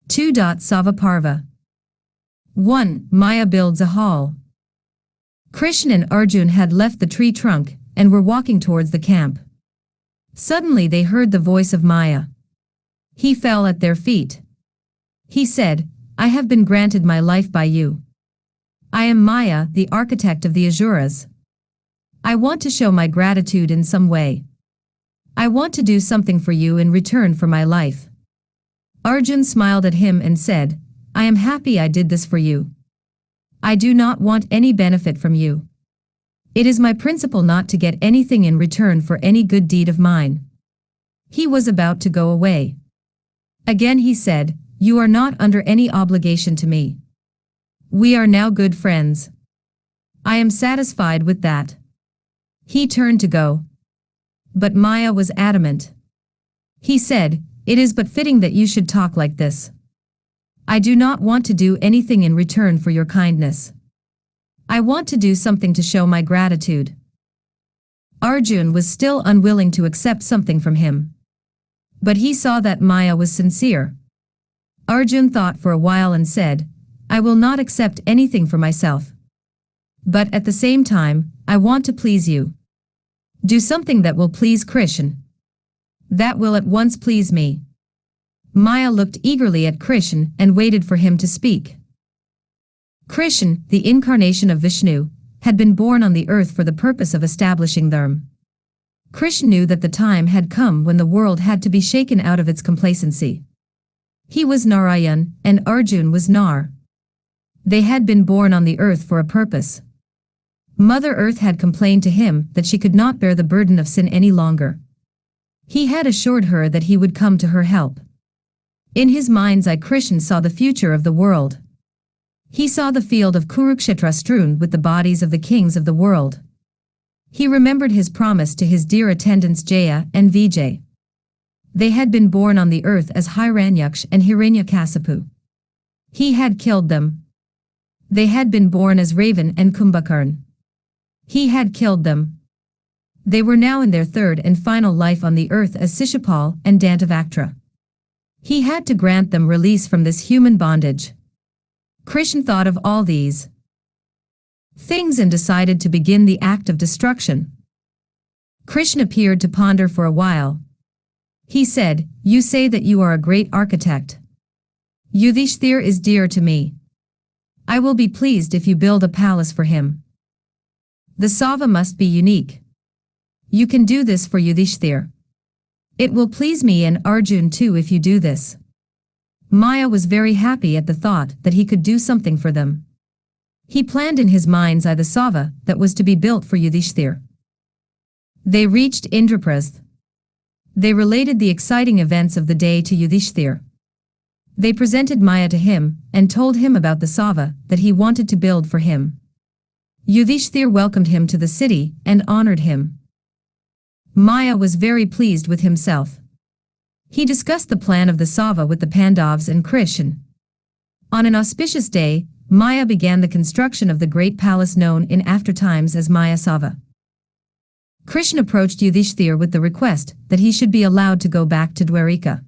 2. Sabha Parva. 1. Maya builds a hall. Krishn and Arjun had left the tree trunk and were walking towards the camp. Suddenly they heard the voice of Maya. He fell at their feet. He said, I have been granted my life by you. I am Maya, the architect of the Asuras. I want to show my gratitude in some way. I want to do something for you in return for my life. Arjun smiled at him and said, I am happy I did this for you. I do not want any benefit from you. It is my principle not to get anything in return for any good deed of mine. He was about to go away. Again he said, You are not under any obligation to me. We are now good friends. I am satisfied with that. He turned to go. But Maya was adamant. He said, It is but fitting that you should talk like this. I do not want to do anything in return for your kindness. I want to do something to show my gratitude. Arjun was still unwilling to accept something from him. But he saw that Maya was sincere. Arjun thought for a while and said, I will not accept anything for myself. But at the same time, I want to please you. Do something that will please Krishn. That will at once please me. Maya looked eagerly at Krishn and waited for him to speak. Krishn, the incarnation of Vishnu, had been born on the earth for the purpose of establishing dharma. Krishn knew that the time had come when the world had to be shaken out of its complacency. He was Narayan and Arjun was Nar. They had been born on the earth for a purpose. Mother Earth had complained to him that she could not bear the burden of sin any longer. He had assured her that he would come to her help. In his mind's eye Krishn saw the future of the world. He saw the field of Kurukshetra strewn with the bodies of the kings of the world. He remembered his promise to his dear attendants Jaya and Vijay. They had been born on the earth as Hiranyaksh and Hiranyakasipu. He had killed them. They had been born as Ravan and Kumbhakarn. He had killed them. They were now in their third and final life on the earth as Sishupaal and Dantavaktra. He had to grant them release from this human bondage. Krishn thought of all these things and decided to begin the act of destruction. Krishn appeared to ponder for a while. He said, You say that you are a great architect. Yudhishthir is dear to me. I will be pleased if you build a palace for him. The Sabha must be unique. You can do this for Yudhishthir. It will please me and Arjun too if you do this. Maya was very happy at the thought that he could do something for them. He planned in his mind's eye the Sabha that was to be built for Yudhishthir. They reached Indraprasth. They related the exciting events of the day to Yudhishthir. They presented Maya to him and told him about the Sabha that he wanted to build for him. Yudhishthir welcomed him to the city and honored him. Maya was very pleased with himself. He discussed the plan of the Sabha with the Pandavs and Krishn. On an auspicious day, Maya began the construction of the great palace known in aftertimes as Maya Sabha. Krishn approached Yudhishthir with the request that he should be allowed to go back to Dwarika.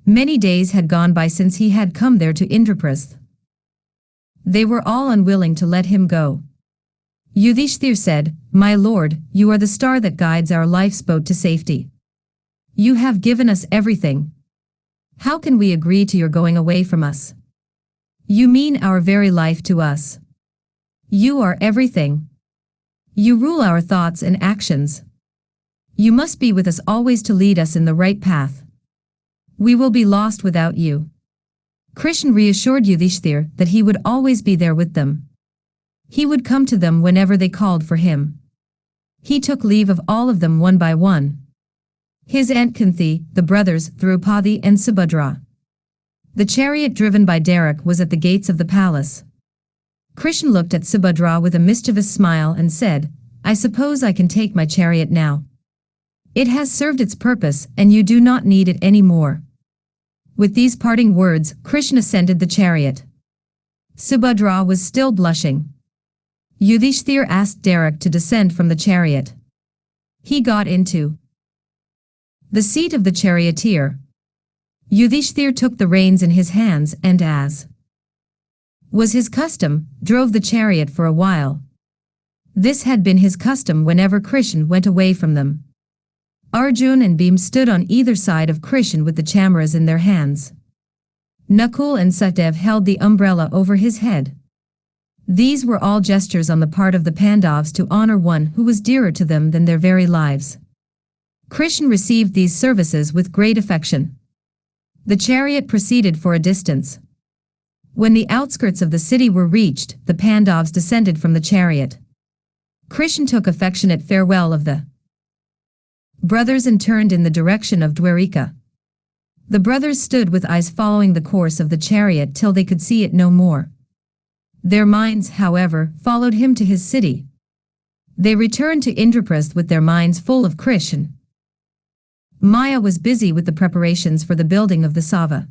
Many days had gone by since he had come there to Indraprasth. They were all unwilling to let him go. Yudhishthir said, My lord, you are the star that guides our life's boat to safety. You have given us everything. How can we agree to your going away from us? You mean our very life to us. You are everything. You rule our thoughts and actions. You must be with us always to lead us in the right path. We will be lost without you. Krishn reassured Yudhishthir that he would always be there with them. He would come to them whenever they called for him. He took leave of all of them one by one. His aunt Kunti, the brothers Draupadi and Subhadra. The chariot driven by Derek was at the gates of the palace. Krishn looked at Subhadra with a mischievous smile and said, I suppose I can take my chariot now. It has served its purpose and you do not need it any more. With these parting words, Krishn ascended the chariot. Subhadra was still blushing. Yudhishthir asked Derek to descend from the chariot. He got into the seat of the charioteer. Yudhishthir took the reins in his hands and, as was his custom, drove the chariot for a while. This had been his custom whenever Krishn went away from them. Arjun and Bhim stood on either side of Krishn with the chamaras in their hands. Nakul and Satdev held the umbrella over his head. These were all gestures on the part of the Pandavs to honor one who was dearer to them than their very lives. Krishn received these services with great affection. The chariot proceeded for a distance. When the outskirts of the city were reached, the Pandavs descended from the chariot. Krishn took affectionate farewell of the brothers and turned in the direction of Dwarika. The brothers stood with eyes following the course of the chariot till they could see it no more. Their minds, however, followed him to his city. They returned to Indraprasth with their minds full of Krishn. Maya was busy with the preparations for the building of the Sabha.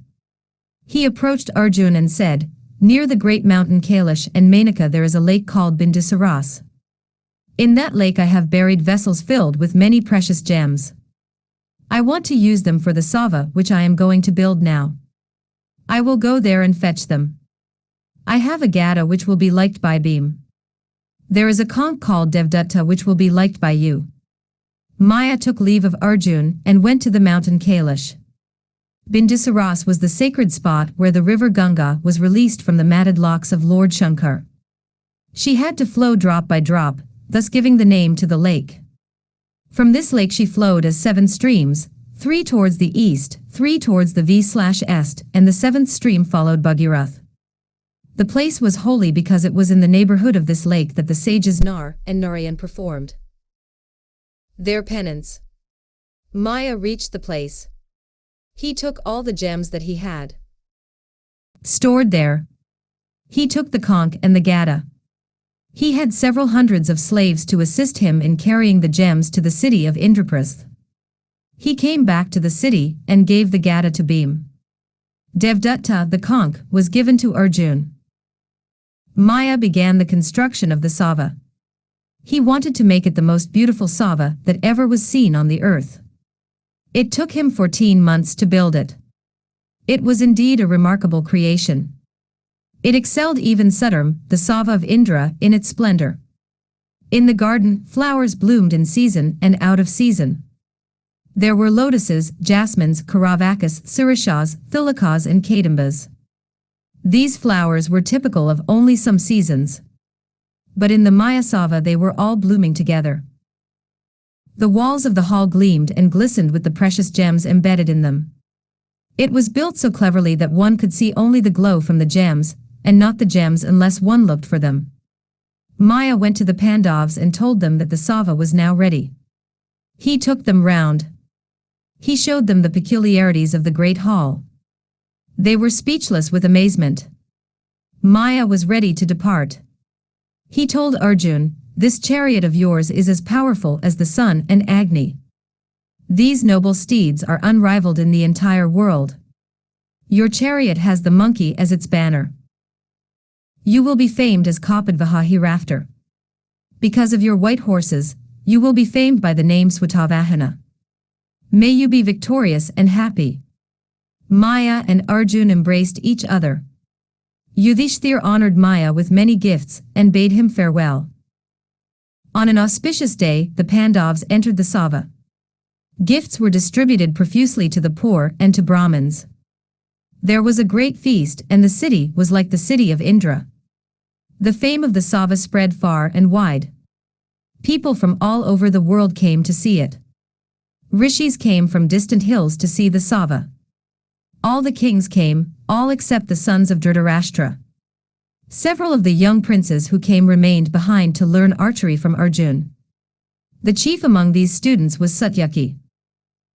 He approached Arjun and said, "Near the great mountain Kailash and Menaka there is a lake called Bindisaras. In that lake I have buried vessels filled with many precious gems. I want to use them for the Sabha which I am going to build now. I will go there and fetch them. I have a Gada which will be liked by Bhim. There is a conch called Devdutta which will be liked by you." Maya took leave of Arjun and went to the mountain Kailash. Bindisaras was the sacred spot where the river Ganga was released from the matted locks of Lord Shankar. She had to flow drop by drop, thus giving the name to the lake. From this lake she flowed as 7 streams, 3 towards the east, 3 towards the V/est, and the 7th stream followed Bhagirath. The place was holy because it was in the neighborhood of this lake that the sages Nar and Narayan performed their penance. Maya reached the place. He took all the gems that he had stored there. He took the conch and the gada. He had several hundreds of slaves to assist him in carrying the gems to the city of Indraprasth. He came back to the city and gave the gada to Bhim. Devdutta, the conch, was given to Arjun. Maya began the construction of the Sabha. He wanted to make it the most beautiful Sabha that ever was seen on the earth. It took him 14 months to build it. It was indeed a remarkable creation. It excelled even Sudharm, the Sabha of Indra, in its splendor. In the garden, flowers bloomed in season and out of season. There were lotuses, jasmines, karavakas, sirishas, thilikas and kadambas. These flowers were typical of only some seasons. But in the Maya Sabha they were all blooming together. The walls of the hall gleamed and glistened with the precious gems embedded in them. It was built so cleverly that one could see only the glow from the gems, and not the gems unless one looked for them. Maya went to the Pandavs and told them that the Sabha was now ready. He took them round. He showed them the peculiarities of the great hall. They were speechless with amazement. Maya was ready to depart. He told Arjun, "This chariot of yours is as powerful as the sun and Agni. These noble steeds are unrivaled in the entire world. Your chariot has the monkey as its banner. You will be famed as Kapadvaha hereafter. Because of your white horses, you will be famed by the name Swatavahana. May you be victorious and happy." Maya and Arjun embraced each other. Yudhishthir honored Maya with many gifts and bade him farewell. On an auspicious day, the Pandavs entered the Sabha. Gifts were distributed profusely to the poor and to Brahmins. There was a great feast and the city was like the city of Indra. The fame of the Sabha spread far and wide. People from all over the world came to see it. Rishis came from distant hills to see the Sabha. All the kings came, all except the sons of Dhritarashtra. Several of the young princes who came remained behind to learn archery from Arjun. The chief among these students was Satyaki.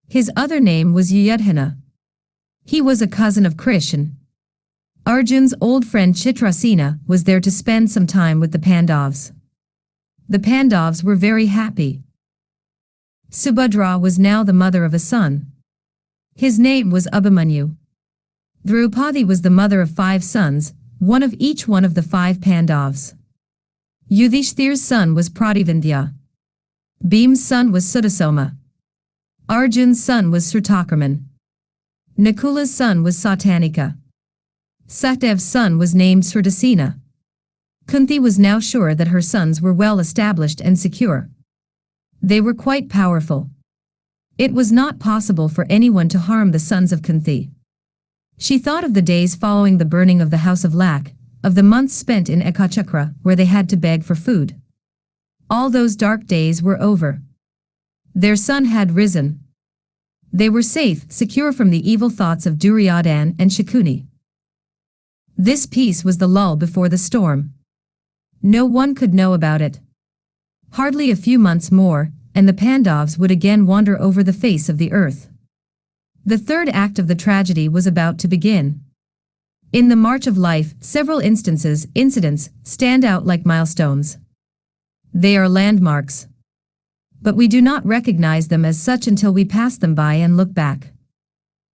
His other name was Yudhana. He was a cousin of Krishn. Arjun's old friend Chitrasena was there to spend some time with the Pandavs. The Pandavs were very happy. Subhadra was now the mother of a son. His name was Abhimanyu. Draupadi was the mother of 5 sons, one of each one of the 5 Pandavs. Yudhishthir's son was Prativindya. Bhim's son was Sudasoma. Arjun's son was Sritakraman. Nakula's son was Satanika. Satyav's son was named Surdasena. Kunti was now sure that her sons were well established and secure. They were quite powerful. It was not possible for anyone to harm the sons of Kunti. She thought of the days following the burning of the house of Lak, of the months spent in Ekachakra where they had to beg for food. All those dark days were over. Their sun had risen. They were safe, secure from the evil thoughts of Duryodhan and Shakuni. This peace was the lull before the storm. No one could know about it. Hardly a few months more, and the Pandavs would again wander over the face of the earth. The third act of the tragedy was about to begin. In the march of life, several incidents, stand out like milestones. They are landmarks. But we do not recognize them as such until we pass them by and look back.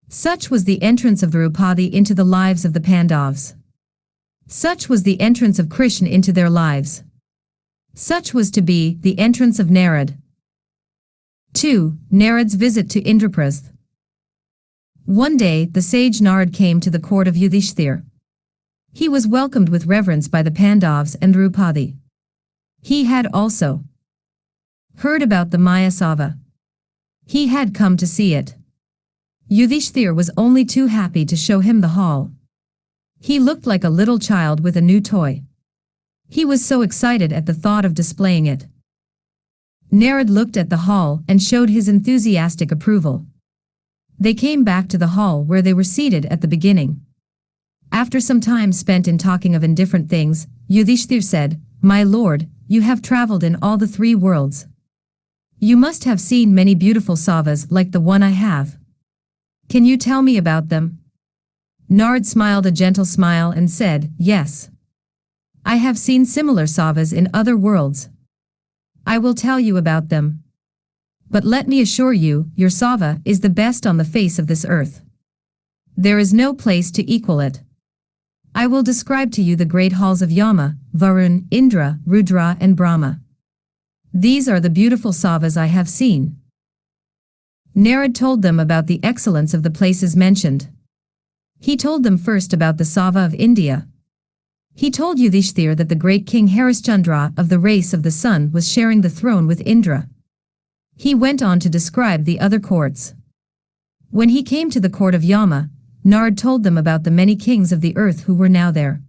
Such was the entrance of Draupadi into the lives of the Pandavs. Such was the entrance of Krishn into their lives. Such was to be the entrance of Narad. 2. Narad's visit to Indraprasth. One day, the sage Narad came to the court of Yudhishthir. He was welcomed with reverence by the Pandavs and Draupadi. He had also heard about the Maya Sabha. He had come to see it. Yudhishthir was only too happy to show him the hall. He looked like a little child with a new toy. He was so excited at the thought of displaying it. Narad looked at the hall and showed his enthusiastic approval. They came back to the hall where they were seated at the beginning. After some time spent in talking of indifferent things, Yudhishthir said, "My lord, you have traveled in all the three worlds. You must have seen many beautiful savas like the one I have. Can you tell me about them?" Narad smiled a gentle smile and said, "Yes. I have seen similar savas in other worlds. I will tell you about them. But let me assure you, your Sava is the best on the face of this earth. There is no place to equal it. I will describe to you the great halls of Yama, Varun, Indra, Rudra and Brahma. These are the beautiful Savas I have seen." Narad told them about the excellence of the places mentioned. He told them first about the Sava of India. He told Yudhishthir that the great king Harishchandra of the race of the sun was sharing the throne with Indra. He went on to describe the other courts. When he came to the court of Yama, Narad told them about the many kings of the earth who were now there.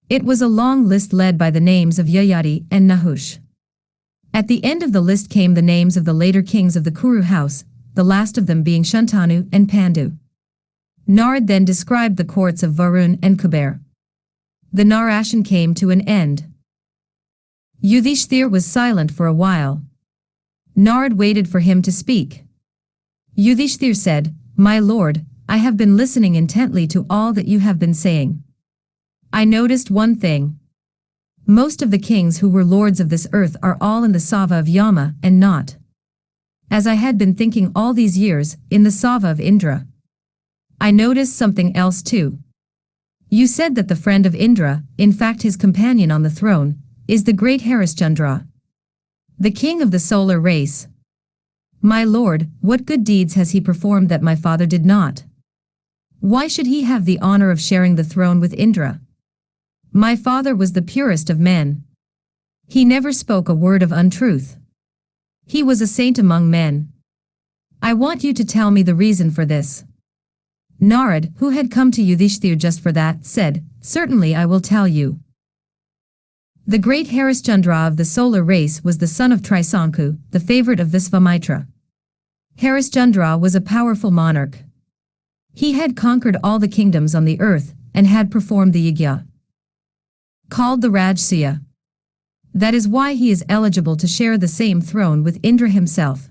It was a long list led by the names of Yayati and Nahush. At the end of the list came the names of the later kings of the Kuru house, the last of them being Shantanu and Pandu. Narad then described the courts of Varun and Kuber. The narration came to an end. Yudhishthir was silent for a while. Narad waited for him to speak. Yudhishthir said, "My lord, I have been listening intently to all that you have been saying. I noticed one thing. Most of the kings who were lords of this earth are all in the Sava of Yama and not, as I had been thinking all these years, in the Sava of Indra. I noticed something else too. You said that the friend of Indra, in fact his companion on the throne, is the great Harishchandra, the king of the solar race. My lord, what good deeds has he performed that my father did not? Why should he have the honor of sharing the throne with Indra? My father was the purest of men. He never spoke a word of untruth. He was a saint among men. I want you to tell me the reason for this." Narad, who had come to Yudhishthir just for that, said, "Certainly I will tell you. The great Harishchandra of the solar race was the son of Trisanku, the favorite of Visvamitra. Harishchandra was a powerful monarch. He had conquered all the kingdoms on the earth and had performed the yajna, called the Rajsuya. That is why he is eligible to share the same throne with Indra himself.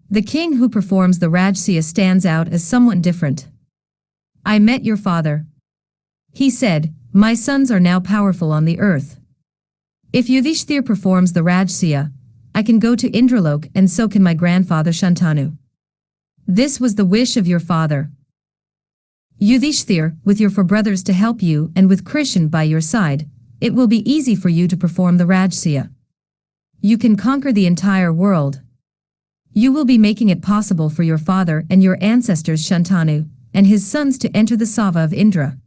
The king who performs the Rajsuya stands out as someone different. I met your father. He said, 'My sons are now powerful on the earth. If Yudhishthir performs the Rajsuya, I can go to Indralok and so can my grandfather Shantanu. This was the wish of your father. Yudhishthir, with your four brothers to help you and with Krishn by your side, it will be easy for you to perform the Rajsuya. You can conquer the entire world. You will be making it possible for your father and your ancestors Shantanu and his sons to enter the Sabha of Indra.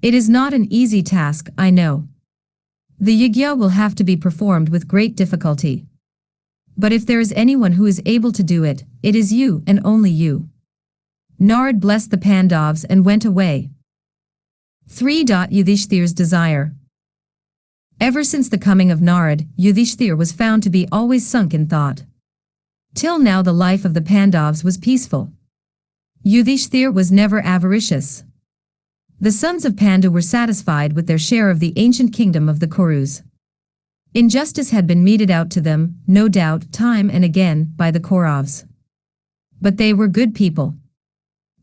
It is not an easy task, I know. The yajna will have to be performed with great difficulty. But if there is anyone who is able to do it, it is you and only you. Narad blessed the Pandavs and went away. 3. Yudhishthir's desire. Ever since the coming of Narad, Yudhishthir was found to be always sunk in thought. Till now the life of the Pandavs was peaceful. Yudhishthir was never avaricious. The sons of Pandu were satisfied with their share of the ancient kingdom of the Kurus. Injustice had been meted out to them, no doubt, time and again, by the Kauravas. But they were good people.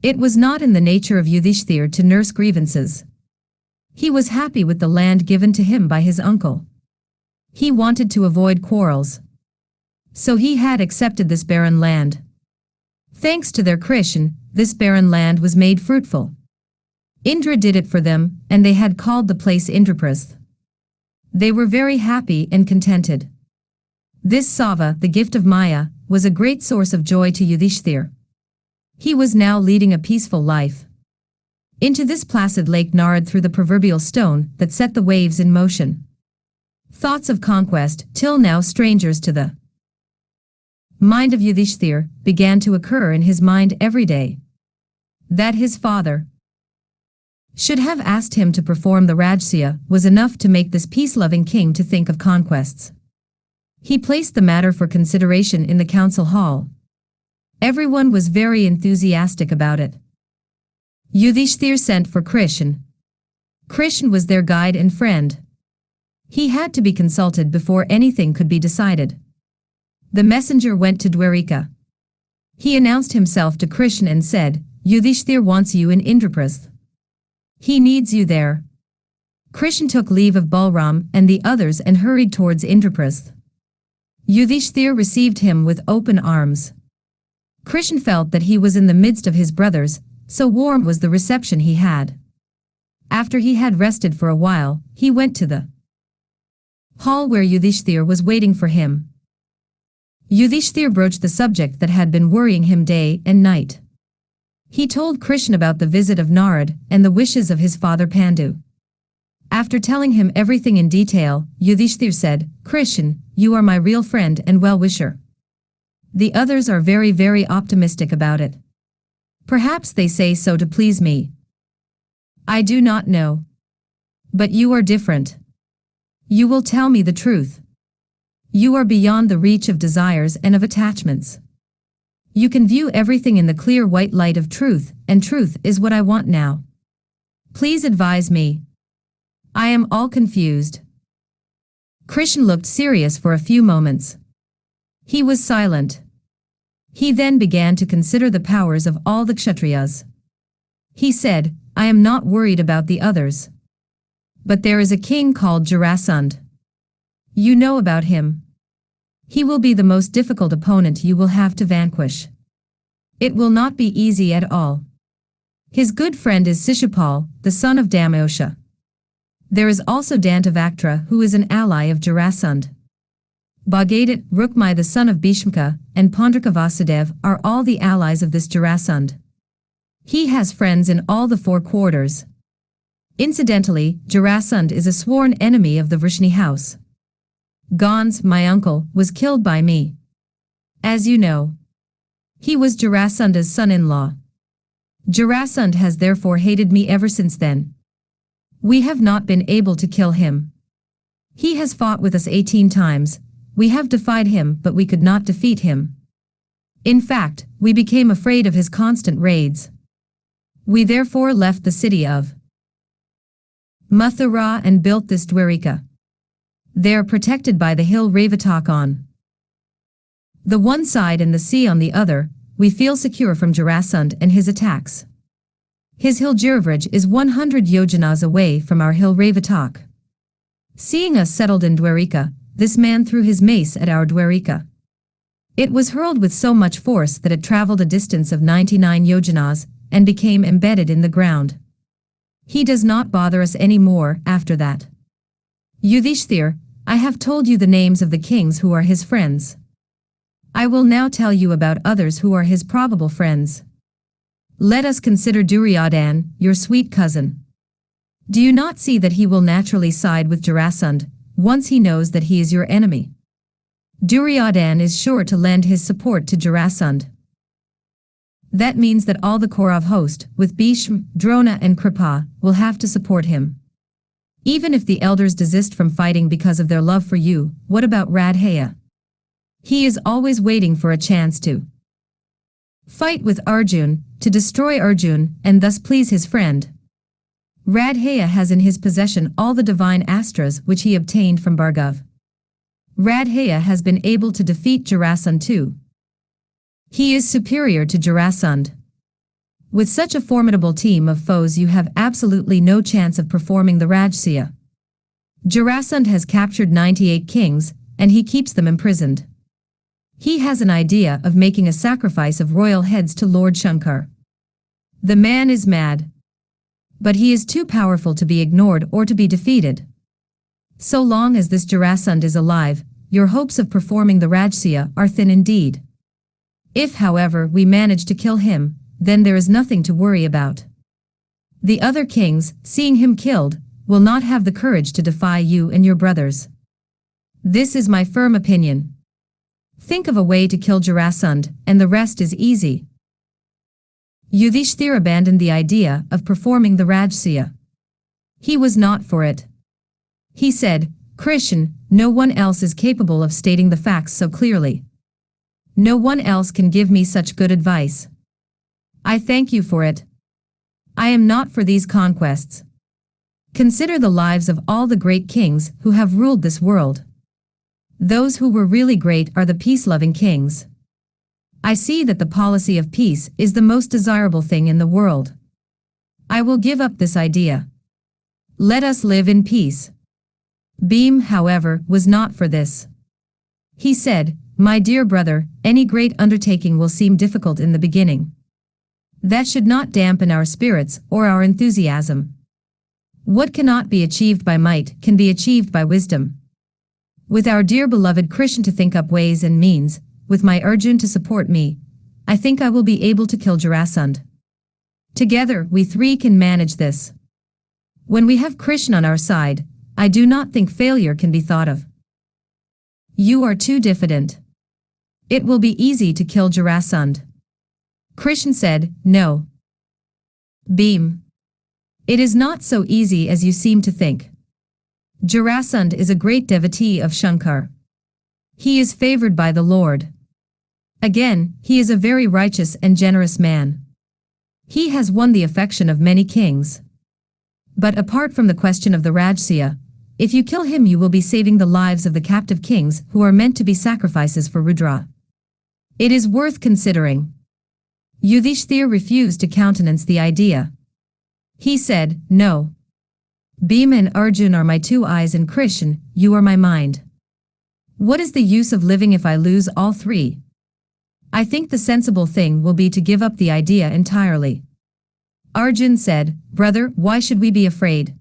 It was not in the nature of Yudhishthir to nurse grievances. He was happy with the land given to him by his uncle. He wanted to avoid quarrels. So he had accepted this barren land. Thanks to their Krishn, this barren land was made fruitful. Indra did it for them, and they had called the place Indraprasth. They were very happy and contented. This Sabha, the gift of Maya, was a great source of joy to Yudhishthir. He was now leading a peaceful life. Into this placid lake Narad threw the proverbial stone that set the waves in motion. Thoughts of conquest, till now strangers to the mind of Yudhishthir, began to occur in his mind every day. That his father should have asked him to perform the Rajsuya was enough to make this peace-loving king to think of conquests. He placed the matter for consideration in the council hall. Everyone was very enthusiastic about it. Yudhishthir sent for Krishn. Krishn was their guide and friend. He had to be consulted before anything could be decided. The messenger went to Dwarika. He announced himself to Krishn and said, Yudhishthir wants you in Indraprasth. He needs you there. Krishn took leave of Balram and the others and hurried towards Indraprasth. Yudhishthir received him with open arms. Krishn felt that he was in the midst of his brothers, so warm was the reception he had. After he had rested for a while, he went to the hall where Yudhishthir was waiting for him. Yudhishthir broached the subject that had been worrying him day and night. He told Krishn about the visit of Narad and the wishes of his father Pandu. After telling him everything in detail, Yudhishthir said, Krishn, you are my real friend and well-wisher. The others are very optimistic about it. Perhaps they say so to please me. I do not know. But you are different. You will tell me the truth. You are beyond the reach of desires and of attachments. You can view everything in the clear white light of truth, and truth is what I want now. Please advise me. I am all confused. Krishn looked serious for a few moments. He was silent. He then began to consider the powers of all the Kshatriyas. He said, I am not worried about the others. But there is a king called Jarahsundh. You know about him. He will be the most difficult opponent you will have to vanquish. It will not be easy at all. His good friend is Sishupaal, the son of Damosha. There is also Dantavaktra, who is an ally of Jarahsundh. Bhagadat, Rukmai the son of Bhishmaka, and Pondraka Vasudev are all the allies of this Jarahsundh. He has friends in all the four quarters. Incidentally, Jarahsundh is a sworn enemy of the Vrishni house. Gans, my uncle, was killed by me. As you know. He was Jarahsundh's son-in-law. Jarahsundh has therefore hated me ever since then. We have not been able to kill him. He has fought with us 18 times. We have defied him, but we could not defeat him. In fact, we became afraid of his constant raids. We therefore left the city of Mathura and built this Dwarika. They are protected by the hill Ravatak on the one side and the sea on the other. We feel secure from Jarahsundh and his attacks. His hill Jiravraj is 100 yojanas away from our hill Ravatak. Seeing us settled in Dwarika, this man threw his mace at our Dwarika. It was hurled with so much force that it traveled a distance of 99 yojanas and became embedded in the ground. He does not bother us any more after that. Yudhishthir, I have told you the names of the kings who are his friends. I will now tell you about others who are his probable friends. Let us consider Duryodhan, your sweet cousin. Do you not see that he will naturally side with Jarahsundh, once he knows that he is your enemy? Duryodhan is sure to lend his support to Jarahsundh. That means that all the Kaurav host, with Bhishma, Drona and Kripa, will have to support him. Even if the elders desist from fighting because of their love for you, what about Radheya? He is always waiting for a chance to fight with Arjun, to destroy Arjun, and thus please his friend. Radheya has in his possession all the divine astras which he obtained from Bhargav. Radheya has been able to defeat Jarahsundh too. He is superior to Jarahsundh. With such a formidable team of foes you have absolutely no chance of performing the Rajsuya. Jarahsundh has captured 98 kings, and he keeps them imprisoned. He has an idea of making a sacrifice of royal heads to Lord Shankar. The man is mad. But he is too powerful to be ignored or to be defeated. So long as this Jarahsundh is alive, your hopes of performing the Rajsuya are thin indeed. If, however, we manage to kill him, then there is nothing to worry about. The other kings, seeing him killed, will not have the courage to defy you and your brothers. This is my firm opinion. Think of a way to kill Jarahsundh, and the rest is easy. Yudhishthir abandoned the idea of performing the Rajsuya. He was not for it. He said, Krishn, no one else is capable of stating the facts so clearly. No one else can give me such good advice. I thank you for it. I am not for these conquests. Consider the lives of all the great kings who have ruled this world. Those who were really great are the peace-loving kings. I see that the policy of peace is the most desirable thing in the world. I will give up this idea. Let us live in peace. Bhim, however, was not for this. He said, My dear brother, any great undertaking will seem difficult in the beginning. That should not dampen our spirits or our enthusiasm. What cannot be achieved by might can be achieved by wisdom. With our dear beloved Krishn to think up ways and means, with my Arjun to support me, I think I will be able to kill Jarahsundh. Together, we three can manage this. When we have Krishn on our side, I do not think failure can be thought of. You are too diffident. It will be easy to kill Jarahsundh. Krishn said, No. Bhim. It is not so easy as you seem to think. Jarahsundh is a great devotee of Shankar. He is favored by the Lord. Again, he is a very righteous and generous man. He has won the affection of many kings. But apart from the question of the Rajsuya, if you kill him you will be saving the lives of the captive kings who are meant to be sacrifices for Rudra. It is worth considering. Yudhishthir refused to countenance the idea. He said, No. Bhima and Arjun are my two eyes and Krishn, you are my mind. What is the use of living if I lose all three? I think the sensible thing will be to give up the idea entirely. Arjun said, Brother, why should we be afraid?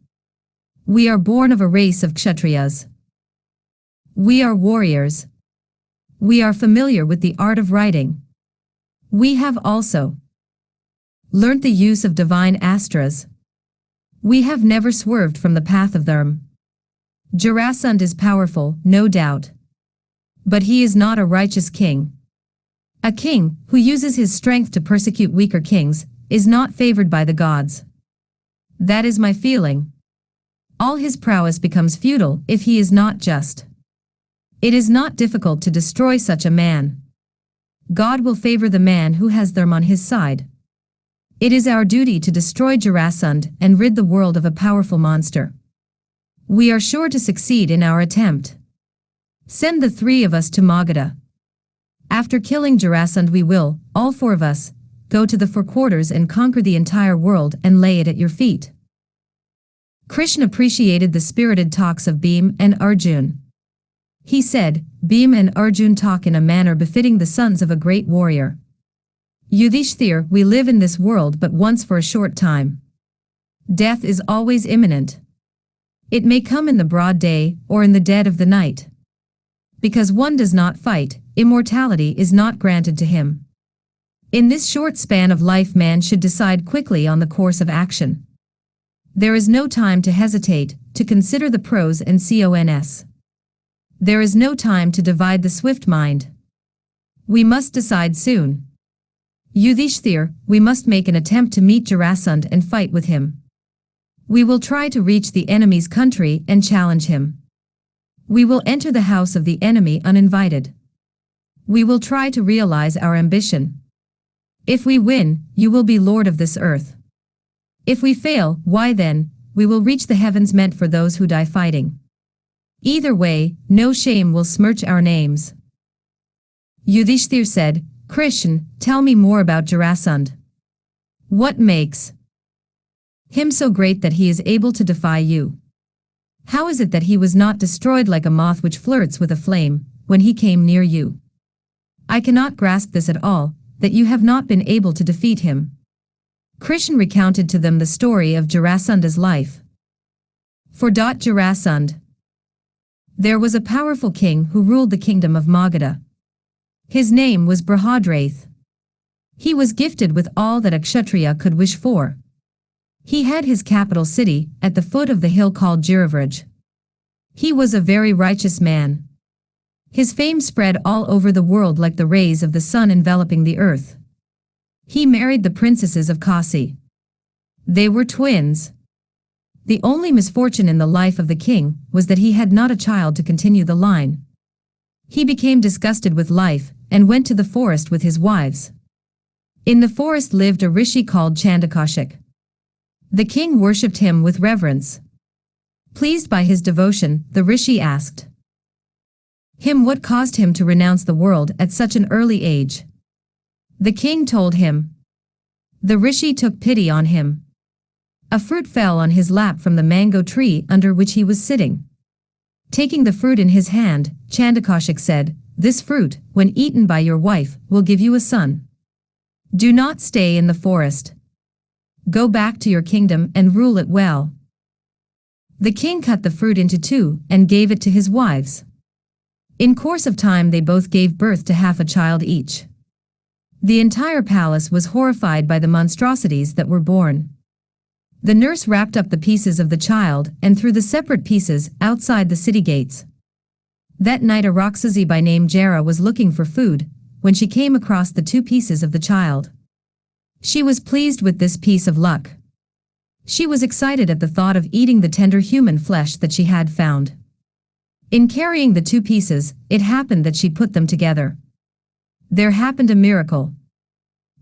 We are born of a race of Kshatriyas. We are warriors. We are familiar with the art of riding. We have also learnt the use of divine astras. We have never swerved from the path of dharma. Jarahsundh is powerful, no doubt. But he is not a righteous king. A king, who uses his strength to persecute weaker kings, is not favored by the gods. That is my feeling. All his prowess becomes futile if he is not just. It is not difficult to destroy such a man. God will favor the man who has dharma on his side. It is our duty to destroy Jarahsundh and rid the world of a powerful monster. We are sure to succeed in our attempt. Send the three of us to Magadha. After killing Jarahsundh we will, all four of us, go to the four quarters and conquer the entire world and lay it at your feet. Krishna appreciated the spirited talks of Bhima and Arjun. He said, Bhima and Arjun talk in a manner befitting the sons of a great warrior. Yudhishthir, we live in this world but once for a short time. Death is always imminent. It may come in the broad day or in the dead of the night. Because one does not fight, immortality is not granted to him. In this short span of life, man should decide quickly on the course of action. There is no time to hesitate, to consider the pros and cons. There is no time to divide the swift mind. We must decide soon. Yudhishthir, we must make an attempt to meet Jarahsundh and fight with him. We will try to reach the enemy's country and challenge him. We will enter the house of the enemy uninvited. We will try to realize our ambition. If we win, you will be lord of this earth. If we fail, why then, we will reach the heavens meant for those who die fighting. Either way, no shame will smirch our names. Yudhishthir said, Krishn, tell me more about Jarahsundh. What makes him so great that he is able to defy you? How is it that he was not destroyed like a moth which flirts with a flame, when he came near you? I cannot grasp this at all, that you have not been able to defeat him. Krishn recounted to them the story of Jarahsundh's life. For Jarahsundh. There was a powerful king who ruled the kingdom of Magadha. His name was Brihadrath. He was gifted with all that a Kshatriya could wish for. He had his capital city at the foot of the hill called Girivraj. He was a very righteous man. His fame spread all over the world like the rays of the sun enveloping the earth. He married the princesses of Kasi. They were twins. The only misfortune in the life of the king was that he had not a child to continue the line. He became disgusted with life and went to the forest with his wives. In the forest lived a rishi called Chandakashik. The king worshipped him with reverence. Pleased by his devotion, the rishi asked him what caused him to renounce the world at such an early age. The king told him. The rishi took pity on him. A fruit fell on his lap from the mango tree under which he was sitting. Taking the fruit in his hand, Chandakashik said, This fruit, when eaten by your wife, will give you a son. Do not stay in the forest. Go back to your kingdom and rule it well. The king cut the fruit into two and gave it to his wives. In course of time they both gave birth to half a child each. The entire palace was horrified by the monstrosities that were born. The nurse wrapped up the pieces of the child and threw the separate pieces outside the city gates. That night a Rakshasi by name Jara was looking for food when she came across the two pieces of the child. She was pleased with this piece of luck. She was excited at the thought of eating the tender human flesh that she had found. In carrying the two pieces, it happened that she put them together. There happened a miracle.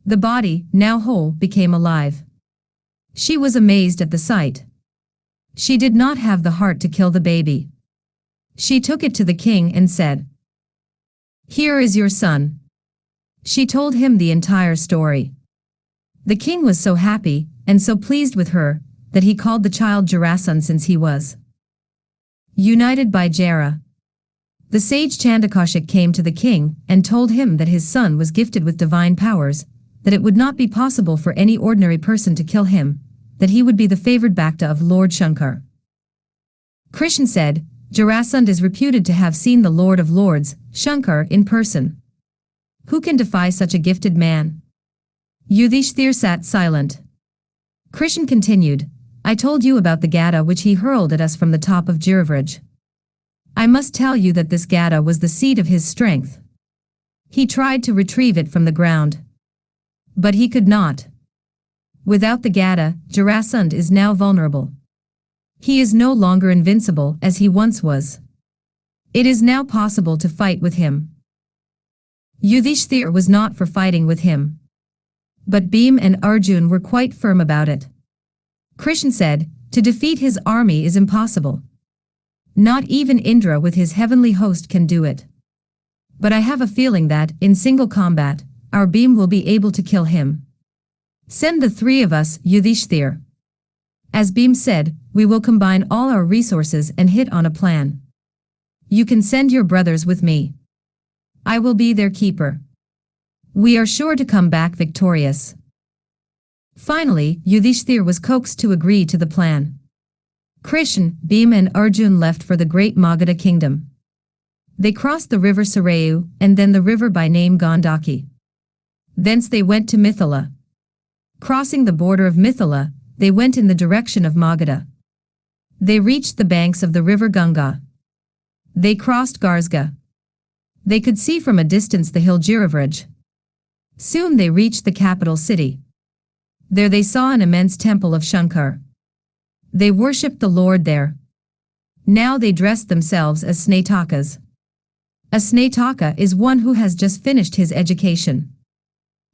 The body, now whole, became alive. She was amazed at the sight. She did not have the heart to kill the baby. She took it to the king and said, Here is your son. She told him the entire story. The king was so happy and so pleased with her that he called the child Jarahsundh since he was united by Jara. The sage Chandakashik came to the king and told him that his son was gifted with divine powers, that it would not be possible for any ordinary person to kill him, that he would be the favored Bhakta of Lord Shankar. Krishn said, Jarahsundh is reputed to have seen the Lord of Lords, Shankar, in person. Who can defy such a gifted man? Yudhishthir sat silent. Krishn continued, I told you about the Gada which he hurled at us from the top of Girivraj. I must tell you that this Gada was the seat of his strength. He tried to retrieve it from the ground. But he could not. Without the Gada, Jarahsundh is now vulnerable. He is no longer invincible as he once was. It is now possible to fight with him. Yudhishthir was not for fighting with him. But Bhim and Arjun were quite firm about it. Krishn said, to defeat his army is impossible. Not even Indra with his heavenly host can do it. But I have a feeling that, in single combat, our Bhim will be able to kill him. Send the three of us, Yudhishthir. As Bhim said, we will combine all our resources and hit on a plan. You can send your brothers with me. I will be their keeper. We are sure to come back victorious. Finally, Yudhishthir was coaxed to agree to the plan. Krishn, Bhim and Arjun left for the great Magadha kingdom. They crossed the river Sarayu, and then the river by name Gandaki. Thence they went to Mithila. Crossing the border of Mithila, they went in the direction of Magadha. They reached the banks of the river Ganga. They crossed Garzga. They could see from a distance the hill Girivraj. Soon they reached the capital city. There they saw an immense temple of Shankar. They worshipped the Lord there. Now they dressed themselves as Snatakas. A Snataka is one who has just finished his education.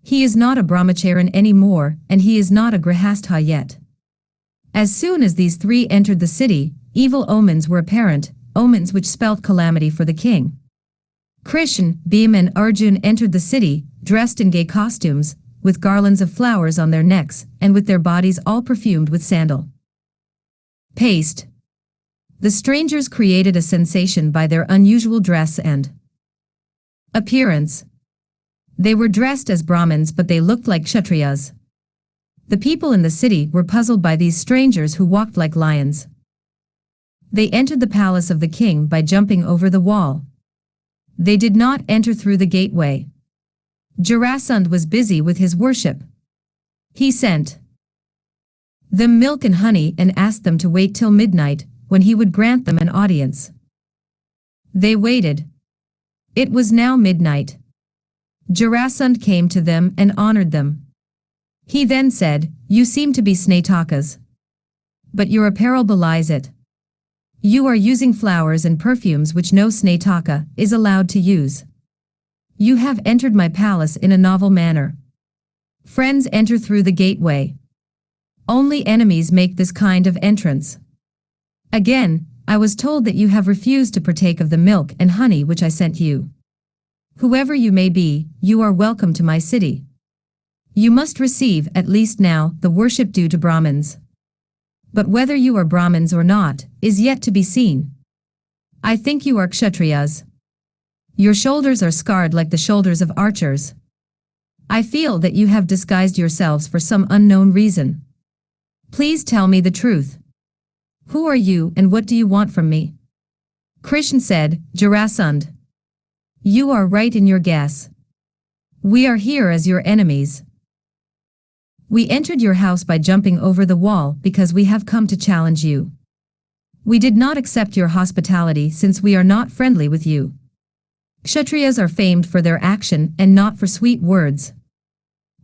He is not a brahmacharin anymore, and he is not a grihastha yet. As soon as these three entered the city, evil omens were apparent, omens which spelt calamity for the king. Krishn, Bhima and Arjun entered the city, dressed in gay costumes, with garlands of flowers on their necks, and with their bodies all perfumed with sandal paste. The strangers created a sensation by their unusual dress and appearance. They were dressed as Brahmins, but they looked like Kshatriyas. The people in the city were puzzled by these strangers who walked like lions. They entered the palace of the king by jumping over the wall. They did not enter through the gateway. Jarahsundh was busy with his worship. He sent them milk and honey and asked them to wait till midnight, when he would grant them an audience. They waited. It was now midnight. Jarahsundh came to them and honored them. He then said, "You seem to be Snatakas. But your apparel belies it. You are using flowers and perfumes which no Snataka is allowed to use. You have entered my palace in a novel manner. Friends enter through the gateway. Only enemies make this kind of entrance. Again, I was told that you have refused to partake of the milk and honey which I sent you. Whoever you may be, you are welcome to my city. You must receive, at least now, the worship due to Brahmins. But whether you are Brahmins or not, is yet to be seen. I think you are Kshatriyas. Your shoulders are scarred like the shoulders of archers. I feel that you have disguised yourselves for some unknown reason. Please tell me the truth. Who are you and what do you want from me?" Krishn said, "Jarahsundh. You are right in your guess. We are here as your enemies. We entered your house by jumping over the wall because we have come to challenge you. We did not accept your hospitality since we are not friendly with you. Kshatriyas are famed for their action and not for sweet words.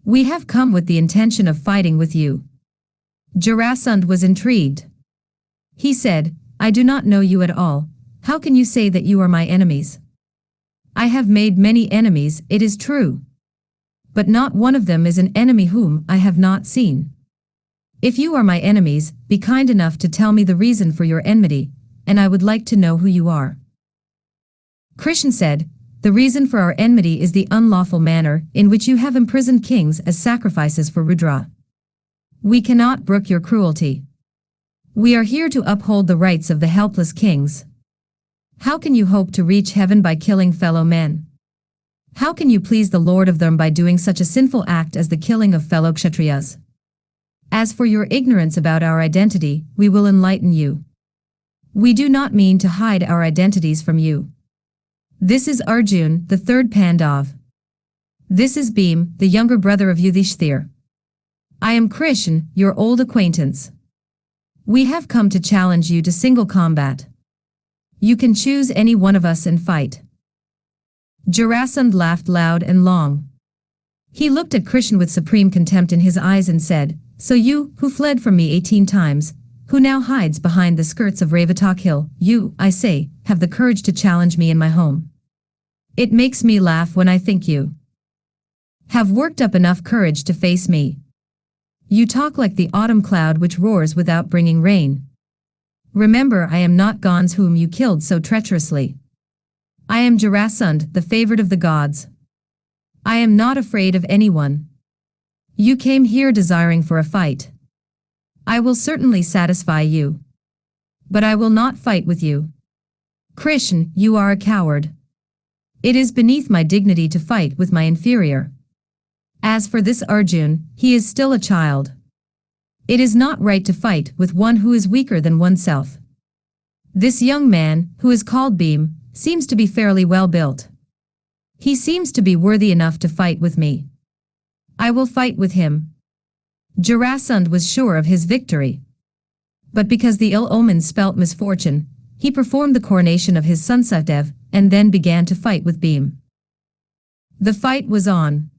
We have come with the intention of fighting with you." Jarahsundh was intrigued. He said, "I do not know you at all. How can you say that you are my enemies? I have made many enemies, it is true. But not one of them is an enemy whom I have not seen. If you are my enemies, be kind enough to tell me the reason for your enmity, and I would like to know who you are." Krishn said, "The reason for our enmity is the unlawful manner in which you have imprisoned kings as sacrifices for Rudra. We cannot brook your cruelty. We are here to uphold the rights of the helpless kings. How can you hope to reach heaven by killing fellow men? How can you please the Lord of them by doing such a sinful act as the killing of fellow Kshatriyas? As for your ignorance about our identity, we will enlighten you. We do not mean to hide our identities from you. This is Arjun, the third Pandav. This is Bhima, the younger brother of Yudhishthir. I am Krishn, your old acquaintance. We have come to challenge you to single combat. You can choose any one of us and fight." Jarahsundh laughed loud and long. He looked at Krishn with supreme contempt in his eyes and said, "So you, who fled from me 18 times, who now hides behind the skirts of Ravatak Hill, you, I say, have the courage to challenge me in my home. It makes me laugh when I think you have worked up enough courage to face me. You talk like the autumn cloud which roars without bringing rain. Remember, I am not Gans whom you killed so treacherously. I am Jarahsundh, the favorite of the gods. I am not afraid of anyone. You came here desiring for a fight. I will certainly satisfy you. But I will not fight with you. Krishn, you are a coward. It is beneath my dignity to fight with my inferior. As for this Arjun, he is still a child. It is not right to fight with one who is weaker than oneself. This young man, who is called Bhima, seems to be fairly well built. He seems to be worthy enough to fight with me. I will fight with him." Jarahsundh was sure of his victory. But because the ill omens spelt misfortune, he performed the coronation of his son Sahdev and then began to fight with Bhim. The fight was on.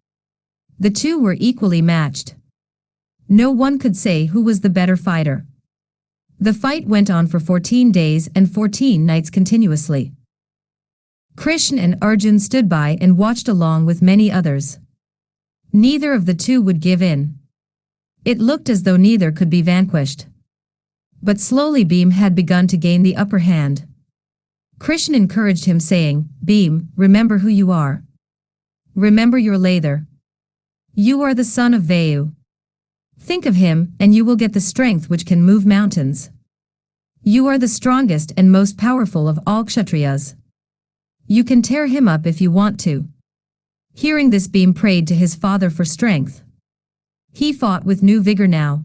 The two were equally matched. No one could say who was the better fighter. The fight went on for 14 days and 14 nights continuously. Krishn and Arjun stood by and watched along with many others. Neither of the two would give in. It looked as though neither could be vanquished. But slowly Bhim had begun to gain the upper hand. Krishn encouraged him, saying, "Bhim, remember who you are. Remember your lather. You are the son of Vayu. Think of him, and you will get the strength which can move mountains. You are the strongest and most powerful of all Kshatriyas. You can tear him up if you want to." Hearing this, Bhim prayed to his father for strength. He fought with new vigor now.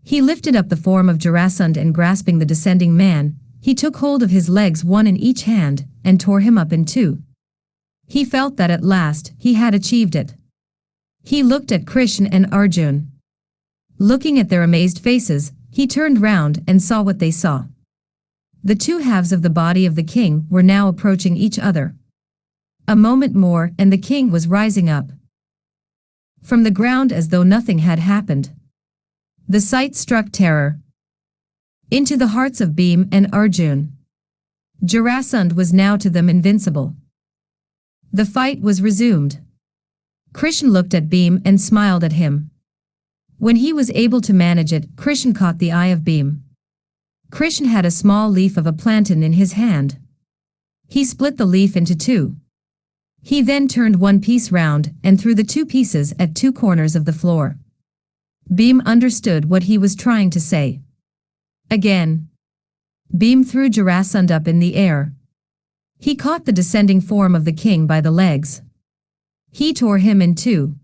He lifted up the form of Jarahsundh and grasping the descending man, he took hold of his legs, one in each hand, and tore him up in two. He felt that at last he had achieved it. He looked at Krishn and Arjun. Looking at their amazed faces, he turned round and saw what they saw. The two halves of the body of the king were now approaching each other. A moment more and the king was rising up from the ground as though nothing had happened. The sight struck terror into the hearts of Bhim and Arjun. Jarahsundh was now to them invincible. The fight was resumed. Krishn looked at Bhim and smiled at him. When he was able to manage it, Krishn caught the eye of Bhim. Krishn had a small leaf of a plantain in his hand. He split the leaf into two. He then turned one piece round and threw the two pieces at two corners of the floor. Bhim understood what he was trying to say. Again, Bhim threw Jarahsundh up in the air. He caught the descending form of the king by the legs. He tore him in two.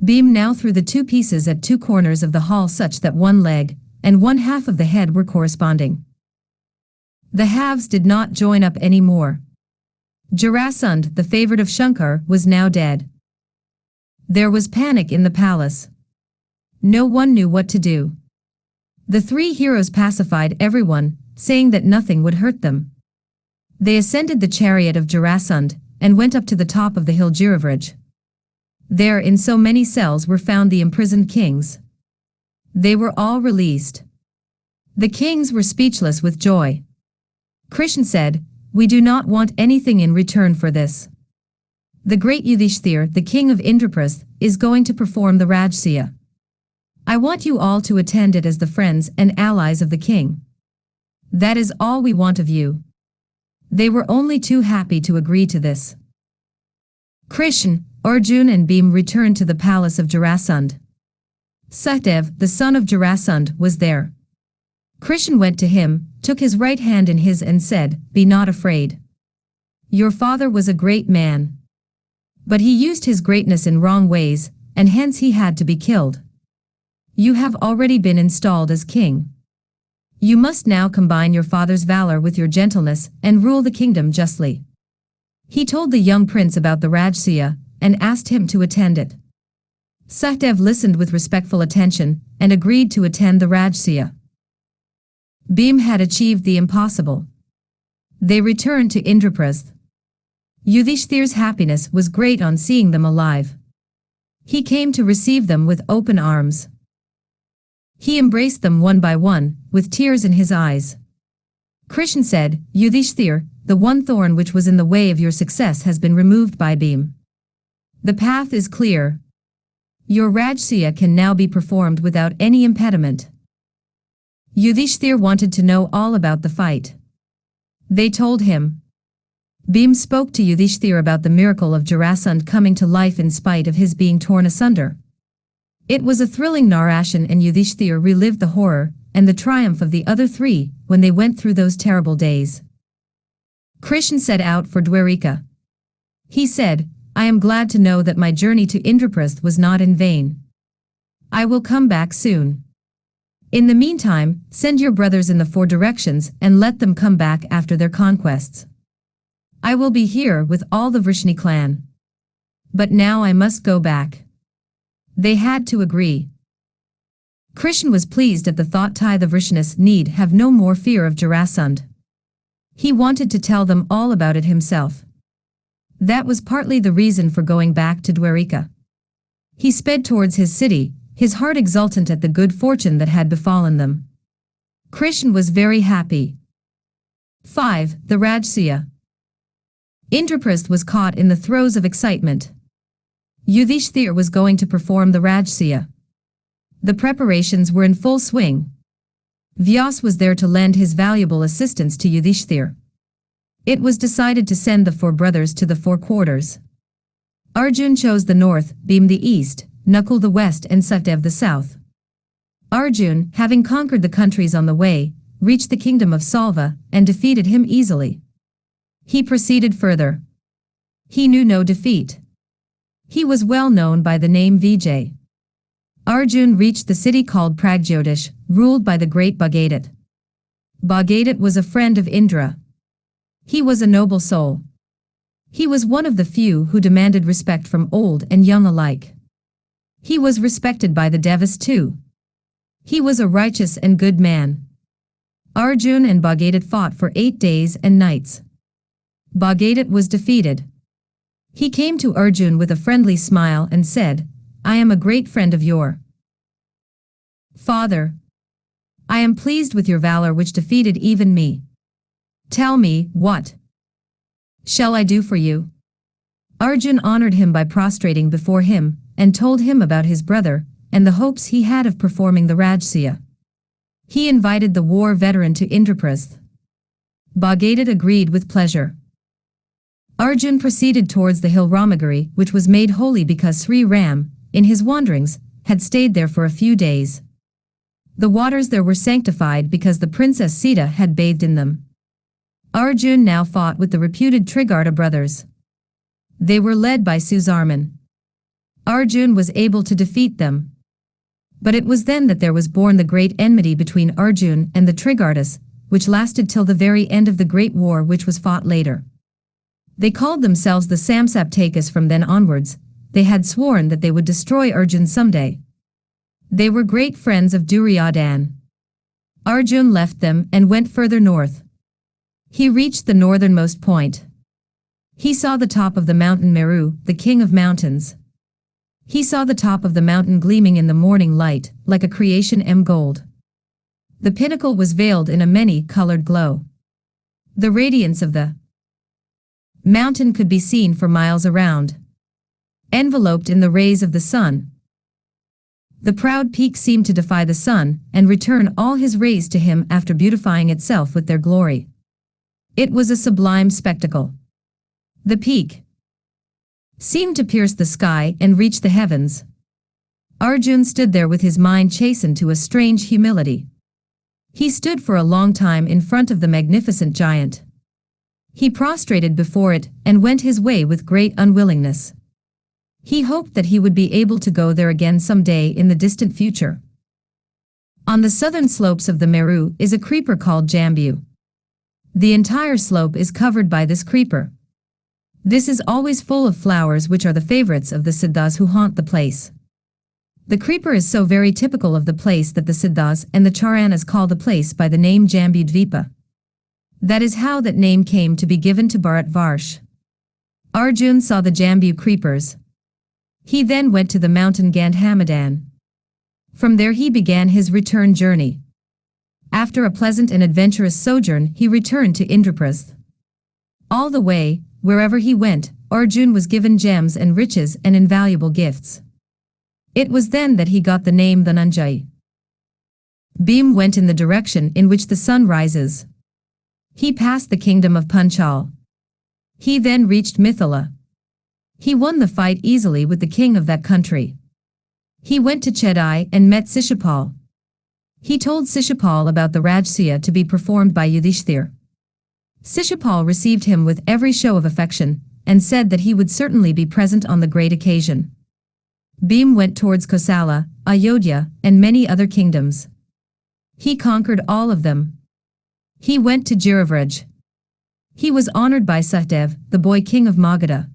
Bhim now threw the two pieces at two corners of the hall such that one leg and one half of the head were corresponding. The halves did not join up any more. Jarahsundh, the favorite of Shankar, was now dead. There was panic in the palace. No one knew what to do. The three heroes pacified everyone, saying that nothing would hurt them. They ascended the chariot of Jarahsundh and went up to the top of the hill Giravraj. There in so many cells were found the imprisoned kings. They were all released. The kings were speechless with joy. Krishn said, "We do not want anything in return for this. The great Yudhishthir, the king of Indraprasth, is going to perform the Rajsuya. I want you all to attend it as the friends and allies of the king. That is all we want of you." They were only too happy to agree to this. Krishn, Arjun and Bhim returned to the palace of Jarahsundh. Sahdev, the son of Jarahsundh, was there. Krishn went to him, took his right hand in his and said, "Be not afraid. Your father was a great man. But he used his greatness in wrong ways, and hence he had to be killed. You have already been installed as king. You must now combine your father's valor with your gentleness and rule the kingdom justly." He told the young prince about the Rajsuya and asked him to attend it. Sahdev listened with respectful attention and agreed to attend the Rajsuya. Bhim had achieved the impossible. They returned to Indraprasth. Yudhishthir's happiness was great on seeing them alive. He came to receive them with open arms. He embraced them one by one, with tears in his eyes. Krishn said, "Yudhishthir, the one thorn which was in the way of your success has been removed by Bhim. The path is clear. Your Rajsuya can now be performed without any impediment." Yudhishthir wanted to know all about the fight. They told him. Bhim spoke to Yudhishthir about the miracle of Jarahsundh coming to life in spite of his being torn asunder. It was a thrilling narration, and Yudhishthir relived the horror and the triumph of the other three when they went through those terrible days. Krishn set out for Dwarika. He said, "I am glad to know that my journey to Indraprasth was not in vain. I will come back soon. In the meantime, send your brothers in the 4 directions and let them come back after their conquests. I will be here with all the Vrishni clan. But now I must go back. They had to agree. Krishn was pleased at the thought the Vrishnis need have no more fear of Jarahsundh. He wanted to tell them all about it himself. That was partly the reason for going back to Dwarika. He sped towards his city, his heart exultant at the good fortune that had befallen them. Krishn was very happy. 5. The Rajsuya. Indraprasth was caught in the throes of excitement. Yudhishthir was going to perform the Rajsuya. The preparations were in full swing. Vyas was there to lend his valuable assistance to Yudhishthir. It was decided to send the 4 brothers to the 4 quarters. Arjun chose the north, Bhim the east, Nakul the west and Satydev the south. Arjun, having conquered the countries on the way, reached the kingdom of Salva and defeated him easily. He proceeded further. He knew no defeat. He was well known by the name Vijay. Arjun reached the city called Pragjyotish, ruled by the great Bhagadat. Bhagadat was a friend of Indra. He was a noble soul. He was one of the few who demanded respect from old and young alike. He was respected by the Devas too. He was a righteous and good man. Arjun and Bhagadat fought for 8 days and nights. Bhagadat was defeated. He came to Arjun with a friendly smile and said, I am a great friend of your father. I am pleased with your valor which defeated even me. Tell me, what shall I do for you? Arjun honored him by prostrating before him, and told him about his brother, and the hopes he had of performing the Rajsuya. He invited the war veteran to Indraprasth. Bhagadat agreed with pleasure. Arjun proceeded towards the hill Ramagiri, which was made holy because Sri Ram, in his wanderings, had stayed there for a few days. The waters there were sanctified because the princess Sita had bathed in them. Arjun now fought with the reputed Trigarta brothers. They were led by Suzarman. Arjun was able to defeat them. But it was then that there was born the great enmity between Arjun and the Trigartas, which lasted till the very end of the great war which was fought later. They called themselves the Samsaptakas from then onwards. They had sworn that they would destroy Arjun someday. They were great friends of Duryodhan. Arjun left them and went further north. He reached the northernmost point. He saw the top of the mountain Meru, the king of mountains. He saw the top of the mountain gleaming in the morning light, like a creation gold. The pinnacle was veiled in a many-colored glow. The radiance of the mountain could be seen for miles around. Enveloped in the rays of the sun, the proud peak seemed to defy the sun and return all his rays to him after beautifying itself with their glory. It was a sublime spectacle. The peak seemed to pierce the sky and reach the heavens. Arjun stood there with his mind chastened to a strange humility. He stood for a long time in front of the magnificent giant. He prostrated before it and went his way with great unwillingness. He hoped that he would be able to go there again some day in the distant future. On the southern slopes of the Meru is a creeper called Jambu. The entire slope is covered by this creeper. This is always full of flowers which are the favorites of the Siddhas who haunt the place. The creeper is so very typical of the place that the Siddhas and the Charanas call the place by the name Jambu Dvipa. That is how that name came to be given to Bharat Varsh. Arjun saw the Jambu creepers. He then went to the mountain Gandhamadan. From there he began his return journey. After a pleasant and adventurous sojourn, he returned to Indraprasth. All the way, wherever he went, Arjun was given gems and riches and invaluable gifts. It was then that he got the name Dhananjay. Bhim went in the direction in which the sun rises. He passed the kingdom of Panchal. He then reached Mithila. He won the fight easily with the king of that country. He went to Chedai and met Sishupaal. He told Sishupaal about the Rajsuya to be performed by Yudhishthir. Sishupaal received him with every show of affection, and said that he would certainly be present on the great occasion. Bhim went towards Kosala, Ayodhya, and many other kingdoms. He conquered all of them. He went to Girivraj. He was honored by Sahdev, the boy king of Magadha.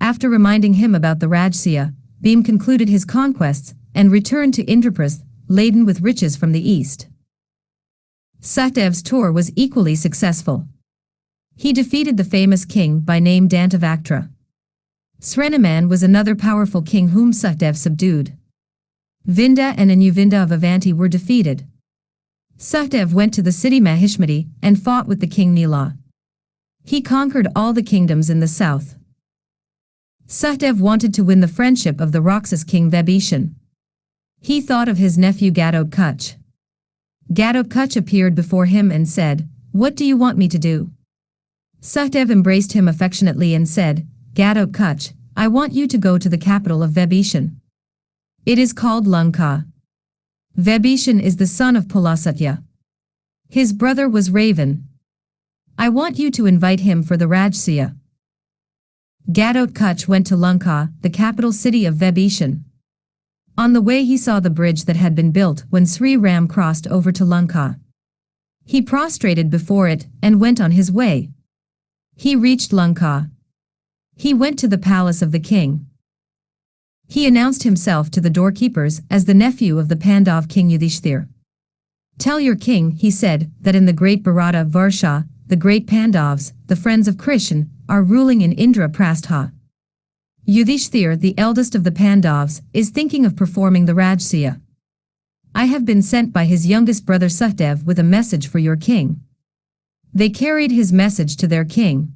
After reminding him about the Rajsuya, Bhim concluded his conquests and returned to Indraprasth, laden with riches from the east. Sahdev's tour was equally successful. He defeated the famous king by name Dantavaktra. Srinaman was another powerful king whom Sahdev subdued. Vinda and Anuvinda of Avanti were defeated. Sahdev went to the city Mahishmati and fought with the king Nila. He conquered all the kingdoms in the south. Sahdev wanted to win the friendship of the Rakshas king Vibhishan. He thought of his nephew Ghatotkach. Ghatotkach appeared before him and said, "What do you want me to do?" Sahdev embraced him affectionately and said, "Ghatotkach, I want you to go to the capital of Vibhishan. It is called Lanka. Vibhishan is the son of Pulasatya. His brother was Ravan. I want you to invite him for the Rajsuya." Ghatotkach went to Lanka, the capital city of Vibhishan. On the way he saw the bridge that had been built when Sri Ram crossed over to Lanka. He prostrated before it and went on his way. He reached Lanka. He went to the palace of the king. He announced himself to the doorkeepers as the nephew of the Pandav king Yudhishthir. "Tell your king," he said, "that in the great Bharata Varsha, the great Pandavs, the friends of Krishn, are ruling in Indraprastha. Yudhishthir, the eldest of the Pandavs, is thinking of performing the Rajsuya. I have been sent by his youngest brother Sahdev with a message for your king." They carried his message to their king.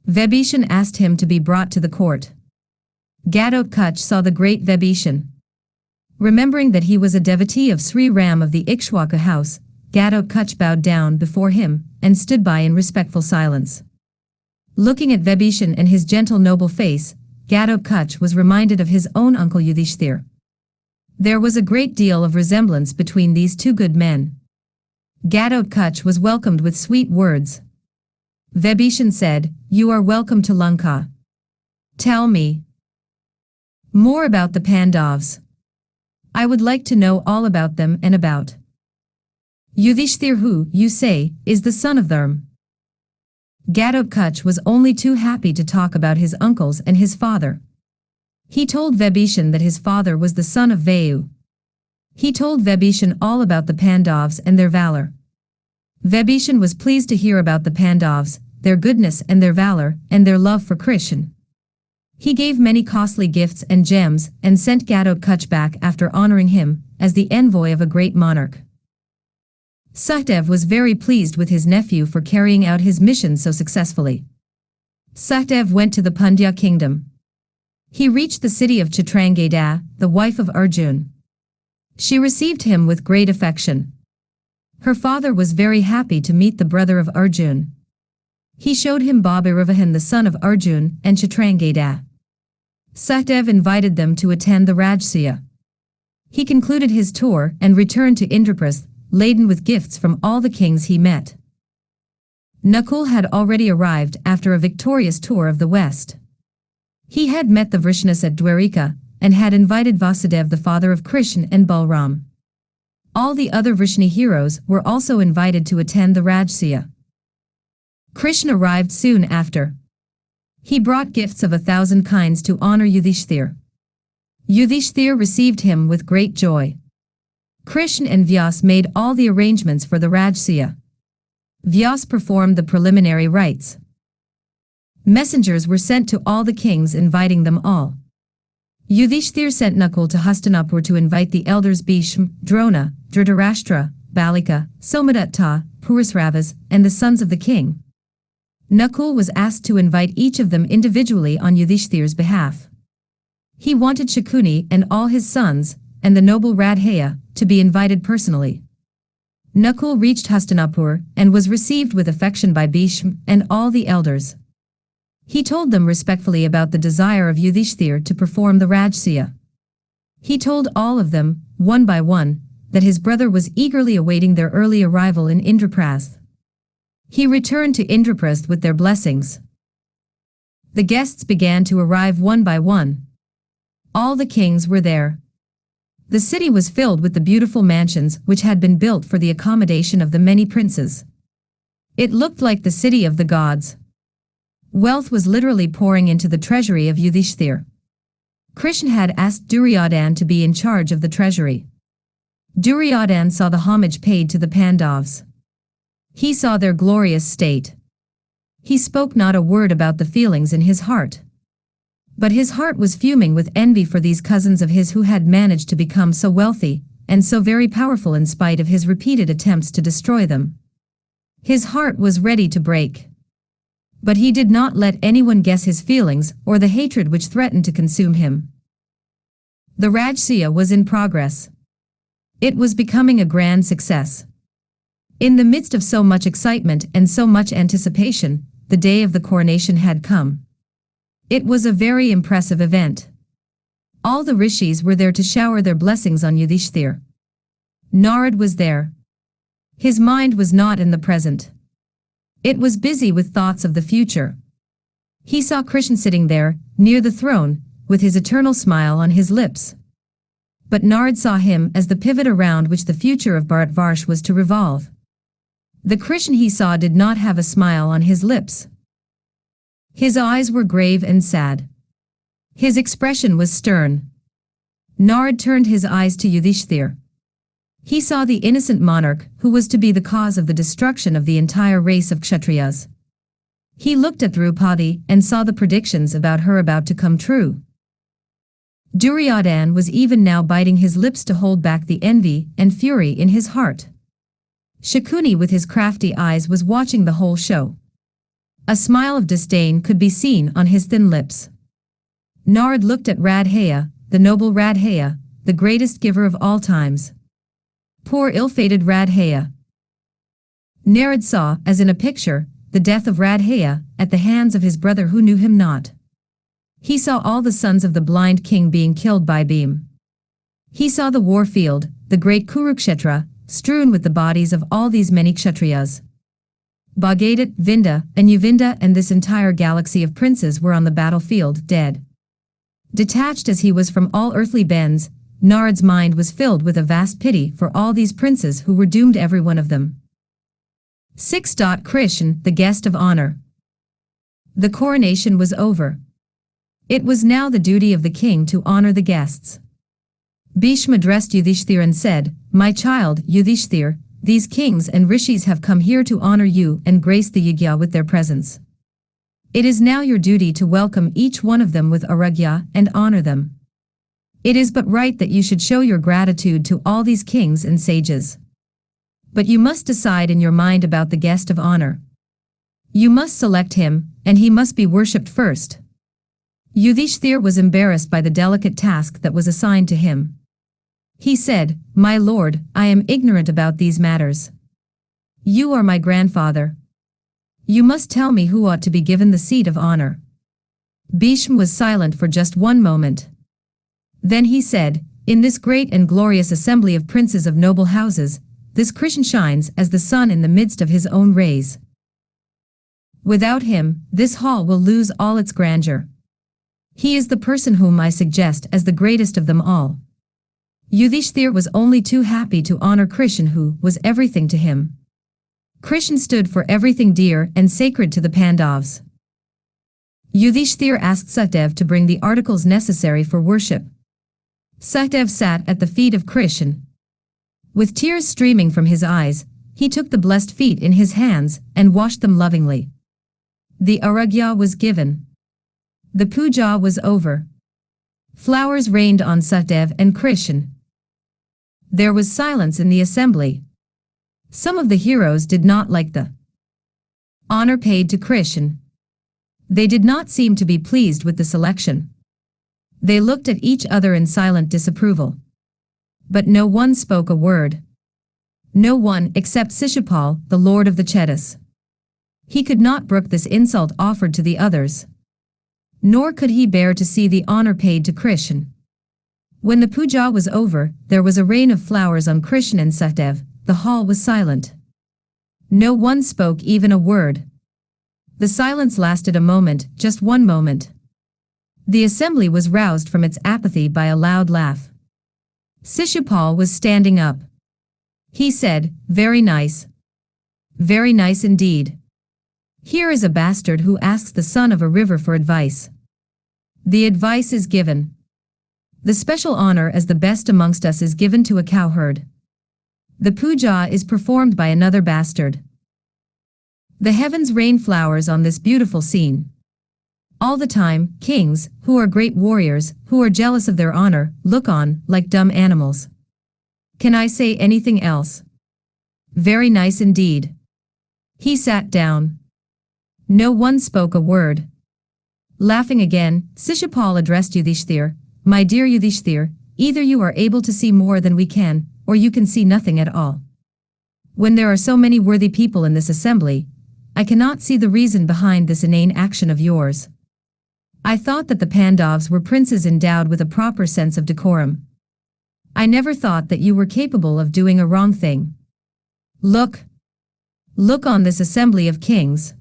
Vibhishan asked him to be brought to the court. Ghatotkach saw the great Vibhishan. Remembering that he was a devotee of Sri Ram of the Ikshwaka house, Ghatotkach bowed down before him and stood by in respectful silence. Looking at Vibhishan and his gentle noble face, Ghatotkach was reminded of his own uncle Yudhishthir. There was a great deal of resemblance between these two good men. Ghatotkach was welcomed with sweet words. Vibhishan said, "You are welcome to Lanka. Tell me more about the Pandavs. I would like to know all about them and about Yudhishthir, who, you say, is the son of Dharm." Ghatotkach was only too happy to talk about his uncles and his father. He told Vibhishan that his father was the son of Vayu. He told Vibhishan all about the Pandavs and their valor. Vibhishan was pleased to hear about the Pandavs, their goodness and their valor, and their love for Krishn. He gave many costly gifts and gems and sent Ghatotkach back after honoring him as the envoy of a great monarch. Sahdev was very pleased with his nephew for carrying out his mission so successfully. Sahdev went to the Pandya kingdom. He reached the city of Chitrangada, the wife of Arjun. She received him with great affection. Her father was very happy to meet the brother of Arjun. He showed him Babiravahan, the son of Arjun, and Chitrangada. Sahdev invited them to attend the Rajsuya. He concluded his tour and returned to Indraprasth, laden with gifts from all the kings he met. Nakul had already arrived after a victorious tour of the west. He had met the Vrishnas at Dwarika and had invited Vasudev, the father of Krishn, and Balram. All the other Vrishni heroes were also invited to attend the Rajsuya. Krishna arrived soon after. He brought gifts of 1,000 kinds to honor Yudhishthir. Yudhishthir received him with great joy. Krishn and Vyas made all the arrangements for the Rajsuya. Vyas performed the preliminary rites. Messengers were sent to all the kings inviting them all. Yudhishthir sent Nakul to Hastinapur to invite the elders Bhishma, Drona, Dhritarashtra, Balika, Somadatta, Purusravas, and the sons of the king. Nakul was asked to invite each of them individually on Yudhishthir's behalf. He wanted Shakuni and all his sons, and the noble Radheya, to be invited personally. Nakul reached Hastinapur and was received with affection by Bhishma and all the elders. He told them respectfully about the desire of Yudhishthir to perform the Rajsuya. He told all of them, one by one, that his brother was eagerly awaiting their early arrival in Indraprasth. He returned to Indraprasth with their blessings. The guests began to arrive one by one. All the kings were there. The city was filled with the beautiful mansions which had been built for the accommodation of the many princes. It looked like the city of the gods. Wealth was literally pouring into the treasury of Yudhishthir. Krishn had asked Duryodhan to be in charge of the treasury. Duryodhan saw the homage paid to the Pandavs. He saw their glorious state. He spoke not a word about the feelings in his heart. But his heart was fuming with envy for these cousins of his who had managed to become so wealthy, and so very powerful in spite of his repeated attempts to destroy them. His heart was ready to break. But he did not let anyone guess his feelings or the hatred which threatened to consume him. The Rajsuya was in progress. It was becoming a grand success. In the midst of so much excitement and so much anticipation, the day of the coronation had come. It was a very impressive event. All the rishis were there to shower their blessings on Yudhishthir. Narad was there. His mind was not in the present. It was busy with thoughts of the future. He saw Krishn sitting there, near the throne, with his eternal smile on his lips. But Narad saw him as the pivot around which the future of Bharatvarsh was to revolve. The Krishn he saw did not have a smile on his lips. His eyes were grave and sad. His expression was stern. Narad turned his eyes to Yudhishthir. He saw the innocent monarch who was to be the cause of the destruction of the entire race of Kshatriyas. He looked at Draupadi and saw the predictions about her about to come true. Duryodhan was even now biting his lips to hold back the envy and fury in his heart. Shakuni with his crafty eyes was watching the whole show. A smile of disdain could be seen on his thin lips. Narad looked at Radheya, the noble Radheya, the greatest giver of all times. Poor ill-fated Radheya. Narad saw, as in a picture, the death of Radheya, at the hands of his brother who knew him not. He saw all the sons of the blind king being killed by Bhim. He saw the war field, the great Kurukshetra, strewn with the bodies of all these many Kshatriyas. Bhagadat, Vinda, Anuvinda and this entire galaxy of princes were on the battlefield, dead. Detached as he was from all earthly bends, Narad's mind was filled with a vast pity for all these princes who were doomed, every one of them. 6. Krishn, the guest of honor. The coronation was over. It was now the duty of the king to honor the guests. Bhishma addressed Yudhishthir and said, "My child, Yudhishthir, these kings and rishis have come here to honor you and grace the yajna with their presence. It is now your duty to welcome each one of them with aragya and honor them. It is but right that you should show your gratitude to all these kings and sages. But you must decide in your mind about the guest of honor. You must select him, and he must be worshipped first." Yudhishthir was embarrassed by the delicate task that was assigned to him. He said, "My lord, I am ignorant about these matters. You are my grandfather. You must tell me who ought to be given the seat of honor." Bhishma was silent for just one moment. Then he said, "In this great and glorious assembly of princes of noble houses, this Krishn shines as the sun in the midst of his own rays. Without him, this hall will lose all its grandeur. He is the person whom I suggest as the greatest of them all." Yudhishthir was only too happy to honor Krishn, who was everything to him. Krishn stood for everything dear and sacred to the Pandavs. Yudhishthir asked Sukhdev to bring the articles necessary for worship. Sukhdev sat at the feet of Krishn. With tears streaming from his eyes, he took the blessed feet in his hands and washed them lovingly. The aragya was given. The puja was over. Flowers rained on Sukhdev and Krishn. There was silence in the assembly. Some of the heroes did not like the honor paid to Krishn. They did not seem to be pleased with the selection. They looked at each other in silent disapproval. But no one spoke a word. No one except Sishupaal, the lord of the Chetas. He could not brook this insult offered to the others. Nor could he bear to see the honor paid to Krishn. When the puja was over, there was a rain of flowers on Krishn and Sukhdev. The hall was silent. No one spoke even a word. The silence lasted a moment, just one moment. The assembly was roused from its apathy by a loud laugh. Sishupaal was standing up. He said, "Very nice. Very nice indeed. Here is a bastard who asks the son of a river for advice. The advice is given. The special honor as the best amongst us is given to a cowherd. The puja is performed by another bastard. The heavens rain flowers on this beautiful scene. All the time, kings, who are great warriors, who are jealous of their honor, look on, like dumb animals. Can I say anything else? Very nice indeed. He sat down. No one spoke a word. Laughing again, Sishupaal addressed Yudhishthir, My dear Yudhishthir, either you are able to see more than we can, or you can see nothing at all. When there are so many worthy people in this assembly, I cannot see the reason behind this inane action of yours. I thought that the Pandavs were princes endowed with a proper sense of decorum. I never thought that you were capable of doing a wrong thing. Look. Look on this assembly of kings.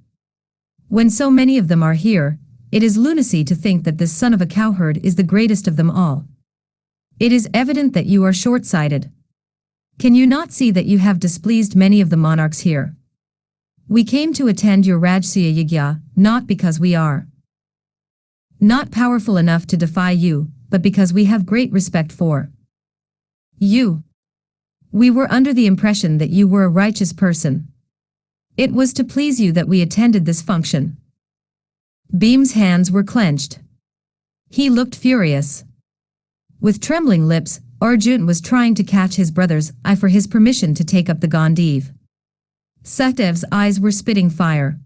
When so many of them are here, it is lunacy to think that this son of a cowherd is the greatest of them all. It is evident that you are short-sighted. Can you not see that you have displeased many of the monarchs here? We came to attend your Rajsuya yajna, not because we are not powerful enough to defy you, but because we have great respect for you. We were under the impression that you were a righteous person. It was to please you that we attended this function. Bhim's hands were clenched. He looked furious. With trembling lips, Arjun was trying to catch his brother's eye for his permission to take up the Gandiv. Satyav's eyes were spitting fire.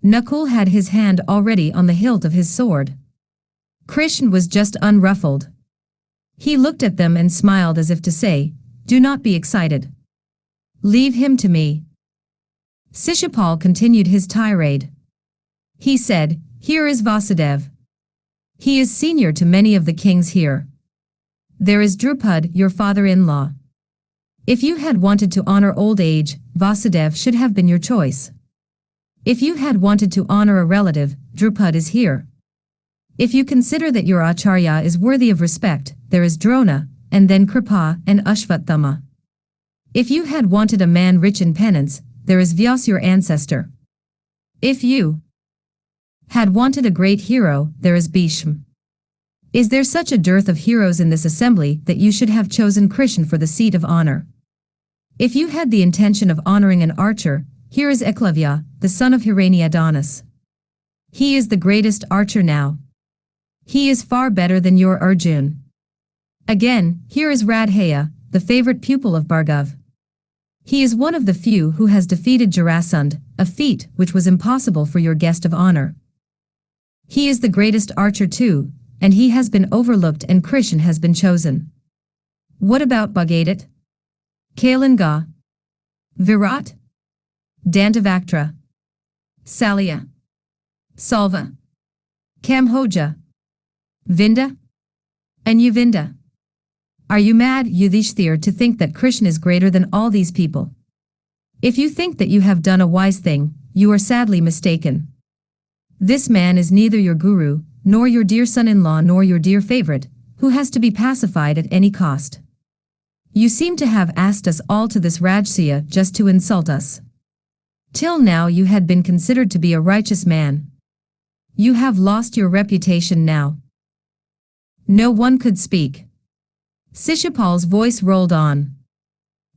Nakul had his hand already on the hilt of his sword. Krishn was just unruffled. He looked at them and smiled as if to say, Do not be excited. Leave him to me. Sishupaal continued his tirade. He said, Here is Vasudev. He is senior to many of the kings here. There is Draupadi, your father-in-law. If you had wanted to honor old age, Vasudev should have been your choice. If you had wanted to honor a relative, Draupadi is here. If you consider that your Acharya is worthy of respect, there is Drona, and then Kripa and Ashvathama. If you had wanted a man rich in penance, there is Vyas your ancestor. If you had wanted a great hero, there is Bhishma. Is there such a dearth of heroes in this assembly that you should have chosen Krishn for the seat of honor? If you had the intention of honoring an archer, here is Eklavya, the son of Hiranyadonis. He is the greatest archer now. He is far better than your Arjun. Again, here is Radheya, the favorite pupil of Bhargav. He is one of the few who has defeated Jarahsundh, a feat which was impossible for your guest of honor. He is the greatest archer too, and he has been overlooked and Krishn has been chosen. What about Bhagadat? Kalinga? Virat? Dantavaktra? Salya? Salva? Kamhoja? Vinda? And Uvinda? Are you mad, Yudhishthir, to think that Krishn is greater than all these people? If you think that you have done a wise thing, you are sadly mistaken. This man is neither your guru, nor your dear son-in-law nor your dear favorite, who has to be pacified at any cost. You seem to have asked us all to this Rajsuya just to insult us. Till now you had been considered to be a righteous man. You have lost your reputation now. No one could speak. Sishupal's voice rolled on.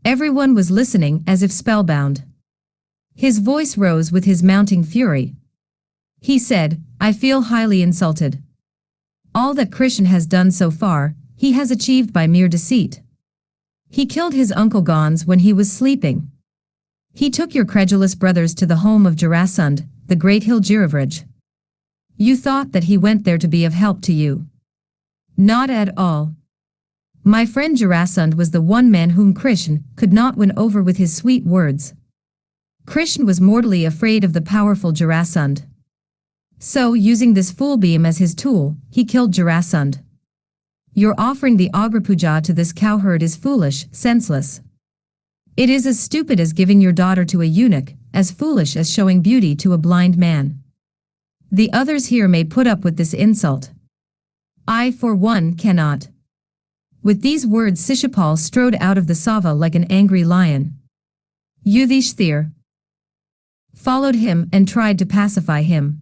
Everyone was listening as if spellbound. His voice rose with his mounting fury. He said, I feel highly insulted. All that Krishn has done so far, he has achieved by mere deceit. He killed his uncle Gans when he was sleeping. He took your credulous brothers to the home of Jarahsundh, the great hill Giravraj. You thought that he went there to be of help to you. Not at all. My friend Jarahsundh was the one man whom Krishn could not win over with his sweet words. Krishn was mortally afraid of the powerful Jarahsundh. So, using this fool beam as his tool, he killed Jarahsundh. Your offering the Agra Puja to this cowherd is foolish, senseless. It is as stupid as giving your daughter to a eunuch, as foolish as showing beauty to a blind man. The others here may put up with this insult. I, for one, cannot. With these words Sishupal strode out of the Sabha like an angry lion. Yudhishthir. followed him and tried to pacify him.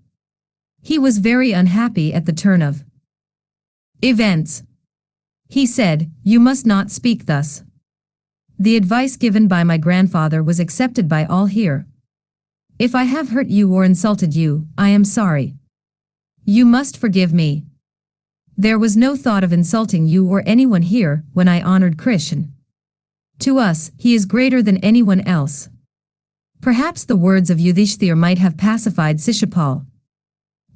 He was very unhappy at the turn of events. He said, "You must not speak thus. The advice given by my grandfather was accepted by all here. If I have hurt you or insulted you, I am sorry. You must forgive me. There was no thought of insulting you or anyone here when I honored Krishn. To us, he is greater than anyone else." Perhaps the words of Yudhishthir might have pacified Sishupaal.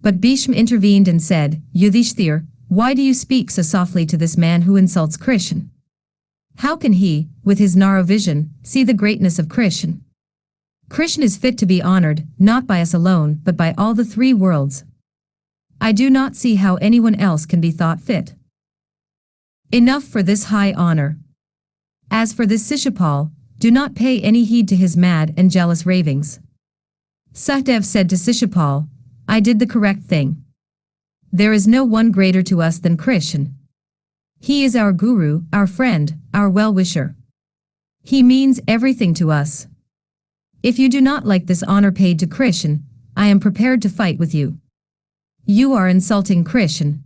But Bhishma intervened and said, "Yudhishthir, why do you speak so softly to this man who insults Krishn? How can he, with his narrow vision, see the greatness of Krishn? Krishn is fit to be honored, not by us alone, but by all the three worlds. I do not see how anyone else can be thought fit. Enough for this high honor. As for this Sishupaal, do not pay any heed to his mad and jealous ravings." Sahdev said to Sishupaal, "I did the correct thing. There is no one greater to us than Krishn. He is our guru, our friend, our well-wisher. He means everything to us. If you do not like this honor paid to Krishn, I am prepared to fight with you. You are insulting Krishn.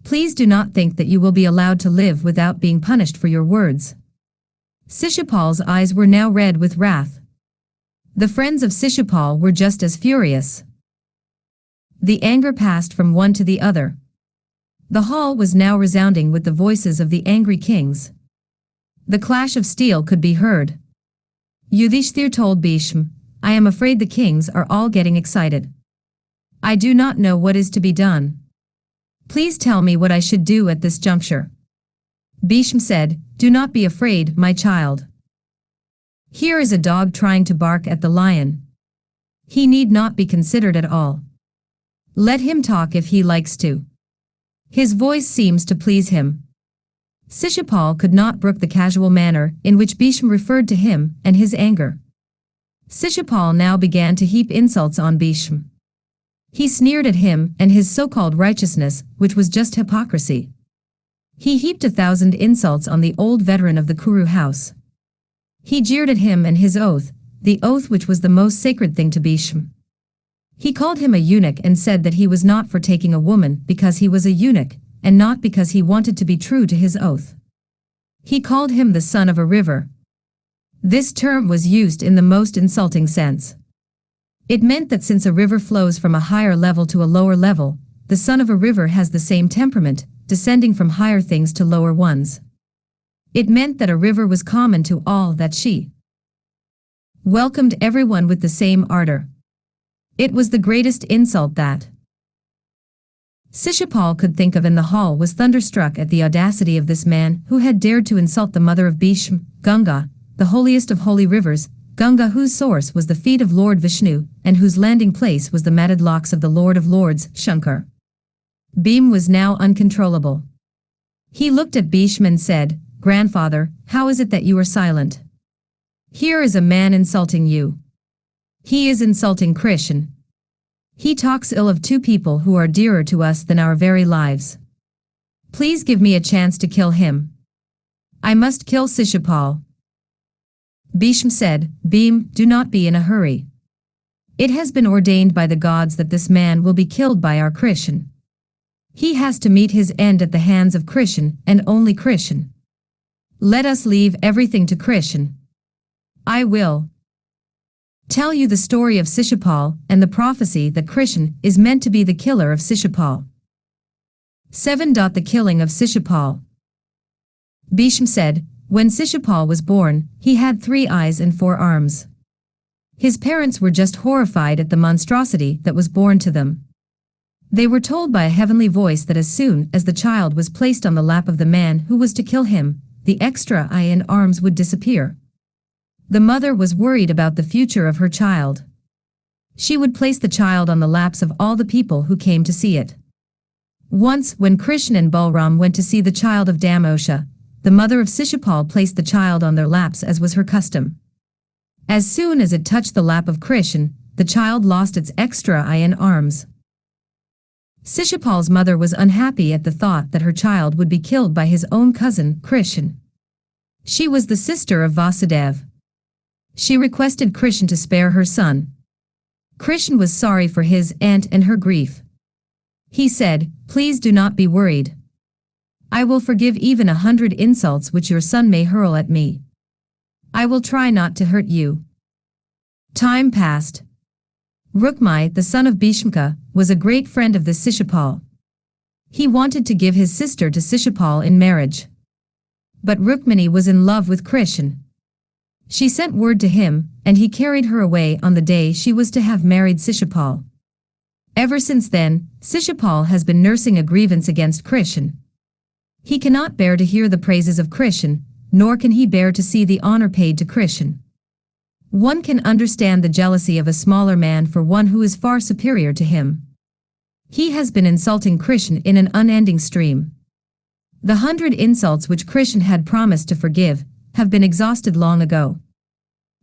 Please do not think that you will be allowed to live without being punished for your words." Sishupal's eyes were now red with wrath. The friends of Sishupaal were just as furious. The anger passed from one to the other. The hall was now resounding with the voices of the angry kings. The clash of steel could be heard. Yudhishthir told Bhishma, "I am afraid the kings are all getting excited. I do not know what is to be done. Please tell me what I should do at this juncture." Bhishma said, "Do not be afraid, my child. Here is a dog trying to bark at the lion. He need not be considered at all. Let him talk if he likes to. His voice seems to please him." Sishupaal could not brook the casual manner in which Bhishma referred to him and his anger. Sishupaal now began to heap insults on Bhishma. He sneered at him and his so-called righteousness, which was just hypocrisy. He heaped 1,000 insults on the old veteran of the Kuru house. He jeered at him and his oath, the oath which was the most sacred thing to Bhishma. He called him a eunuch and said that he was not for taking a woman because he was a eunuch, and not because he wanted to be true to his oath. He called him the son of a river. This term was used in the most insulting sense. It meant that since a river flows from a higher level to a lower level, the son of a river has the same temperament, descending from higher things to lower ones. It meant that a river was common to all, that she welcomed everyone with the same ardor. It was the greatest insult that Sishupaal could think of, and the hall was thunderstruck at the audacity of this man who had dared to insult the mother of Bhishma, Ganga, the holiest of holy rivers, Ganga whose source was the feet of Lord Vishnu, and whose landing place was the matted locks of the Lord of Lords, Shankar. Bhim was now uncontrollable. He looked at Bhishma and said, "Grandfather, how is it that you are silent? Here is a man insulting you. He is insulting Krishn. He talks ill of two people who are dearer to us than our very lives. Please give me a chance to kill him. I must kill Sishupaal." Bhishma said, "Bhim, do not be in a hurry. It has been ordained by the gods that this man will be killed by our Krishn. He has to meet his end at the hands of Krishn and only Krishn. Let us leave everything to Krishn. I will tell you the story of Sishupaal and the prophecy that Krishn is meant to be the killer of Sishupaal." 7. The killing of Sishupaal. Bhishma said, "When Sishupaal was born, he had 3 eyes and 4 arms. His parents were just horrified at the monstrosity that was born to them. They were told by a heavenly voice that as soon as the child was placed on the lap of the man who was to kill him, the extra eye and arms would disappear. The mother was worried about the future of her child. She would place the child on the laps of all the people who came to see it. Once, when Krishn and Balram went to see the child of Damosha, the mother of Sishupaal placed the child on their laps as was her custom. As soon as it touched the lap of Krishn, the child lost its extra eye and arms. Sishupal's mother was unhappy at the thought that her child would be killed by his own cousin, Krishn. She was the sister of Vasudeva. She requested Krishn to spare her son. Krishn was sorry for his aunt and her grief. He said, "Please do not be worried. I will forgive even 100 insults which your son may hurl at me. I will try not to hurt you." Time passed. Rukmai, the son of Bhishmaka, was a great friend of the Sishupaal. He wanted to give his sister to Sishupaal in marriage. But Rukmini was in love with Krishn. She sent word to him, and he carried her away on the day she was to have married Sishupaal. Ever since then, Sishupaal has been nursing a grievance against Krishn. He cannot bear to hear the praises of Krishn, nor can he bear to see the honor paid to Krishn. One can understand the jealousy of a smaller man for one who is far superior to him. He has been insulting Krishn in an unending stream. The 100 insults which Krishn had promised to forgive have been exhausted long ago.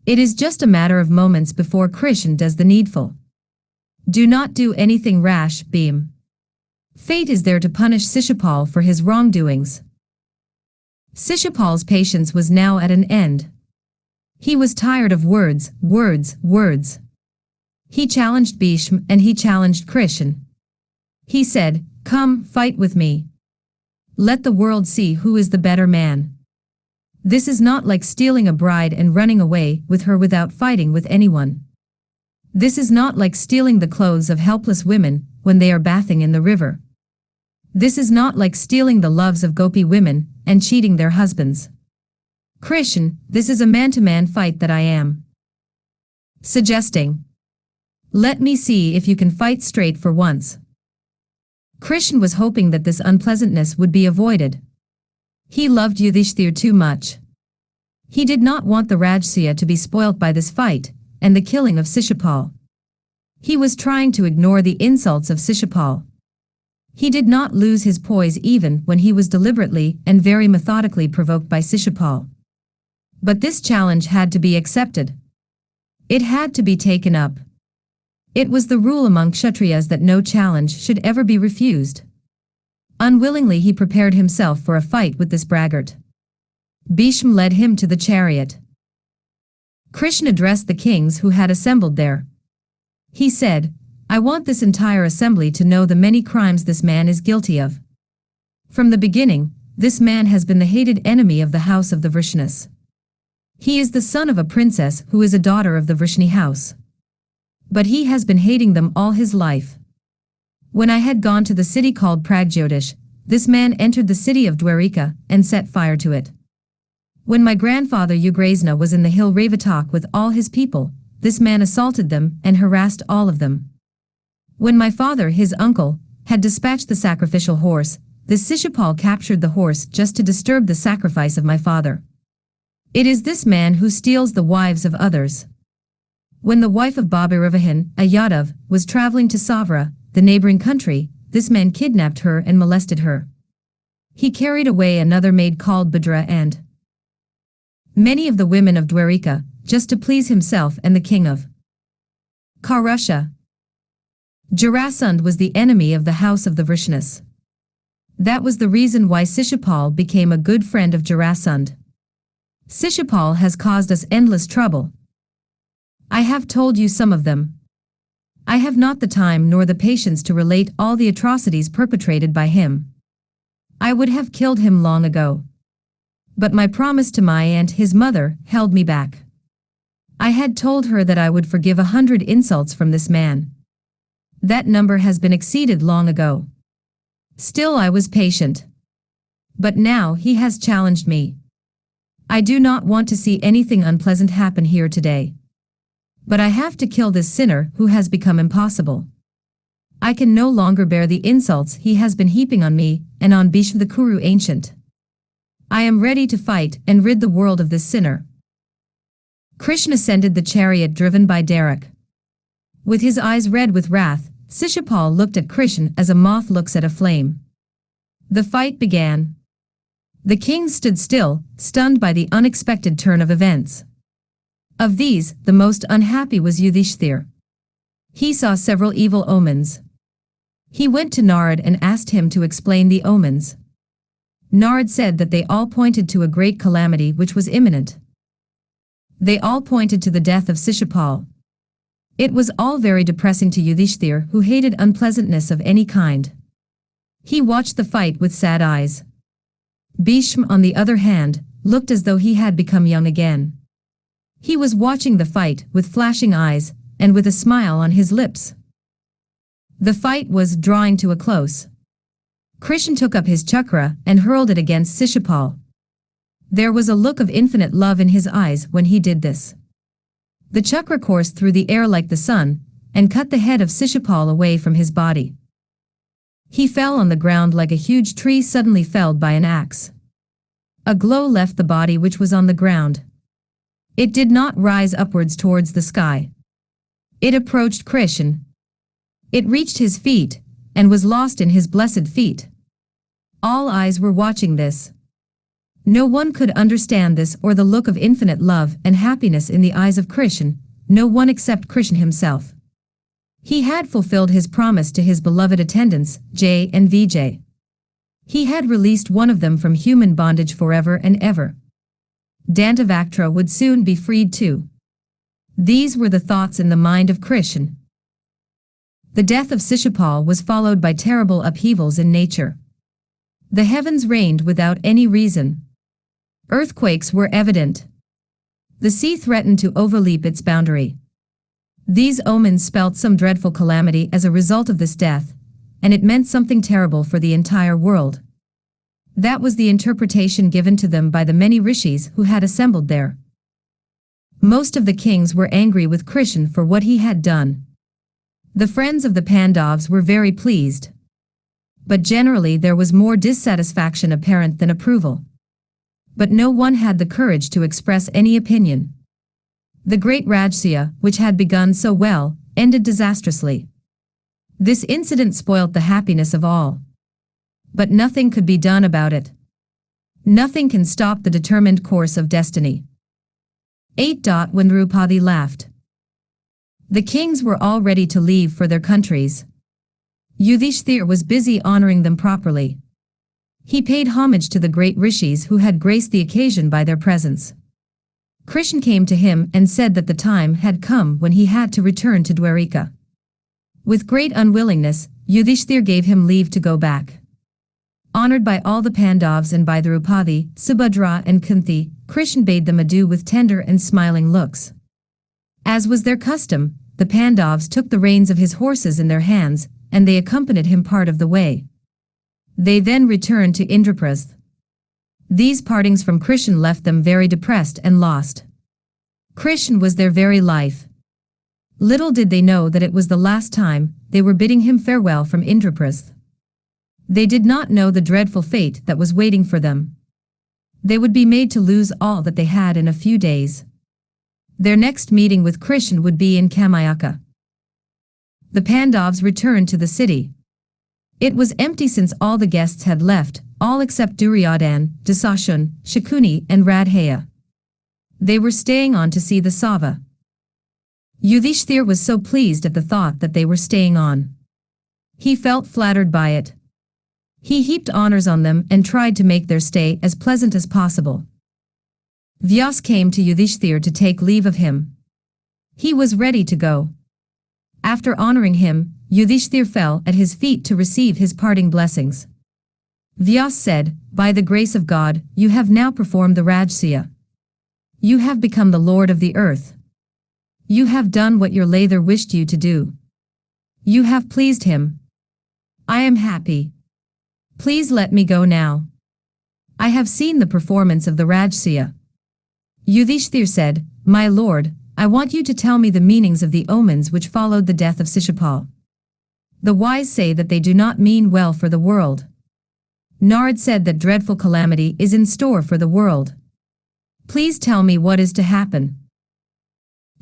It is just a matter of moments before Krishn does the needful. Do not do anything rash, Bhim. Fate is there to punish Sishupaal for his wrongdoings. Sishupal's patience was now at an end. He was tired of words, words, words. He challenged Bhishma and he challenged Krishn. He said, "Come, fight with me. Let the world see who is the better man. This is not like stealing a bride and running away with her without fighting with anyone. This is not like stealing the clothes of helpless women when they are bathing in the river. This is not like stealing the loves of gopi women and cheating their husbands. Krishn, this is a man-to-man fight that I am suggesting. Let me see if you can fight straight for once." Krishn was hoping that this unpleasantness would be avoided. He loved Yudhishthir too much. He did not want the Rajsuya to be spoilt by this fight and the killing of Sishupaal. He was trying to ignore the insults of Sishupaal. He did not lose his poise even when he was deliberately and very methodically provoked by Sishupaal. But this challenge had to be accepted. It had to be taken up. It was the rule among Kshatriyas that no challenge should ever be refused. Unwillingly he prepared himself for a fight with this braggart. Bhishma led him to the chariot. Krishna addressed the kings who had assembled there. He said, "I want this entire assembly to know the many crimes this man is guilty of. From the beginning, this man has been the hated enemy of the house of the Vrishnis. He is the son of a princess who is a daughter of the Vrishni house. But he has been hating them all his life. When I had gone to the city called Pragjyotish, this man entered the city of Dwarika and set fire to it. When my grandfather Ugrasena was in the hill Ravatak with all his people, this man assaulted them and harassed all of them. When my father, his uncle, had dispatched the sacrificial horse, this Sishupaal captured the horse just to disturb the sacrifice of my father. It is this man who steals the wives of others. When the wife of Babiravahin, a Yadav, was traveling to Savra, the neighboring country, this man kidnapped her and molested her. He carried away another maid called Bhadra and many of the women of Dwarika, just to please himself and the king of Kaurusha. Jarahsundh was the enemy of the house of the Vrishnis. That was the reason why Sishupaal became a good friend of Jarahsundh. Sishupaal has caused us endless trouble. I have told you some of them. I have not the time nor the patience to relate all the atrocities perpetrated by him. I would have killed him long ago. But my promise to my aunt, his mother, held me back. I had told her that I would forgive 100 insults from this man. That number has been exceeded long ago. Still I was patient. But now he has challenged me. I do not want to see anything unpleasant happen here today. But I have to kill this sinner who has become impossible. I can no longer bear the insults he has been heaping on me and on Bhishma the Kuru ancient. I am ready to fight and rid the world of this sinner." Krishna ascended the chariot driven by Derek. With his eyes red with wrath, Sishupaal looked at Krishna as a moth looks at a flame. The fight began. The kings stood still, stunned by the unexpected turn of events. Of these, the most unhappy was Yudhishthir. He saw several evil omens. He went to Narad and asked him to explain the omens. Narad said that they all pointed to a great calamity which was imminent. They all pointed to the death of Sishupaal. It was all very depressing to Yudhishthir, who hated unpleasantness of any kind. He watched the fight with sad eyes. Bhishma, on the other hand, looked as though he had become young again. He was watching the fight with flashing eyes, and with a smile on his lips. The fight was drawing to a close. Krishn took up his chakra and hurled it against Sishupaal. There was a look of infinite love in his eyes when he did this. The chakra coursed through the air like the sun, and cut the head of Sishupaal away from his body. He fell on the ground like a huge tree suddenly felled by an axe. A glow left the body which was on the ground. It did not rise upwards towards the sky. It approached Krishn. It reached his feet, and was lost in his blessed feet. All eyes were watching this. No one could understand this or the look of infinite love and happiness in the eyes of Krishn, no one except Krishn himself. He had fulfilled his promise to his beloved attendants, Jay and Vijay. He had released one of them from human bondage forever and ever. Dantavaktra would soon be freed too. These were the thoughts in the mind of Krishn. The death of Sishupaal was followed by terrible upheavals in nature. The heavens rained without any reason. Earthquakes were evident. The sea threatened to overleap its boundary. These omens spelt some dreadful calamity as a result of this death, and it meant something terrible for the entire world. That was the interpretation given to them by the many rishis who had assembled there. Most of the kings were angry with Krishn for what he had done. The friends of the Pandavs were very pleased. But generally there was more dissatisfaction apparent than approval. But no one had the courage to express any opinion. The great Rajsuya, which had begun so well, ended disastrously. This incident spoilt the happiness of all. But nothing could be done about it. Nothing can stop the determined course of destiny. 8. When Draupadi laughed. The kings were all ready to leave for their countries. Yudhishthir was busy honoring them properly. He paid homage to the great rishis who had graced the occasion by their presence. Krishn came to him and said that the time had come when he had to return to Dwarika. With great unwillingness, Yudhishthir gave him leave to go back. Honored by all the Pandavs and by Draupadi, Subhadra and Kunti, Krishn bade them adieu with tender and smiling looks. As was their custom, the Pandavs took the reins of his horses in their hands, and they accompanied him part of the way. They then returned to Indraprasth. These partings from Krishn left them very depressed and lost. Krishn was their very life. Little did they know that it was the last time they were bidding him farewell from Indraprasth. They did not know the dreadful fate that was waiting for them. They would be made to lose all that they had in a few days. Their next meeting with Krishn would be in Kamayaka. The Pandavs returned to the city. It was empty since all the guests had left, all except Duryodhan, Dasashun, Shakuni and Radheya. They were staying on to see the Sabha. Yudhishthir was so pleased at the thought that they were staying on. He felt flattered by it. He heaped honors on them and tried to make their stay as pleasant as possible. Vyas came to Yudhishthir to take leave of him. He was ready to go. After honoring him, Yudhishthir fell at his feet to receive his parting blessings. Vyas said, "By the grace of God, you have now performed the Rajsuya. You have become the lord of the earth. You have done what your lather wished you to do. You have pleased him. I am happy. Please let me go now. I have seen the performance of the Rajsuya." Yudhishthir said, "My lord, I want you to tell me the meanings of the omens which followed the death of Sishupaal. The wise say that they do not mean well for the world. Narad said that dreadful calamity is in store for the world. Please tell me what is to happen."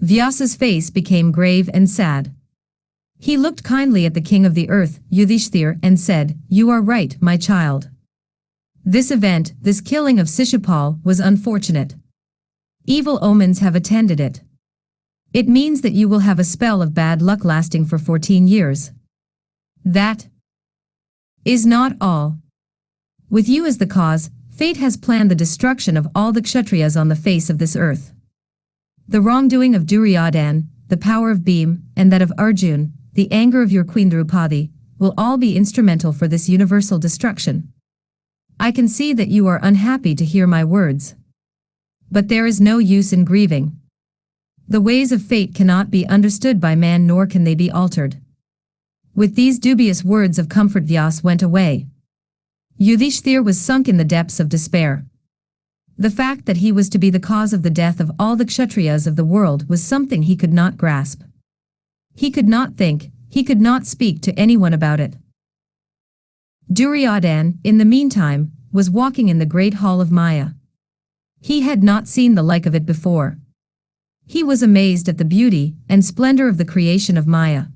Vyasa's face became grave and sad. He looked kindly at the king of the earth, Yudhishthir, and said, "You are right, my child. This event, this killing of Sishupaal, was unfortunate. Evil omens have attended it. It means that you will have a spell of bad luck lasting for 14 years. That is not all. With you as the cause, fate has planned the destruction of all the Kshatriyas on the face of this earth. The wrongdoing of Duryodhan, the power of Bhim, and that of Arjun, the anger of your queen Draupadi, will all be instrumental for this universal destruction. I can see that you are unhappy to hear my words. But there is no use in grieving. The ways of fate cannot be understood by man, nor can they be altered. With these dubious words of comfort, Vyas went away. Yudhishthir was sunk in the depths of despair. The fact that he was to be the cause of the death of all the Kshatriyas of the world was something he could not grasp. He could not think, he could not speak to anyone about it. Duryodhan, in the meantime, was walking in the great hall of Maya. He had not seen the like of it before. He was amazed at the beauty and splendor of the creation of Maya.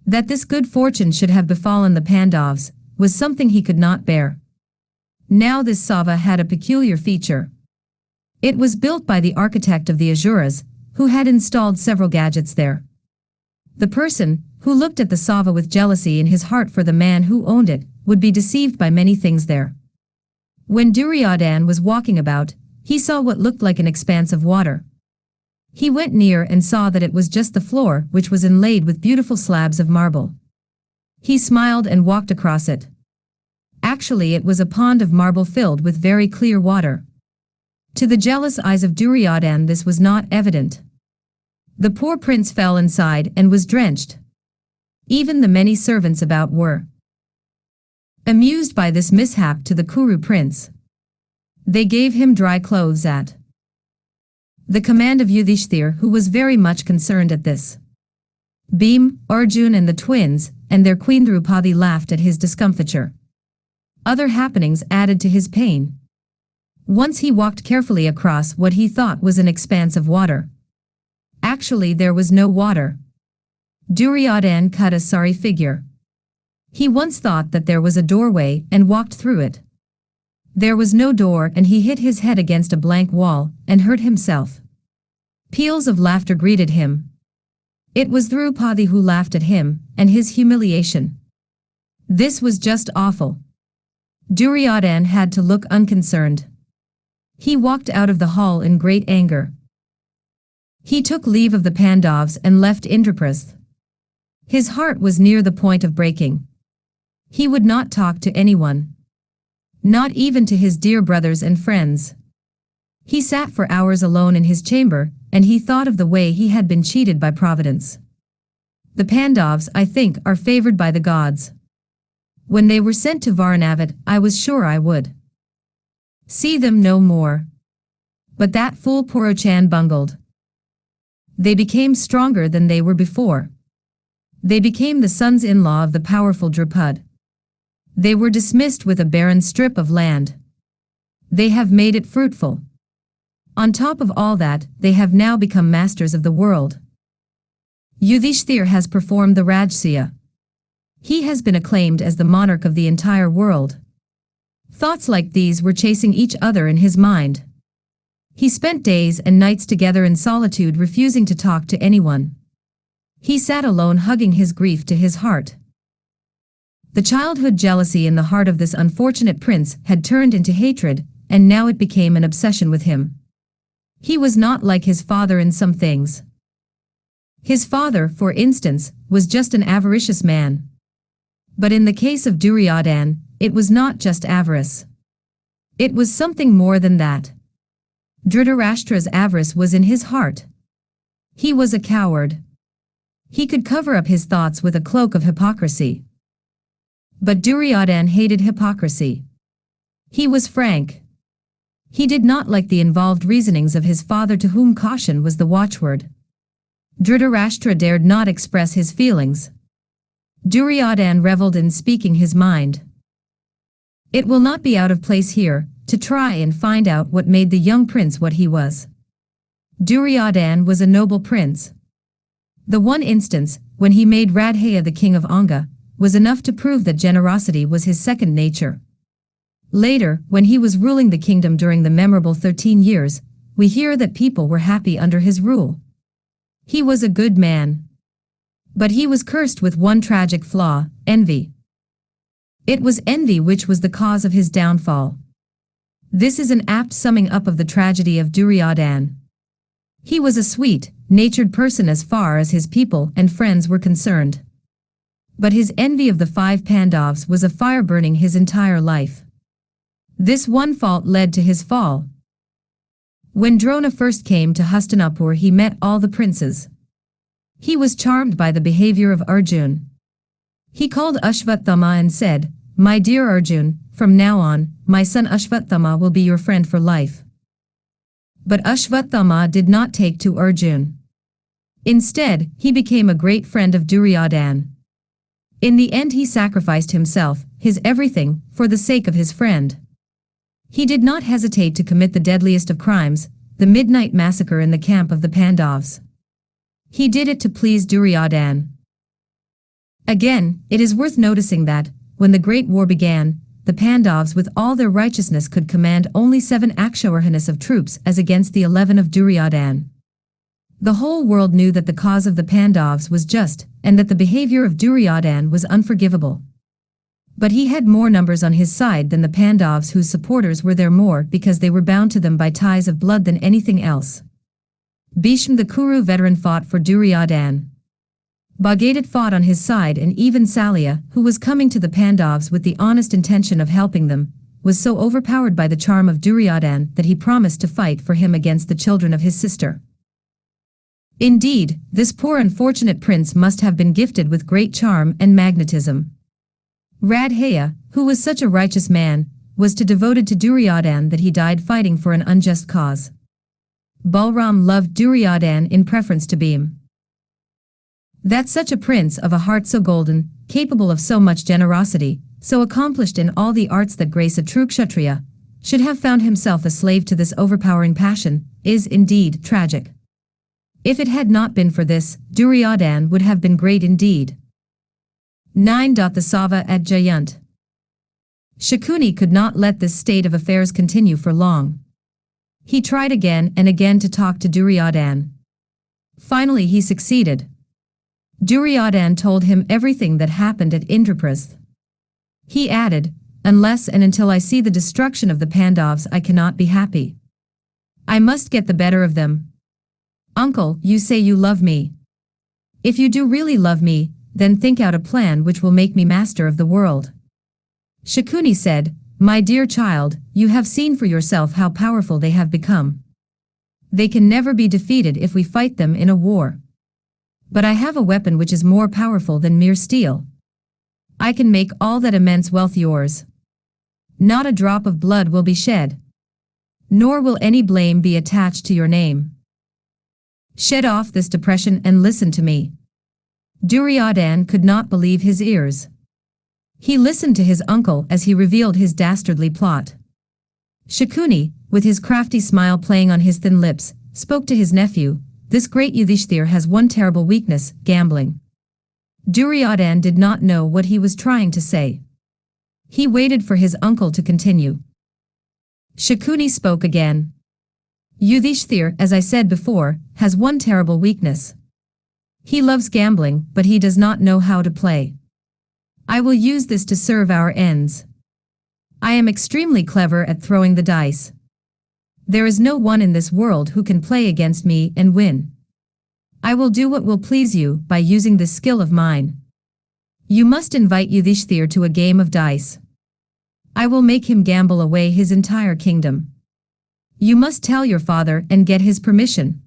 That this good fortune should have befallen the Pandavs was something he could not bear. Now this Sabha had a peculiar feature. It was built by the architect of the Asuras, who had installed several gadgets there. The person who looked at the Sabha with jealousy in his heart for the man who owned it would be deceived by many things there. When Duryodhan was walking about, he saw what looked like an expanse of water. He went near and saw that it was just the floor, which was inlaid with beautiful slabs of marble. He smiled and walked across it. Actually, it was a pond of marble filled with very clear water. To the jealous eyes of Duryodhan, this was not evident. The poor prince fell inside and was drenched. Even the many servants about were amused by this mishap to the Kuru prince. They gave him dry clothes at the command of Yudhishthir, who was very much concerned at this. Bhim, Arjun and the twins, and their queen Draupadi laughed at his discomfiture. Other happenings added to his pain. Once he walked carefully across what he thought was an expanse of water. Actually, there was no water. Duryodhan cut a sorry figure. He once thought that there was a doorway and walked through it. There was no door, and he hit his head against a blank wall and hurt himself. Peals of laughter greeted him. It was Draupadi who laughed at him and his humiliation. This was just awful. Duryodhan had to look unconcerned. He walked out of the hall in great anger. He took leave of the Pandavs and left Indraprasth. His heart was near the point of breaking. He would not talk to anyone. Not even to his dear brothers and friends. He sat for hours alone in his chamber, and he thought of the way he had been cheated by Providence. The Pandavs, I think, are favored by the gods. When they were sent to Varanavat, I was sure I would see them no more. But that fool Purochan bungled. They became stronger than they were before. They became the sons-in-law of the powerful Draupadi. They were dismissed with a barren strip of land. They have made it fruitful. On top of all that, they have now become masters of the world. Yudhishthir has performed the Rajsuya. He has been acclaimed as the monarch of the entire world. Thoughts like these were chasing each other in his mind. He spent days and nights together in solitude, refusing to talk to anyone. He sat alone, hugging his grief to his heart. The childhood jealousy in the heart of this unfortunate prince had turned into hatred, and now it became an obsession with him. He was not like his father in some things. His father, for instance, was just an avaricious man. But in the case of Duryodhan, it was not just avarice. It was something more than that. Dhritarashtra's avarice was in his heart. He was a coward. He could cover up his thoughts with a cloak of hypocrisy. But Duryodhan hated hypocrisy. He was frank. He did not like the involved reasonings of his father, to whom caution was the watchword. Dhritarashtra dared not express his feelings. Duryodhan reveled in speaking his mind. It will not be out of place here to try and find out what made the young prince what he was. Duryodhan was a noble prince. The one instance, when he made Radheya the king of Anga, was enough to prove that generosity was his second nature. Later, when he was ruling the kingdom during the memorable 13 years, we hear that people were happy under his rule. He was a good man. But he was cursed with one tragic flaw, envy. It was envy which was the cause of his downfall. This is an apt summing up of the tragedy of Duryodhan. He was a sweet, natured person as far as his people and friends were concerned. But his envy of the 5 Pandavs was a fire burning his entire life. This one fault led to his fall. When Drona first came to Hastinapur, he met all the princes. He was charmed by the behavior of Arjun. He called Ashvathama and said, "My dear Arjun, from now on, my son Ashvathama will be your friend for life." But Ashvathama did not take to Arjun. Instead, he became a great friend of Duryodhana. In the end, he sacrificed himself, his everything, for the sake of his friend. He did not hesitate to commit the deadliest of crimes, the midnight massacre in the camp of the Pandavs. He did it to please Duryodhana. Again, it is worth noticing that, when the Great War began, the Pandavs with all their righteousness could command only 7 Akshavarhanas of troops as against the 11 of Duryodhana. The whole world knew that the cause of the Pandavs was just, and that the behavior of Duryodhana was unforgivable. But he had more numbers on his side than the Pandavs, whose supporters were there more because they were bound to them by ties of blood than anything else. Bhishma the Kuru veteran fought for Duryodhana. Bhagadat fought on his side, and even Salya, who was coming to the Pandavs with the honest intention of helping them, was so overpowered by the charm of Duryodhana that he promised to fight for him against the children of his sister. Indeed, this poor unfortunate prince must have been gifted with great charm and magnetism. Radheya, who was such a righteous man, was so devoted to Duryodhana that he died fighting for an unjust cause. Balram loved Duryodhana in preference to Bhima. That such a prince of a heart so golden, capable of so much generosity, so accomplished in all the arts that grace a true Kshatriya, should have found himself a slave to this overpowering passion, is indeed tragic. If it had not been for this, Duryodhana would have been great indeed. 9. The Sabha at Jayant. Shakuni could not let this state of affairs continue for long. He tried again and again to talk to Duryodhana. Finally he succeeded. Duryodhana told him everything that happened at Indraprasth. He added, "Unless and until I see the destruction of the Pandavs, I cannot be happy. I must get the better of them. Uncle, you say you love me. If you do really love me, then think out a plan which will make me master of the world." Shakuni said, "My dear child, you have seen for yourself how powerful they have become. They can never be defeated if we fight them in a war. But I have a weapon which is more powerful than mere steel. I can make all that immense wealth yours. Not a drop of blood will be shed. Nor will any blame be attached to your name. Shed off this depression and listen to me." Duryodhana could not believe his ears. He listened to his uncle as he revealed his dastardly plot. Shakuni, with his crafty smile playing on his thin lips, spoke to his nephew, "This great Yudhishthir has one terrible weakness, gambling." Duryodhana did not know what he was trying to say. He waited for his uncle to continue. Shakuni spoke again. "Yudhishthir, as I said before, has one terrible weakness. He loves gambling, but he does not know how to play. I will use this to serve our ends. I am extremely clever at throwing the dice. There is no one in this world who can play against me and win. I will do what will please you by using this skill of mine. You must invite Yudhishthir to a game of dice. I will make him gamble away his entire kingdom. You must tell your father and get his permission.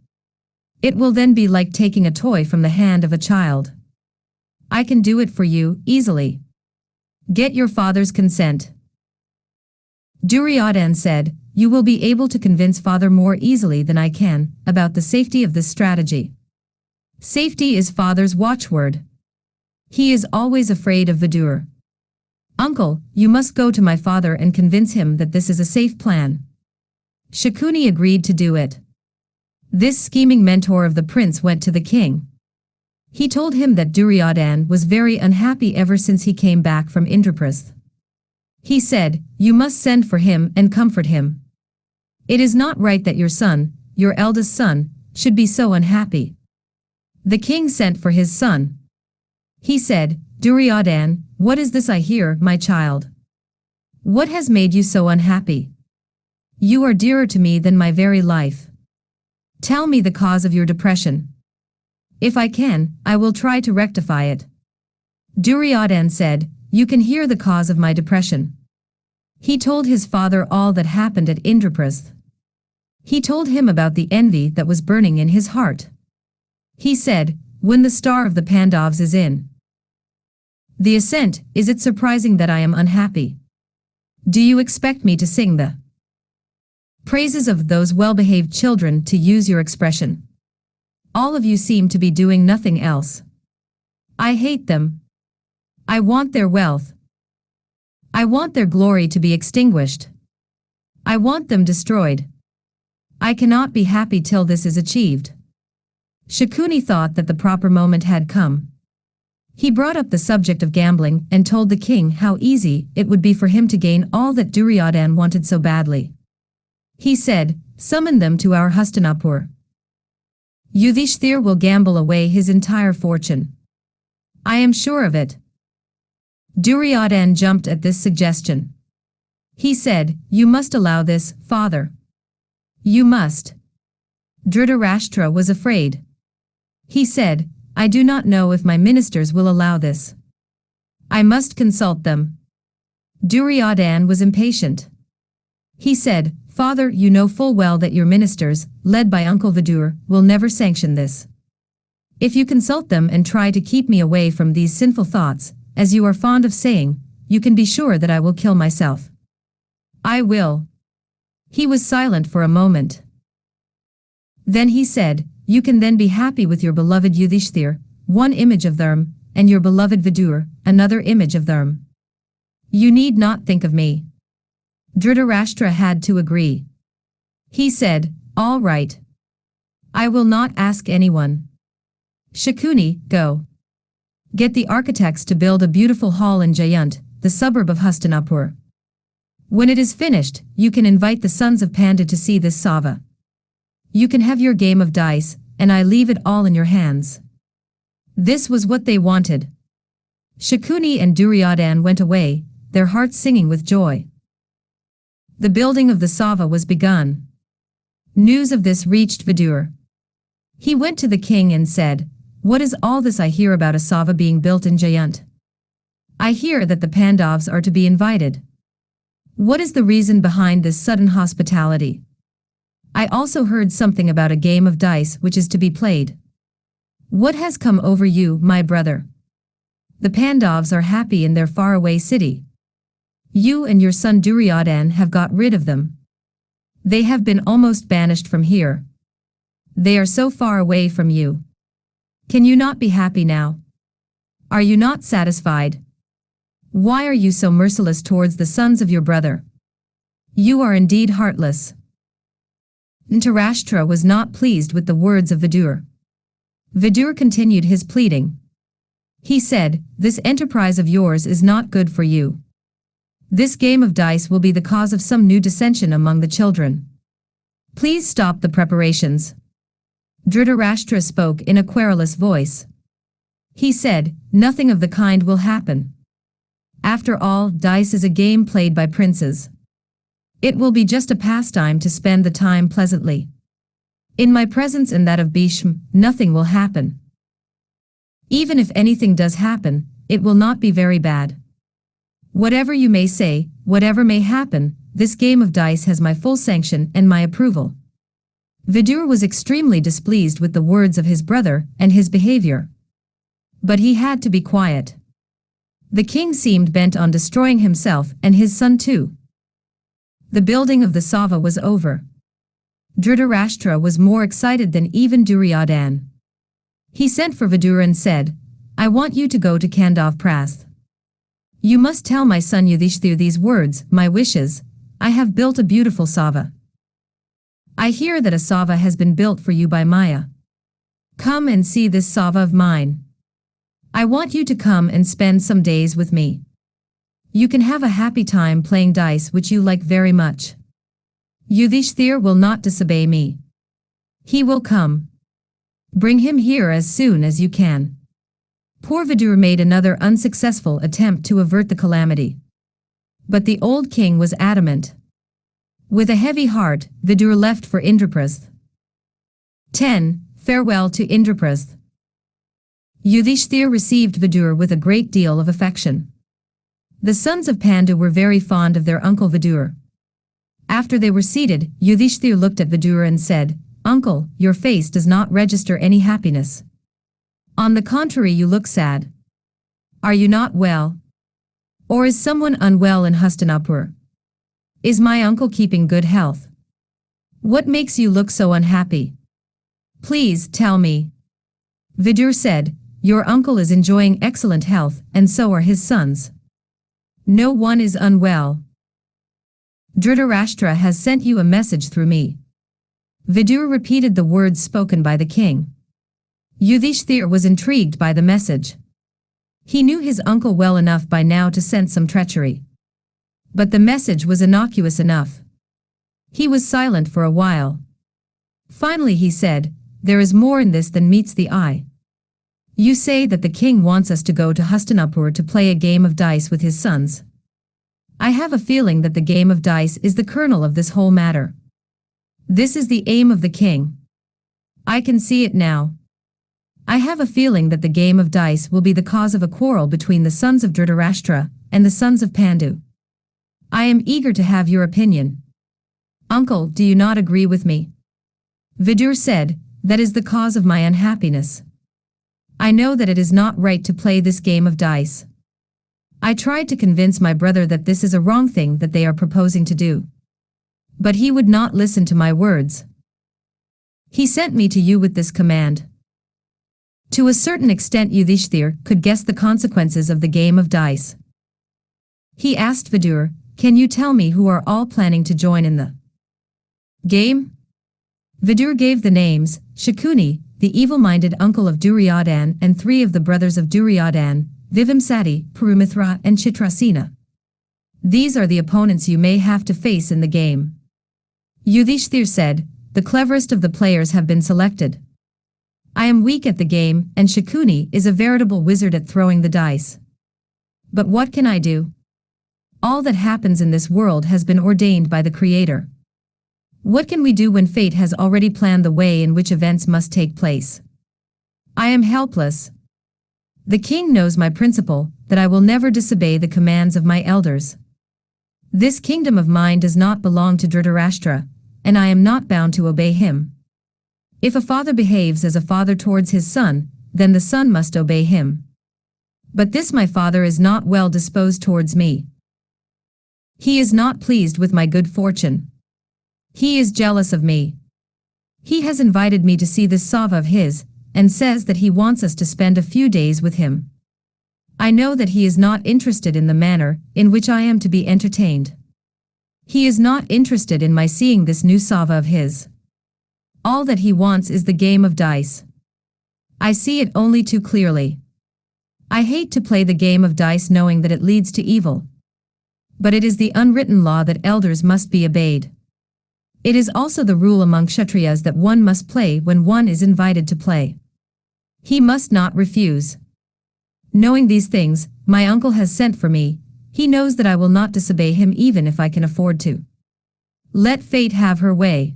It will then be like taking a toy from the hand of a child. I can do it for you, easily. Get your father's consent." Duryodhana said, "You will be able to convince father more easily than I can about the safety of this strategy. Safety is father's watchword. He is always afraid of Vidur. Uncle, you must go to my father and convince him that this is a safe plan." Shakuni agreed to do it. This scheming mentor of the prince went to the king. He told him that Duryodhana was very unhappy ever since he came back from Indraprasth. He said, "You must send for him and comfort him. It is not right that your son, your eldest son, should be so unhappy." The king sent for his son. He said, "Duryodhana, what is this I hear, my child? What has made you so unhappy? You are dearer to me than my very life. Tell me the cause of your depression. If I can, I will try to rectify it. Duryodhan said, You can hear the cause of my depression. He told his father all that happened at Indraprasth. He told him about the envy that was burning in his heart. He said, When the star of the Pandavs is in the ascent, is it surprising that I am unhappy? Do you expect me to sing the praises of those well-behaved children, to use your expression? All of you seem to be doing nothing else. I hate them. I want their wealth. I want their glory to be extinguished. I want them destroyed. I cannot be happy till this is achieved. Shakuni thought that the proper moment had come. He brought up the subject of gambling and told the king how easy it would be for him to gain all that Duryodhan wanted so badly. He said, Summon them to our Hastinapur. Yudhishthir will gamble away his entire fortune. I am sure of it. Duryodhan jumped at this suggestion. He said, You must allow this, father. You must. Dhritarashtra was afraid. He said, I do not know if my ministers will allow this. I must consult them. Duryodhan was impatient. He said, Father, you know full well that your ministers, led by Uncle Vidur, will never sanction this. If you consult them and try to keep me away from these sinful thoughts, as you are fond of saying, you can be sure that I will kill myself. I will. He was silent for a moment. Then he said, You can then be happy with your beloved Yudhishthir, one image of Dharm, and your beloved Vidur, another image of Dharm. You need not think of me. Dhritarashtra had to agree. He said, All right. I will not ask anyone. Shakuni, go. Get the architects to build a beautiful hall in Jayant, the suburb of Hastinapur. When it is finished, you can invite the sons of Pandu to see this Sabha. You can have your game of dice, and I leave it all in your hands. This was what they wanted. Shakuni and Duryodhan went away, their hearts singing with joy. The building of the Sabha was begun. News of this reached Vidur. He went to the king and said, What is all this I hear about a Sabha being built in Jayant? I hear that the Pandavs are to be invited. What is the reason behind this sudden hospitality? I also heard something about a game of dice which is to be played. What has come over you, my brother? The Pandavs are happy in their faraway city. You and your son Duryodhan have got rid of them. They have been almost banished from here. They are so far away from you. Can you not be happy now? Are you not satisfied? Why are you so merciless towards the sons of your brother? You are indeed heartless. Dhritarashtra was not pleased with the words of Vidur. Vidur continued his pleading. He said, This enterprise of yours is not good for you. This game of dice will be the cause of some new dissension among the children. Please stop the preparations. Dhritarashtra spoke in a querulous voice. He said, Nothing of the kind will happen. After all, dice is a game played by princes. It will be just a pastime to spend the time pleasantly. In my presence and that of Bhishma, nothing will happen. Even if anything does happen, it will not be very bad. Whatever you may say, whatever may happen, this game of dice has my full sanction and my approval. Vidur was extremely displeased with the words of his brother and his behavior. But he had to be quiet. The king seemed bent on destroying himself and his son too. The building of the Sabha was over. Dhritarashtra was more excited than even Duryodhan. He sent for Vidur and said, I want you to go to Indraprasth. You must tell my son Yudhishthir these words, my wishes. I have built a beautiful Sabha. I hear that a Sabha has been built for you by Maya. Come and see this Sabha of mine. I want you to come and spend some days with me. You can have a happy time playing dice which you like very much. Yudhishthir will not disobey me. He will come. Bring him here as soon as you can. Poor Vidur made another unsuccessful attempt to avert the calamity. But the old king was adamant. With a heavy heart, Vidur left for Indraprasth. 10. Farewell to Indraprasth. Yudhishthir received Vidur with a great deal of affection. The sons of Pandu were very fond of their uncle Vidur. After they were seated, Yudhishthir looked at Vidur and said, "Uncle, your face does not register any happiness. On the contrary, you look sad. Are you not well? Or is someone unwell in Hastinapur? Is my uncle keeping good health? What makes you look so unhappy? Please tell me." Vidur said, "Your uncle is enjoying excellent health, and so are his sons. No one is unwell. Dhritarashtra has sent you a message through me." Vidur repeated the words spoken by the king. Yudhishthir was intrigued by the message. He knew his uncle well enough by now to sense some treachery. But the message was innocuous enough. He was silent for a while. Finally he said, "There is more in this than meets the eye. You say that the king wants us to go to Hastinapur to play a game of dice with his sons. I have a feeling that the game of dice is the kernel of this whole matter. This is the aim of the king. I can see it now. I have a feeling that the game of dice will be the cause of a quarrel between the sons of Dhritarashtra and the sons of Pandu. I am eager to have your opinion. Uncle, do you not agree with me?" Vidur said, "That is the cause of my unhappiness. I know that it is not right to play this game of dice. I tried to convince my brother that this is a wrong thing that they are proposing to do. But he would not listen to my words. He sent me to you with this command." To a certain extent Yudhishthir could guess the consequences of the game of dice. He asked Vidur, "Can you tell me who are all planning to join in the game?" Vidur gave the names: Shakuni, the evil-minded uncle of Duryodhan, and 3 of the brothers of Duryodhan, Vivamsati, Purumithra, and Chitrasena. "These are the opponents you may have to face in the game." Yudhishthir said, "The cleverest of the players have been selected. I am weak at the game, and Shakuni is a veritable wizard at throwing the dice. But what can I do? All that happens in this world has been ordained by the Creator. What can we do when fate has already planned the way in which events must take place? I am helpless. The king knows my principle, that I will never disobey the commands of my elders. This kingdom of mine does not belong to Dhritarashtra, and I am not bound to obey him. If a father behaves as a father towards his son, then the son must obey him. But this my father is not well disposed towards me. He is not pleased with my good fortune. He is jealous of me. He has invited me to see this Sabha of his, and says that he wants us to spend a few days with him. I know that he is not interested in the manner in which I am to be entertained. He is not interested in my seeing this new Sabha of his. All that he wants is the game of dice. I see it only too clearly. I hate to play the game of dice knowing that it leads to evil. But it is the unwritten law that elders must be obeyed. It is also the rule among Kshatriyas that one must play when one is invited to play. He must not refuse. Knowing these things, my uncle has sent for me. He knows that I will not disobey him even if I can afford to. Let fate have her way.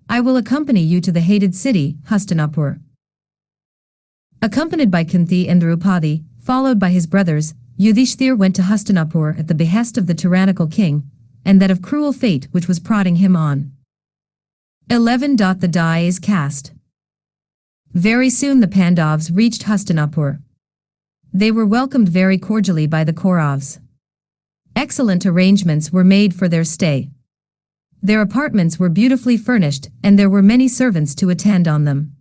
I will accompany you to the hated city, Hastinapur." Accompanied by Kunti and Draupadi, followed by his brothers, Yudhishthir went to Hastinapur at the behest of the tyrannical king, and that of cruel fate which was prodding him on. 11. The die is cast. Very soon the Pandavs reached Hastinapur. They were welcomed very cordially by the Kauravas. Excellent arrangements were made for their stay. Their apartments were beautifully furnished, and there were many servants to attend on them.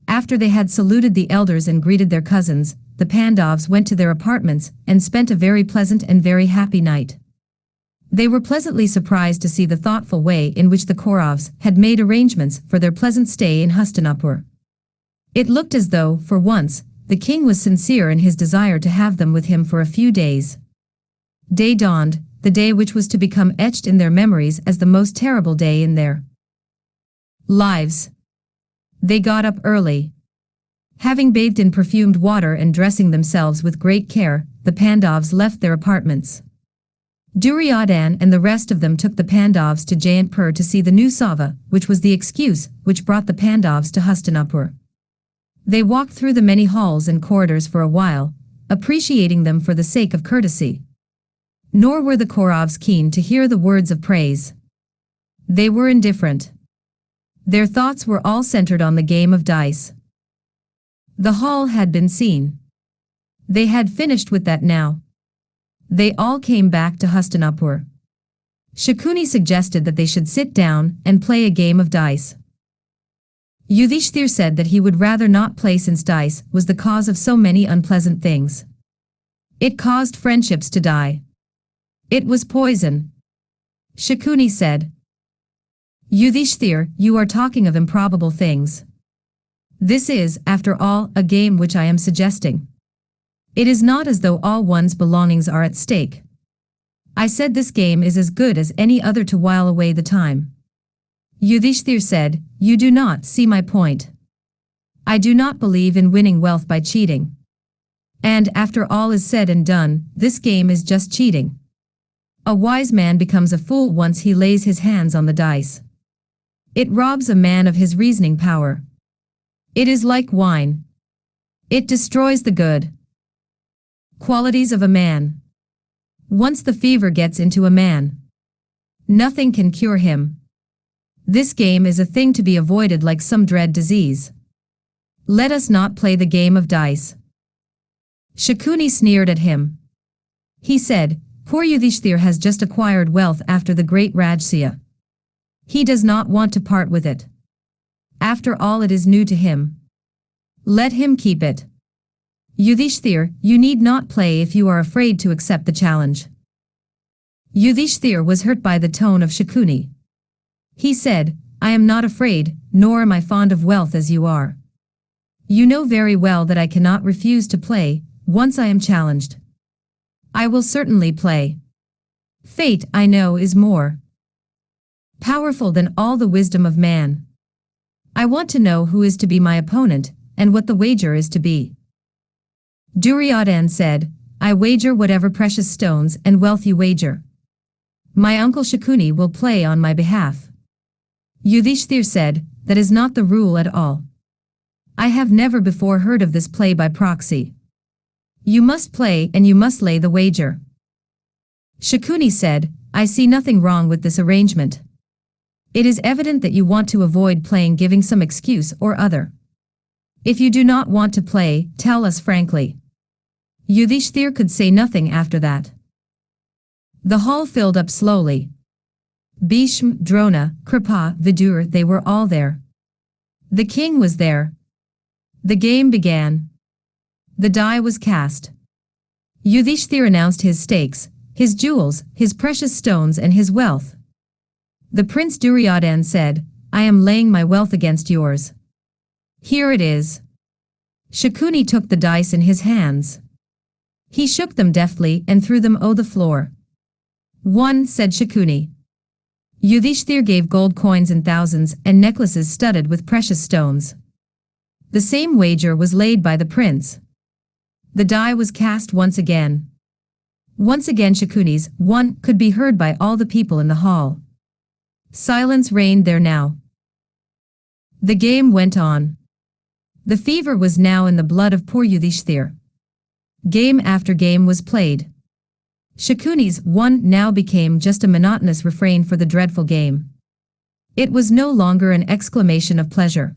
After they had saluted the elders and greeted their cousins, the Pandavs went to their apartments and spent a very pleasant and very happy night. They were pleasantly surprised to see the thoughtful way in which the Kauravas had made arrangements for their pleasant stay in Hastinapur. It looked as though, for once, the king was sincere in his desire to have them with him for a few days. Day dawned, the day which was to become etched in their memories as the most terrible day in their lives. They got up early. Having bathed in perfumed water and dressing themselves with great care, the Pandavs left their apartments. Duryodhan and the rest of them took the Pandavs to Jayant to see the new Sabha, which was the excuse which brought the Pandavs to Hastinapur. They walked through the many halls and corridors for a while, appreciating them for the sake of courtesy. Nor were the Kauravas keen to hear the words of praise. They were indifferent. Their thoughts were all centered on the game of dice. The hall had been seen. They had finished with that now. They all came back to Hastinapur. Shakuni suggested that they should sit down and play a game of dice. Yudhishthir said that he would rather not play since dice was the cause of so many unpleasant things. It caused friendships to die. It was poison. Shakuni said, Yudhishthir, you are talking of improbable things. This is, after all, a game which I am suggesting. It is not as though all one's belongings are at stake. I said this game is as good as any other to while away the time. Yudhishthir said, you do not see my point. I do not believe in winning wealth by cheating. And after all is said and done, this game is just cheating. A wise man becomes a fool once he lays his hands on the dice. It robs a man of his reasoning power. It is like wine. It destroys the good qualities of a man. Once the fever gets into a man, nothing can cure him. This game is a thing to be avoided like some dread disease. Let us not play the game of dice. Shakuni sneered at him. He said, poor Yudhishthir has just acquired wealth after the great Rajsuya. He does not want to part with it. After all, it is new to him. Let him keep it. Yudhishthir, you need not play if you are afraid to accept the challenge. Yudhishthir was hurt by the tone of Shakuni. He said, I am not afraid, nor am I fond of wealth as you are. You know very well that I cannot refuse to play, once I am challenged. I will certainly play. Fate, I know, is more powerful than all the wisdom of man. I want to know who is to be my opponent, and what the wager is to be. Duryodhan said, I wager whatever precious stones and wealth you wager. My uncle Shakuni will play on my behalf. Yudhishthir said, that is not the rule at all. I have never before heard of this play by proxy. You must play and you must lay the wager. Shakuni said, I see nothing wrong with this arrangement. It is evident that you want to avoid playing, giving some excuse or other. If you do not want to play, tell us frankly. Yudhishthir could say nothing after that. The hall filled up slowly. Bhishma, Drona, Kripa, Vidur, they were all there. The king was there. The game began. The die was cast. Yudhishthir announced his stakes, his jewels, his precious stones and his wealth. The prince Duryodhan said, I am laying my wealth against yours. Here it is. Shakuni took the dice in his hands. He shook them deftly and threw them on the floor. 1, said Shakuni. Yudhishthir gave gold coins in thousands and necklaces studded with precious stones. The same wager was laid by the prince. The die was cast once again. Once again Shakuni's 1 could be heard by all the people in the hall. Silence reigned there now. The game went on. The fever was now in the blood of poor Yudhishthir. Game after game was played. Shakuni's 1 now became just a monotonous refrain for the dreadful game. It was no longer an exclamation of pleasure.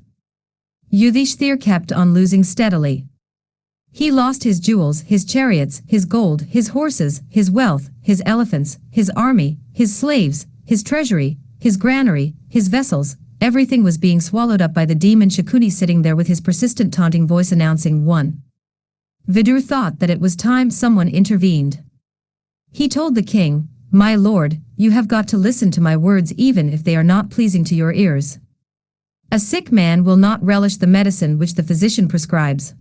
Yudhishthir kept on losing steadily. He lost his jewels, his chariots, his gold, his horses, his wealth, his elephants, his army, his slaves, his treasury, his granary, his vessels. Everything was being swallowed up by the demon Shakuni, sitting there with his persistent taunting voice announcing 1. Vidur thought that it was time someone intervened. He told the king, my lord, you have got to listen to my words even if they are not pleasing to your ears. A sick man will not relish the medicine which the physician prescribes.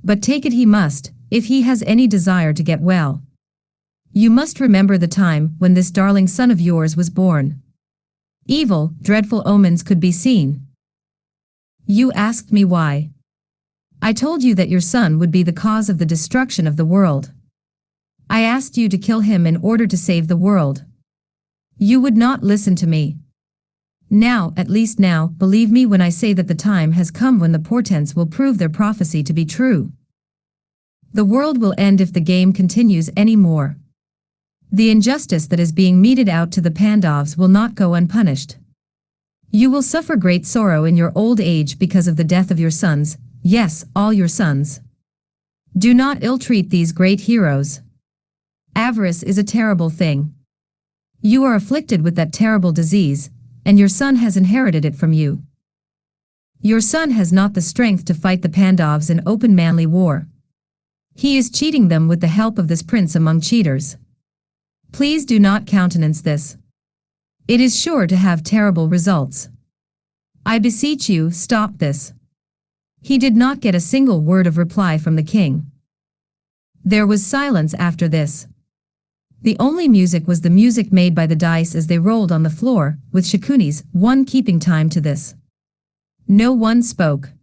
But take it he must, if he has any desire to get well. You must remember the time when this darling son of yours was born. Evil, dreadful omens could be seen. You asked me why. I told you that your son would be the cause of the destruction of the world. I asked you to kill him in order to save the world. You would not listen to me. Now, at least now, believe me when I say that the time has come when the portents will prove their prophecy to be true. The world will end if the game continues any more. The injustice that is being meted out to the Pandavs will not go unpunished. You will suffer great sorrow in your old age because of the death of your sons, yes, all your sons. Do not ill-treat these great heroes. Avarice is a terrible thing. You are afflicted with that terrible disease, and your son has inherited it from you. Your son has not the strength to fight the Pandavs in open manly war. He is cheating them with the help of this prince among cheaters. Please do not countenance this. It is sure to have terrible results. I beseech you, stop this. He did not get a single word of reply from the king. There was silence after this. The only music was the music made by the dice as they rolled on the floor, with Shakuni's one keeping time to this. No one spoke.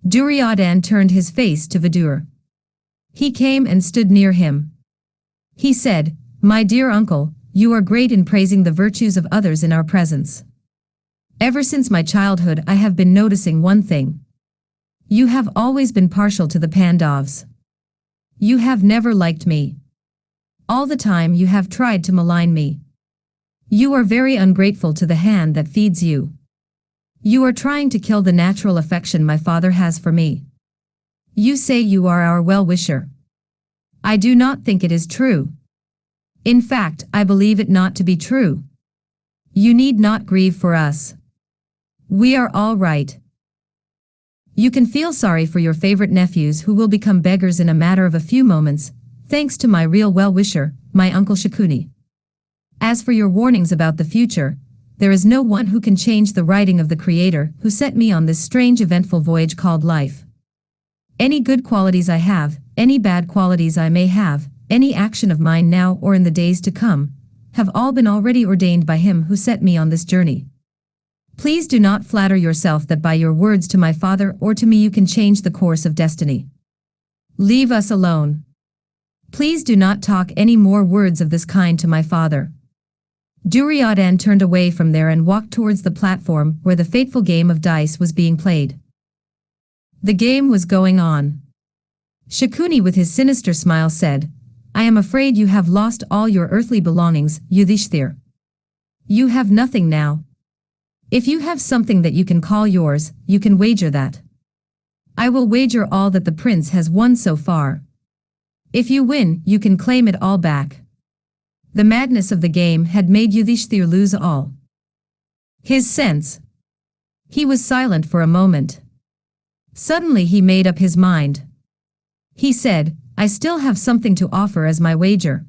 Duryodhan turned his face to Vidur. He came and stood near him. He said, "My dear uncle, you are great in praising the virtues of others in our presence. Ever since my childhood I have been noticing one thing. You have always been partial to the Pandavs. You have never liked me. All the time you have tried to malign me. You are very ungrateful to the hand that feeds you. You are trying to kill the natural affection my father has for me. You say you are our well-wisher. I do not think it is true. In fact, I believe it not to be true. You need not grieve for us. We are all right. You can feel sorry for your favorite nephews who will become beggars in a matter of a few moments, thanks to my real well-wisher, my uncle Shakuni. As for your warnings about the future, there is no one who can change the writing of the Creator who set me on this strange eventful voyage called life. Any good qualities I have, any bad qualities I may have, any action of mine now or in the days to come, have all been already ordained by Him who set me on this journey. Please do not flatter yourself that by your words to my father or to me you can change the course of destiny. Leave us alone. Please do not talk any more words of this kind to my father." Duryodhan turned away from there and walked towards the platform where the fateful game of dice was being played. The game was going on. Shakuni with his sinister smile said, "I am afraid you have lost all your earthly belongings, Yudhishthir. You have nothing now. If you have something that you can call yours, you can wager that. I will wager all that the prince has won so far. If you win, you can claim it all back." The madness of the game had made Yudhishthir lose all his sense. He was silent for a moment. Suddenly he made up his mind. He said, "I still have something to offer as my wager.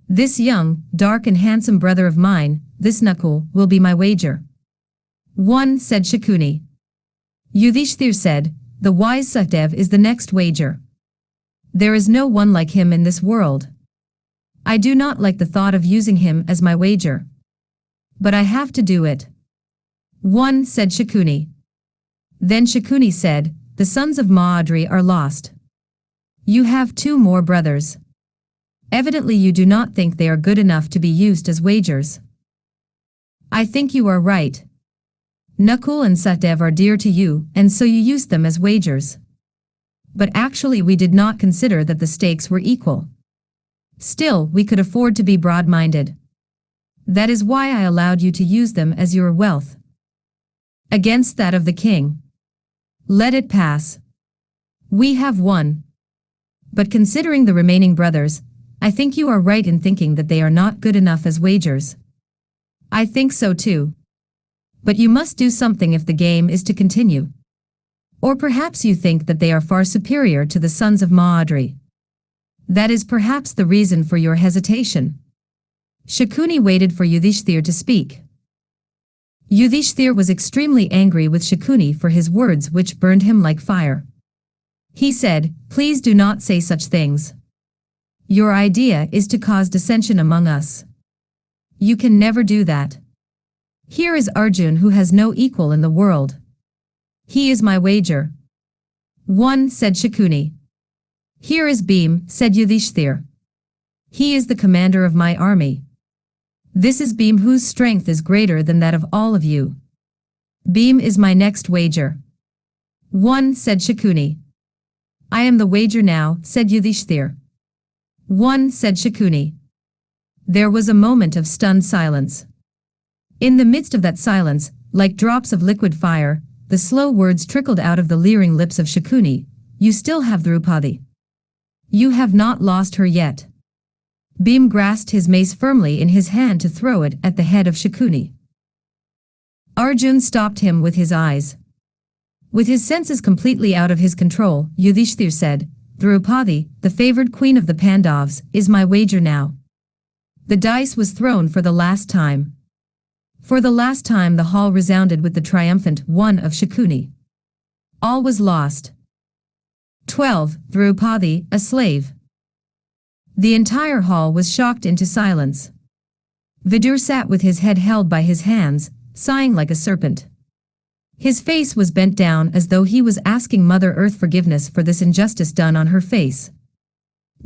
This young, dark and handsome brother of mine, this Nakul, will be my wager." "One," said Shakuni. Yudhishthir said, "The wise Sahdev is the next wager. There is no one like him in this world. I do not like the thought of using him as my wager. But I have to do it." "One," said Shakuni. Then Shakuni said, "The sons of Mahabharat are lost. You have 2 more brothers. Evidently you do not think they are good enough to be used as wagers. I think you are right. Nakul and Sahdev are dear to you, and so you used them as wagers. But actually we did not consider that the stakes were equal. Still, we could afford to be broad-minded. That is why I allowed you to use them as your wealth against that of the king. Let it pass. We have won. But considering the remaining brothers, I think you are right in thinking that they are not good enough as wagers. I think so too. But you must do something if the game is to continue. Or perhaps you think that they are far superior to the sons of Mahabharat. That is perhaps the reason for your hesitation." Shakuni waited for Yudhishthir to speak. Yudhishthir was extremely angry with Shakuni for his words which burned him like fire. He said, "Please do not say such things. Your idea is to cause dissension among us. You can never do that. Here is Arjun who has no equal in the world. He is my wager." "One," said Shakuni. "Here is Bhim," said Yudhishthir. He is the commander of my army. This is Bhim, whose strength is greater than that of all of you. Bhim is my next wager. 1, said Shakuni. I am the wager now, said Yudhishthir. 1, said Shakuni. There was a moment of stunned silence. In the midst of that silence, like drops of liquid fire, the slow words trickled out of the leering lips of Shakuni. You still have Draupadi. You have not lost her yet. Bhim grasped his mace firmly in his hand to throw it at the head of Shakuni. Arjun stopped him with his eyes. With his senses completely out of his control, Yudhishthir said, Draupadi, the favored queen of the Pandavs, is my wager now. The dice was thrown for the last time. For the last time the hall resounded with the triumphant one of Shakuni. All was lost. 12. Draupadi, a slave. The entire hall was shocked into silence. Vidur sat with his head held by his hands, sighing like a serpent. His face was bent down as though he was asking Mother Earth forgiveness for this injustice done on her face.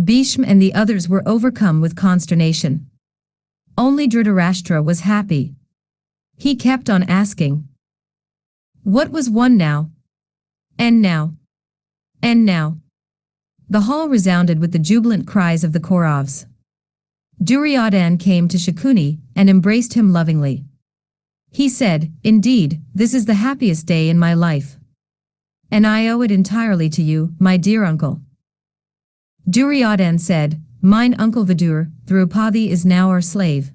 Bhishma and the others were overcome with consternation. Only Dhritarashtra was happy. He kept on asking. What was won now? And now? And now? The hall resounded with the jubilant cries of the Kauravas. Duryodhan came to Shakuni and embraced him lovingly. He said, Indeed, this is the happiest day in my life. And I owe it entirely to you, my dear uncle. Duryodhan said, Mine uncle Vidur, Draupadi is now our slave.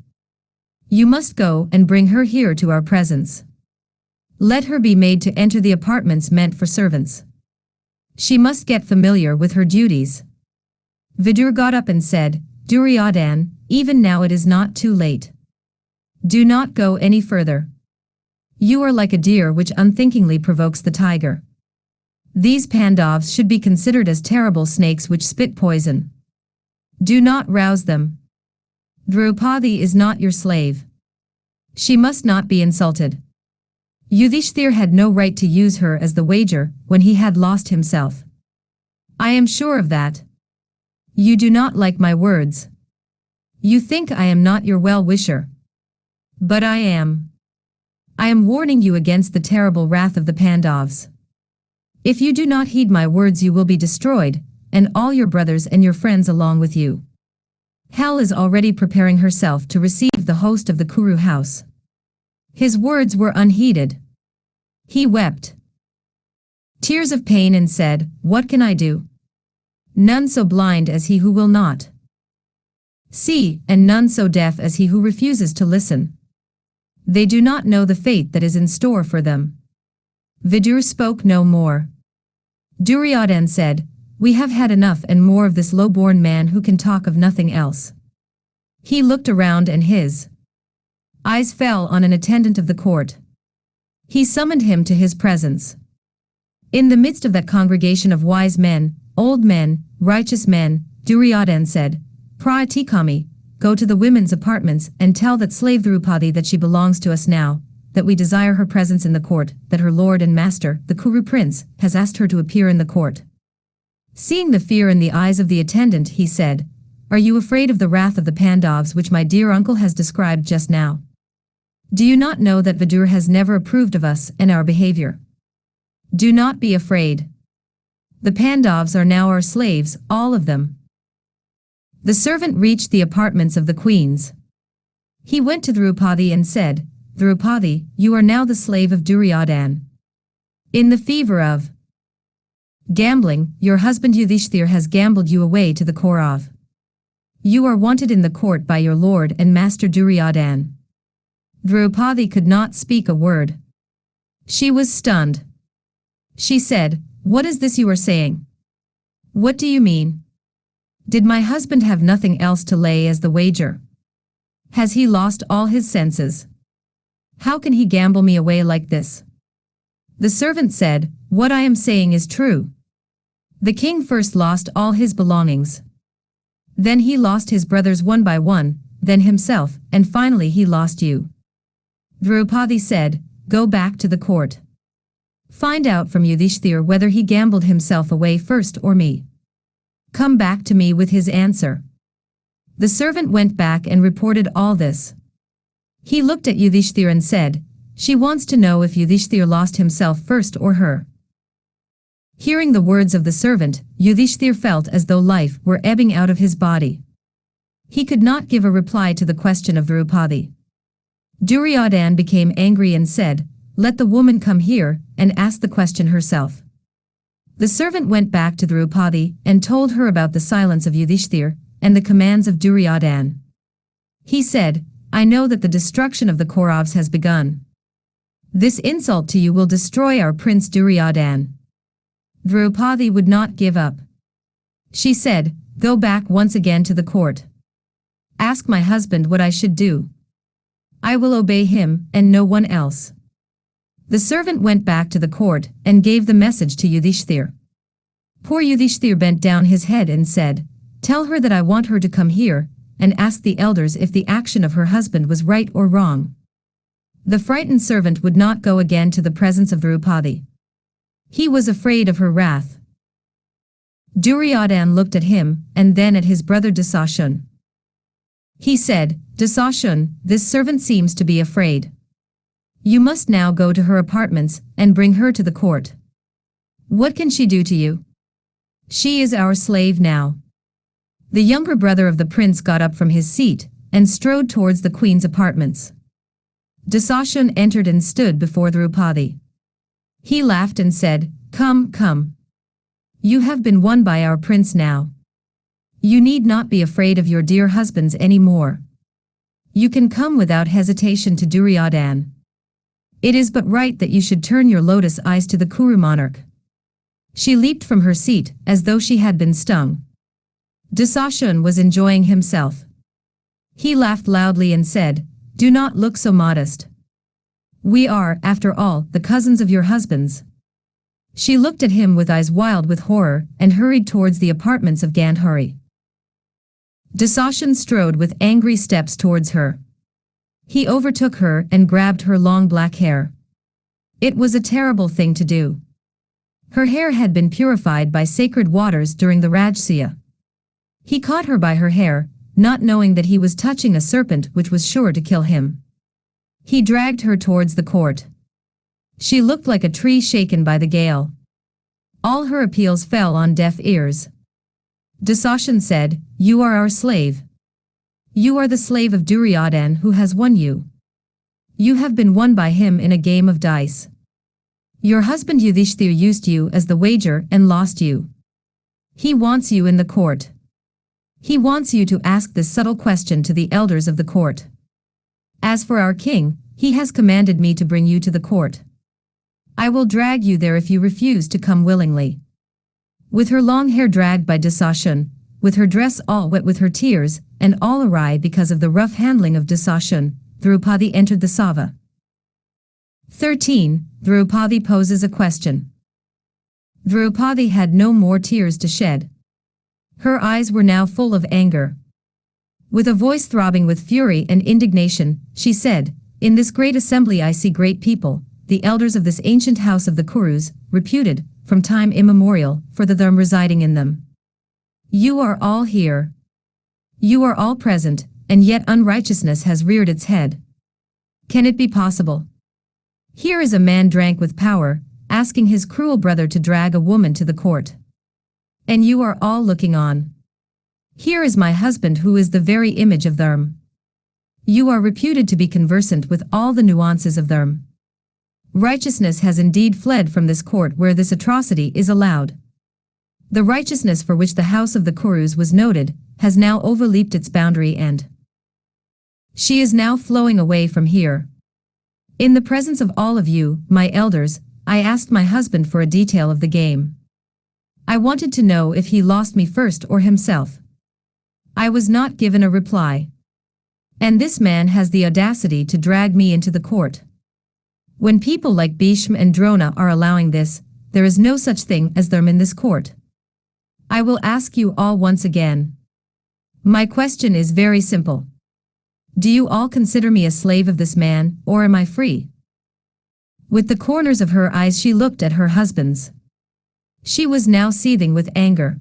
You must go and bring her here to our presence. Let her be made to enter the apartments meant for servants. She must get familiar with her duties. Vidur got up and said, Duryodhan, even now it is not too late. Do not go any further. You are like a deer which unthinkingly provokes the tiger. These Pandavs should be considered as terrible snakes which spit poison. Do not rouse them. Draupadi is not your slave. She must not be insulted. Yudhishthir had no right to use her as the wager when he had lost himself. I am sure of that. You do not like my words. You think I am not your well-wisher. But I am. I am warning you against the terrible wrath of the Pandavs. If you do not heed my words you will be destroyed, and all your brothers and your friends along with you. Hell is already preparing herself to receive the host of the Kuru house. His words were unheeded. He wept tears of pain and said, What can I do? None so blind as he who will not see, and none so deaf as he who refuses to listen. They do not know the fate that is in store for them. Vidur spoke no more. Duryodhan said, We have had enough and more of this low-born man who can talk of nothing else. He looked around and his eyes fell on an attendant of the court. He summoned him to his presence. In the midst of that congregation of wise men, old men, righteous men, Duryodhan said, Pratikami, go to the women's apartments and tell that slave Draupadi that she belongs to us now, that we desire her presence in the court, that her lord and master, the Kuru prince, has asked her to appear in the court. Seeing the fear in the eyes of the attendant, he said, Are you afraid of the wrath of the Pandavs which my dear uncle has described just now? Do you not know that Vidur has never approved of us and our behavior? Do not be afraid. The Pandavs are now our slaves, all of them. The servant reached the apartments of the queens. He went to Draupadi and said, Draupadi, you are now the slave of Duryodhan. In the fever of gambling, your husband Yudhishthir has gambled you away to the Kaurav. You are wanted in the court by your lord and master Duryodhan. Draupadi could not speak a word. She was stunned. She said, What is this you are saying? What do you mean? Did my husband have nothing else to lay as the wager? Has he lost all his senses? How can he gamble me away like this? The servant said, What I am saying is true. The king first lost all his belongings. Then he lost his brothers one by one, then himself, and finally he lost you. Draupadi said, Go back to the court. Find out from Yudhishthir whether he gambled himself away first or me. Come back to me with his answer. The servant went back and reported all this. He looked at Yudhishthir and said, "She wants to know if Yudhishthir lost himself first or her." Hearing the words of the servant, Yudhishthir felt as though life were ebbing out of his body. He could not give a reply to the question of Draupadi. Duryodhan became angry and said, "Let the woman come here and ask the question herself." The servant went back to Draupadi and told her about the silence of Yudhishthir and the commands of Duryodhan. He said, "I know that the destruction of the Kauravas has begun. This insult to you will destroy our prince Duryodhan." Draupadi would not give up. She said, "Go back once again to the court. Ask my husband what I should do. I will obey him and no one else." The servant went back to the court and gave the message to Yudhishthir. Poor Yudhishthir bent down his head and said, "Tell her that I want her to come here and ask the elders if the action of her husband was right or wrong." The frightened servant would not go again to the presence of Draupadi. He was afraid of her wrath. Duryodhan looked at him and then at his brother Dasashun. He said, "Dasashun, this servant seems to be afraid. You must now go to her apartments and bring her to the court. What can she do to you? She is our slave now." The younger brother of the prince got up from his seat and strode towards the queen's apartments. Dasashun entered and stood before Draupadi. He laughed and said, "Come, come. You have been won by our prince now. You need not be afraid of your dear husbands any more. You can come without hesitation to Duryodhan. It is but right that you should turn your lotus eyes to the Kuru monarch." She leaped from her seat as though she had been stung. Dasashun was enjoying himself. He laughed loudly and said, "Do not look so modest. We are, after all, the cousins of your husbands." She looked at him with eyes wild with horror and hurried towards the apartments of Gandhari. Dasashun strode with angry steps towards her. He overtook her and grabbed her long black hair. It was a terrible thing to do. Her hair had been purified by sacred waters during the Rajsuya. He caught her by her hair, not knowing that he was touching a serpent which was sure to kill him. He dragged her towards the court. She looked like a tree shaken by the gale. All her appeals fell on deaf ears. Dasashun said, "You are our slave. You are the slave of Duryodhan who has won you. You have been won by him in a game of dice. Your husband Yudhishthir used you as the wager and lost you. He wants you in the court. He wants you to ask this subtle question to the elders of the court. As for our king, he has commanded me to bring you to the court. I will drag you there if you refuse to come willingly." With her long hair dragged by Dasashun, with her dress all wet with her tears, and all awry because of the rough handling of Dasashun, Draupadi entered the Sabha. 13. Draupadi poses a question. Draupadi had no more tears to shed. Her eyes were now full of anger. With a voice throbbing with fury and indignation, she said, "In this great assembly I see great people, the elders of this ancient house of the Kurus, reputed, from time immemorial, for the dharma residing in them. You are all here. You are all present, and yet unrighteousness has reared its head. Can it be possible? Here is a man drunk with power, asking his cruel brother to drag a woman to the court. And you are all looking on. Here is my husband who is the very image of dharma. You are reputed to be conversant with all the nuances of dharma. Righteousness has indeed fled from this court where this atrocity is allowed. The righteousness for which the house of the Kurus was noted has now overleaped its boundary and she is now flowing away from here. In the presence of all of you, my elders, I asked my husband for a detail of the game. I wanted to know if he lost me first or himself. I was not given a reply. And this man has the audacity to drag me into the court. When people like Bhishma and Drona are allowing this, there is no such thing as dharma in this court. I will ask you all once again. My question is very simple. Do you all consider me a slave of this man, or am I free?" With the corners of her eyes she looked at her husband's. She was now seething with anger.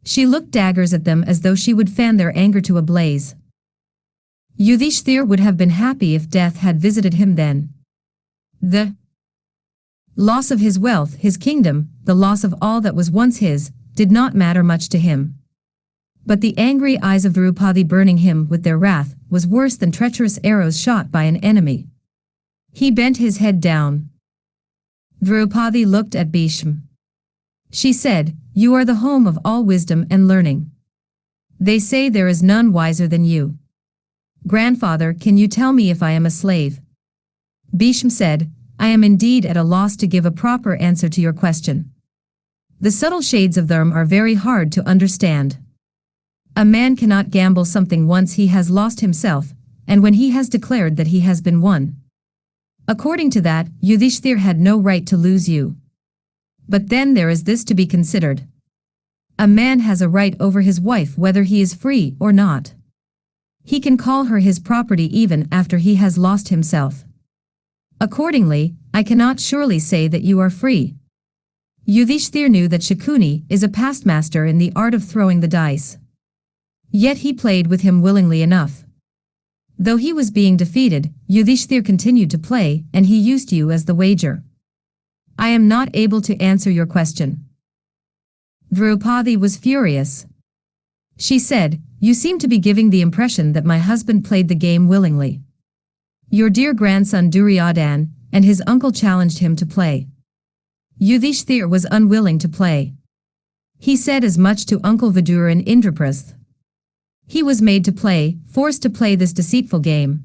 She looked daggers at them as though she would fan their anger to a blaze. Yudhishthir would have been happy if death had visited him then. The loss of his wealth, his kingdom, the loss of all that was once his, did not matter much to him. But the angry eyes of Draupadi burning him with their wrath was worse than treacherous arrows shot by an enemy. He bent his head down. Draupadi looked at Bhishma. She said, "You are the home of all wisdom and learning. They say there is none wiser than you. Grandfather, can you tell me if I am a slave?" Bhishma said, "I am indeed at a loss to give a proper answer to your question. The subtle shades of them are very hard to understand. A man cannot gamble something once he has lost himself, and when he has declared that he has been won. According to that, Yudhishthir had no right to lose you. But then there is this to be considered. A man has a right over his wife whether he is free or not. He can call her his property even after he has lost himself. Accordingly, I cannot surely say that you are free." Yudhishthir knew that Shakuni is a past master in the art of throwing the dice. Yet he played with him willingly enough. Though he was being defeated, Yudhishthir continued to play, and he used you as the wager. "I am not able to answer your question." Draupadi was furious. She said, "You seem to be giving the impression that my husband played the game willingly. Your dear grandson Duryodhan and his uncle challenged him to play. Yudhishthir was unwilling to play. He said as much to Uncle Vidur and Indraprasth. He was made to play, forced to play this deceitful game.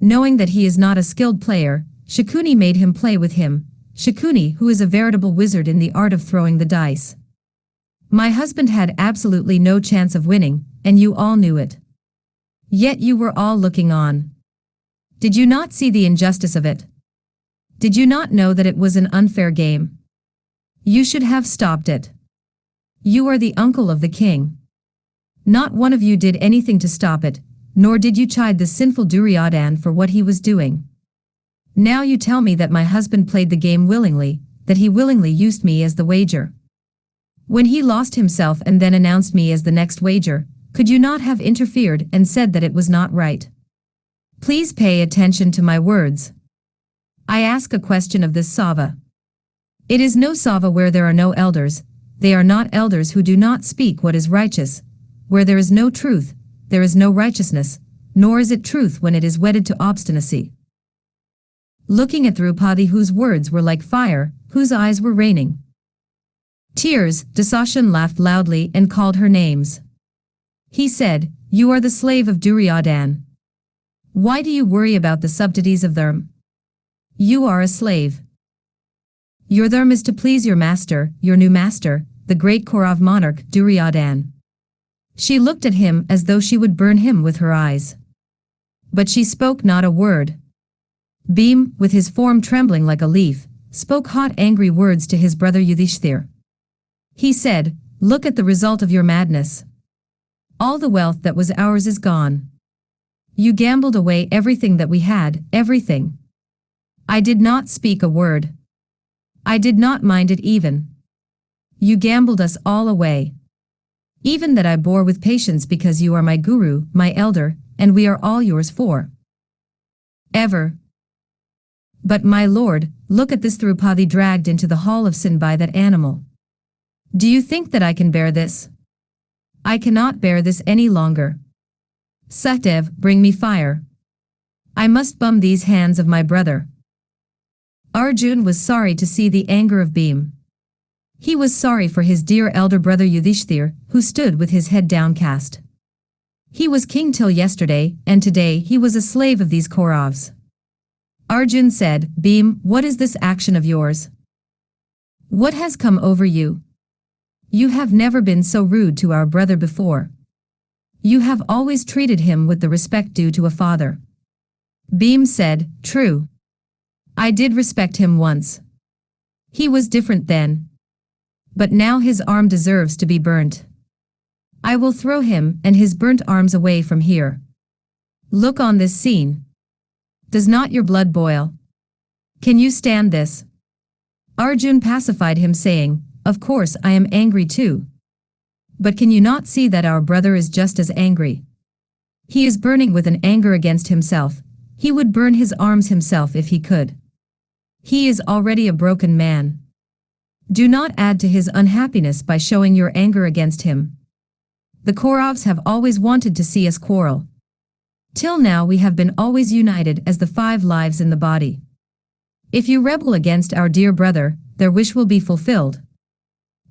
Knowing that he is not a skilled player, Shakuni made him play with him, Shakuni, who is a veritable wizard in the art of throwing the dice. My husband had absolutely no chance of winning, and you all knew it. Yet you were all looking on. Did you not see the injustice of it? Did you not know that it was an unfair game? You should have stopped it. You are the uncle of the king. Not one of you did anything to stop it, nor did you chide the sinful Duryodhan for what he was doing. Now you tell me that my husband played the game willingly, that he willingly used me as the wager. When he lost himself and then announced me as the next wager, could you not have interfered and said that it was not right? Please pay attention to my words. I ask a question of this Sabha. It is no Sabha where there are no elders, they are not elders who do not speak what is righteous. Where there is no truth, there is no righteousness, nor is it truth when it is wedded to obstinacy. Looking at Draupadi, whose words were like fire, whose eyes were raining tears, Dasashan laughed loudly and called her names. He said, "You are the slave of Duryodhan. Why do you worry about the subtleties of them? You are a slave. Your dharma is to please your master, your new master, the great Kaurav monarch Duryodhan." She looked at him as though she would burn him with her eyes. But she spoke not a word. Bhim, with his form trembling like a leaf, spoke hot angry words to his brother Yudhishthir. He said, "Look at the result of your madness. All the wealth that was ours is gone. You gambled away everything that we had, everything. I did not speak a word. I did not mind it even. You gambled us all away. Even that I bore with patience because you are my guru, my elder, and we are all yours for ever. But my lord, look at this Draupadi dragged into the hall of sin by that animal. Do you think that I can bear this? I cannot bear this any longer. Satdev, bring me fire. I must bum these hands of my brother." Arjun was sorry to see the anger of Bhim. He was sorry for his dear elder brother Yudhishthir, who stood with his head downcast. He was king till yesterday, and today he was a slave of these Kauravs. Arjun said, "Bhim, what is this action of yours? What has come over you? You have never been so rude to our brother before. You have always treated him with the respect due to a father." Bhim said, "True. I did respect him once. He was different then. But now his arm deserves to be burnt. I will throw him and his burnt arms away from here. Look on this scene. Does not your blood boil? Can you stand this?" Arjun pacified him saying, "Of course I am angry too. But can you not see that our brother is just as angry? He is burning with an anger against himself. He would burn his arms himself if he could. He is already a broken man. Do not add to his unhappiness by showing your anger against him. The Kauravas have always wanted to see us quarrel. Till now we have been always united as the 5 lives in the body. If you rebel against our dear brother, their wish will be fulfilled.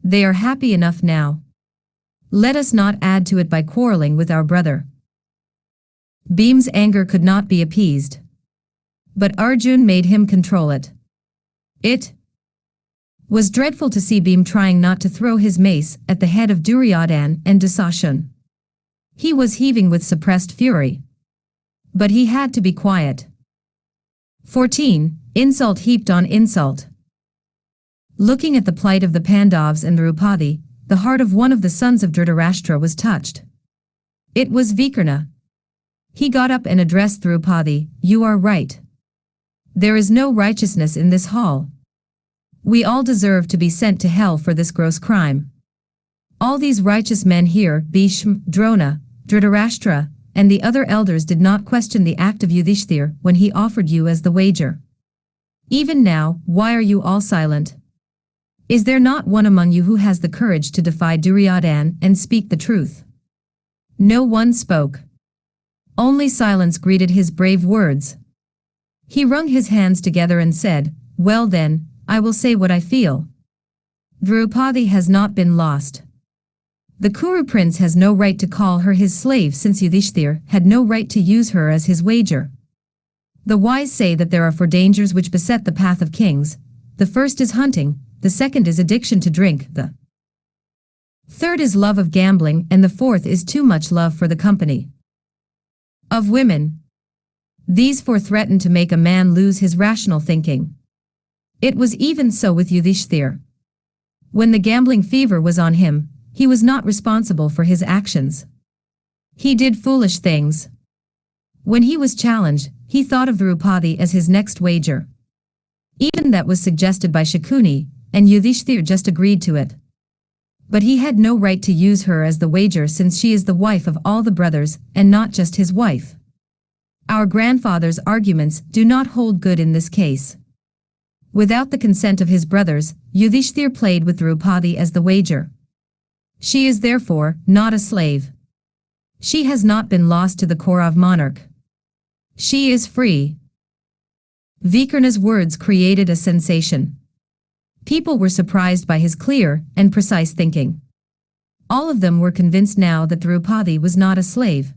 They are happy enough now. Let us not add to it by quarreling with our brother. Bhim's anger could not be appeased. But Arjun made him control it. It was dreadful to see Bhim trying not to throw his mace at the head of Duryodhan and Dussasana. He was heaving with suppressed fury. But he had to be quiet. 14. Insult heaped on insult. Looking at the plight of the Pandavs and Draupadi, the heart of one of the sons of Dhritarashtra was touched. It was Vikarna. He got up and addressed Draupadi, "You are right. There is no righteousness in this hall. We all deserve to be sent to hell for this gross crime. All these righteous men here, Bhishma, Drona, Dhritarashtra, and the other elders did not question the act of Yudhishthir when he offered you as the wager. Even now, why are you all silent? Is there not one among you who has the courage to defy Duryodhan and speak the truth?" No one spoke. Only silence greeted his brave words. He wrung his hands together and said, "Well then, I will say what I feel. Draupadi has not been lost. The Kuru prince has no right to call her his slave since Yudhishthir had no right to use her as his wager. The wise say that there are 4 dangers which beset the path of kings. The first is hunting, the second is addiction to drink, the third is love of gambling, and the fourth is too much love for the company of women. These 4 threaten to make a man lose his rational thinking. It was even so with Yudhishthir. When the gambling fever was on him, he was not responsible for his actions. He did foolish things. When he was challenged, he thought of Draupadi as his next wager. Even that was suggested by Shakuni, and Yudhishthir just agreed to it. But he had no right to use her as the wager since she is the wife of all the brothers and not just his wife. Our grandfather's arguments do not hold good in this case. Without the consent of his brothers, Yudhishthir played with Draupadi as the wager. She is therefore not a slave. She has not been lost to the Kaurav monarch. She is free. Vikarna's words created a sensation. People were surprised by his clear and precise thinking. All of them were convinced now that Draupadi was not a slave.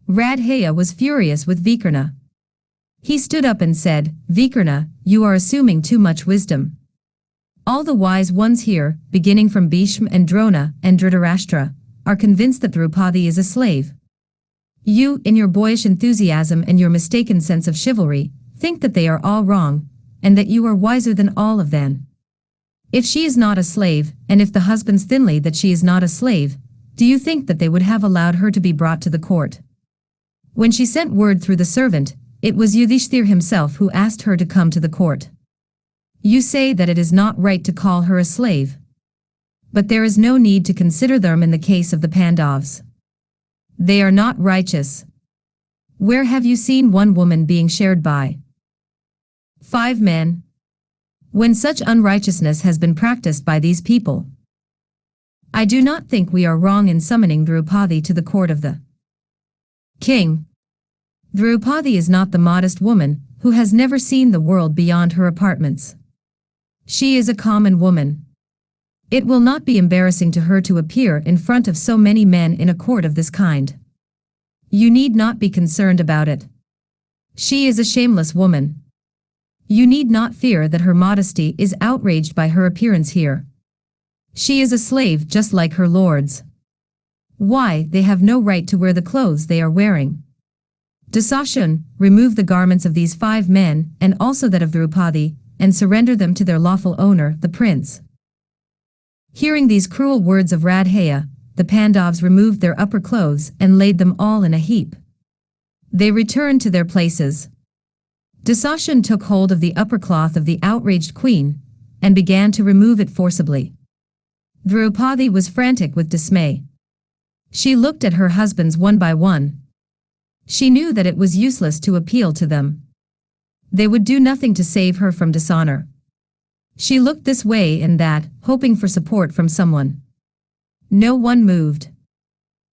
Radheya was furious with Vikarna. He stood up and said, "Vikarna, you are assuming too much wisdom. All the wise ones here, beginning from Bhishma and Drona and Dhritarashtra, are convinced that Draupadi is a slave. You, in your boyish enthusiasm and your mistaken sense of chivalry, think that they are all wrong, and that you are wiser than all of them. If she is not a slave, and if the husbands thinly that she is not a slave, do you think that they would have allowed her to be brought to the court? When she sent word through the servant, it was Yudhishthir himself who asked her to come to the court. You say that it is not right to call her a slave. But there is no need to consider them in the case of the Pandavs. They are not righteous. Where have you seen one woman being shared by 5 men? When such unrighteousness has been practiced by these people, I do not think we are wrong in summoning Draupadi to the court of the king. Draupadi is not the modest woman who has never seen the world beyond her apartments. She is a common woman. It will not be embarrassing to her to appear in front of so many men in a court of this kind. You need not be concerned about it. She is a shameless woman. You need not fear that her modesty is outraged by her appearance here. She is a slave just like her lords. Why, they have no right to wear the clothes they are wearing. Dussasana, remove the garments of these 5 men, and also that of Draupadi, and surrender them to their lawful owner, the prince." Hearing these cruel words of Radheya, the Pandavs removed their upper clothes and laid them all in a heap. They returned to their places. Dussasana took hold of the upper cloth of the outraged queen, and began to remove it forcibly. Draupadi was frantic with dismay. She looked at her husbands one by one. She knew that it was useless to appeal to them. They would do nothing to save her from dishonor. She looked this way and that, hoping for support from someone. No one moved.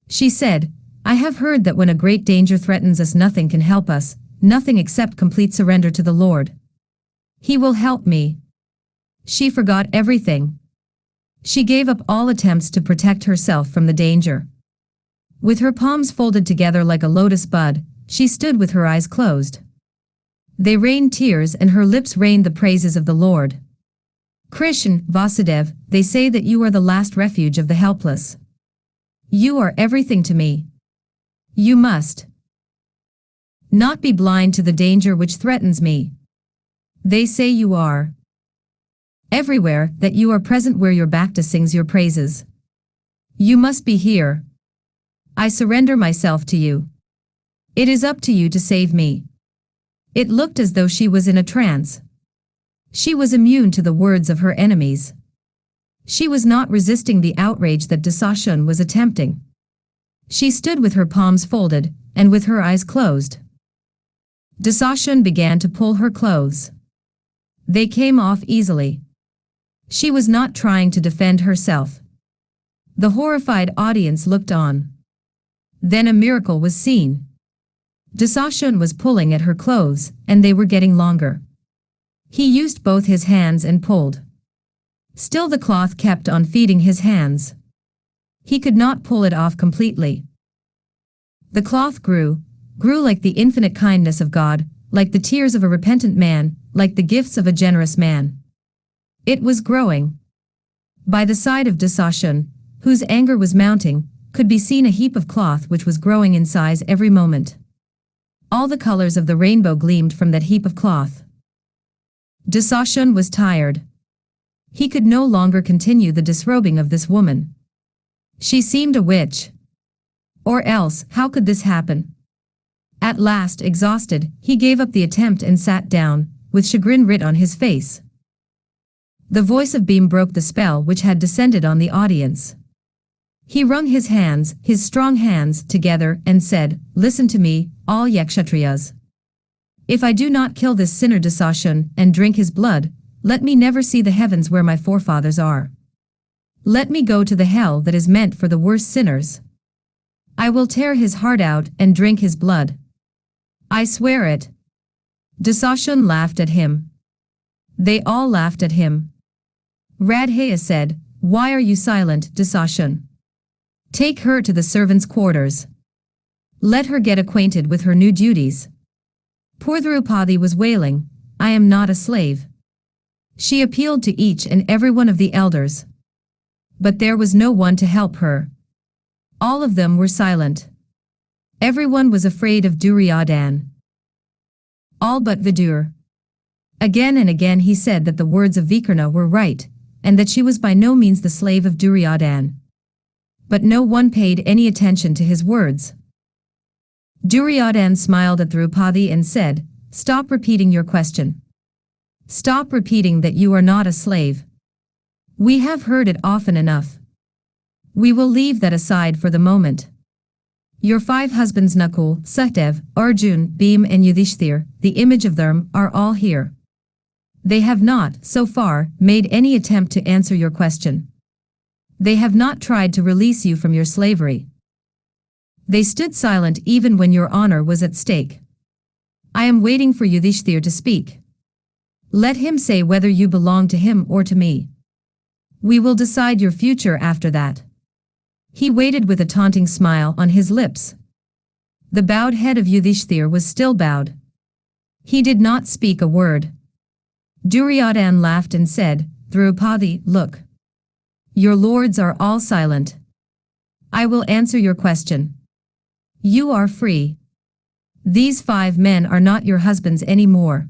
She said, "I have heard that when a great danger threatens us, nothing can help us, nothing except complete surrender to the Lord. He will help me." She forgot everything. She gave up all attempts to protect herself from the danger. With her palms folded together like a lotus bud, she stood with her eyes closed. They rained tears and her lips rained the praises of the Lord. "Krishn, Vasudev, they say that you are the last refuge of the helpless. You are everything to me. You must not be blind to the danger which threatens me. They say you are everywhere, that you are present where your Bhakta sings your praises. You must be here. I surrender myself to you. It is up to you to save me." It looked as though she was in a trance. She was immune to the words of her enemies. She was not resisting the outrage that Jarahsundh was attempting. She stood with her palms folded, and with her eyes closed. Jarahsundh began to pull her clothes. They came off easily. She was not trying to defend herself. The horrified audience looked on. Then a miracle was seen. Jarahsundh was pulling at her clothes, and they were getting longer. He used both his hands and pulled. Still the cloth kept on feeding his hands. He could not pull it off completely. The cloth grew like the infinite kindness of God, like the tears of a repentant man, like the gifts of a generous man. It was growing. By the side of Jarahsundh, whose anger was mounting, could be seen a heap of cloth which was growing in size every moment. All the colors of the rainbow gleamed from that heap of cloth. Jarahsundh was tired. He could no longer continue the disrobing of this woman. She seemed a witch. Or else, how could this happen? At last, exhausted, he gave up the attempt and sat down, with chagrin writ on his face. The voice of Bhim broke the spell which had descended on the audience. He wrung his hands, his strong hands, together and said, "Listen to me, all Yakshatriyas. If I do not kill this sinner Jarahsundh and drink his blood, let me never see the heavens where my forefathers are. Let me go to the hell that is meant for the worst sinners. I will tear his heart out and drink his blood. I swear it." Jarahsundh laughed at him. They all laughed at him. Radheya said, "Why are you silent, Jarahsundh? Take her to the servants' quarters. Let her get acquainted with her new duties." Poor Draupadi was wailing, "I am not a slave." She appealed to each and every one of the elders. But there was no one to help her. All of them were silent. Everyone was afraid of Duryodhan. All but Vidur. Again and again he said that the words of Vikarna were right, and that she was by no means the slave of Duryodhan. But no one paid any attention to his words. Duryodhan smiled at Draupadi and said, "Stop repeating your question. Stop repeating that you are not a slave. We have heard it often enough. We will leave that aside for the moment. Your 5 husbands Nakul, Sahdev, Arjun, Bhim and Yudhishthir, the image of them, are all here. They have not, so far, made any attempt to answer your question. They have not tried to release you from your slavery. They stood silent even when your honor was at stake. I am waiting for Yudhishthir to speak. Let him say whether you belong to him or to me. We will decide your future after that." He waited with a taunting smile on his lips. The bowed head of Yudhishthir was still bowed. He did not speak a word. Duryodhan laughed and said, "Draupadi, look. Your lords are all silent. I will answer your question. You are free. These 5 men are not your husbands any more.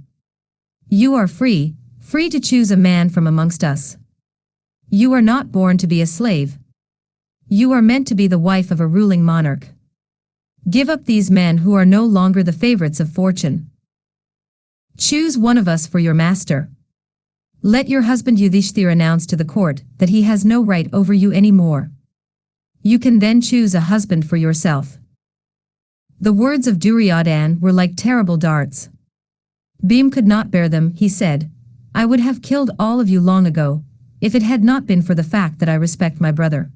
You are free, free to choose a man from amongst us. You are not born to be a slave. You are meant to be the wife of a ruling monarch. Give up these men who are no longer the favorites of fortune. Choose one of us for your master. Let your husband Yudhishthir announce to the court that he has no right over you anymore. You can then choose a husband for yourself." The words of Duryodhan were like terrible darts. Bhim could not bear them. He said, "I would have killed all of you long ago, if it had not been for the fact that I respect my brother.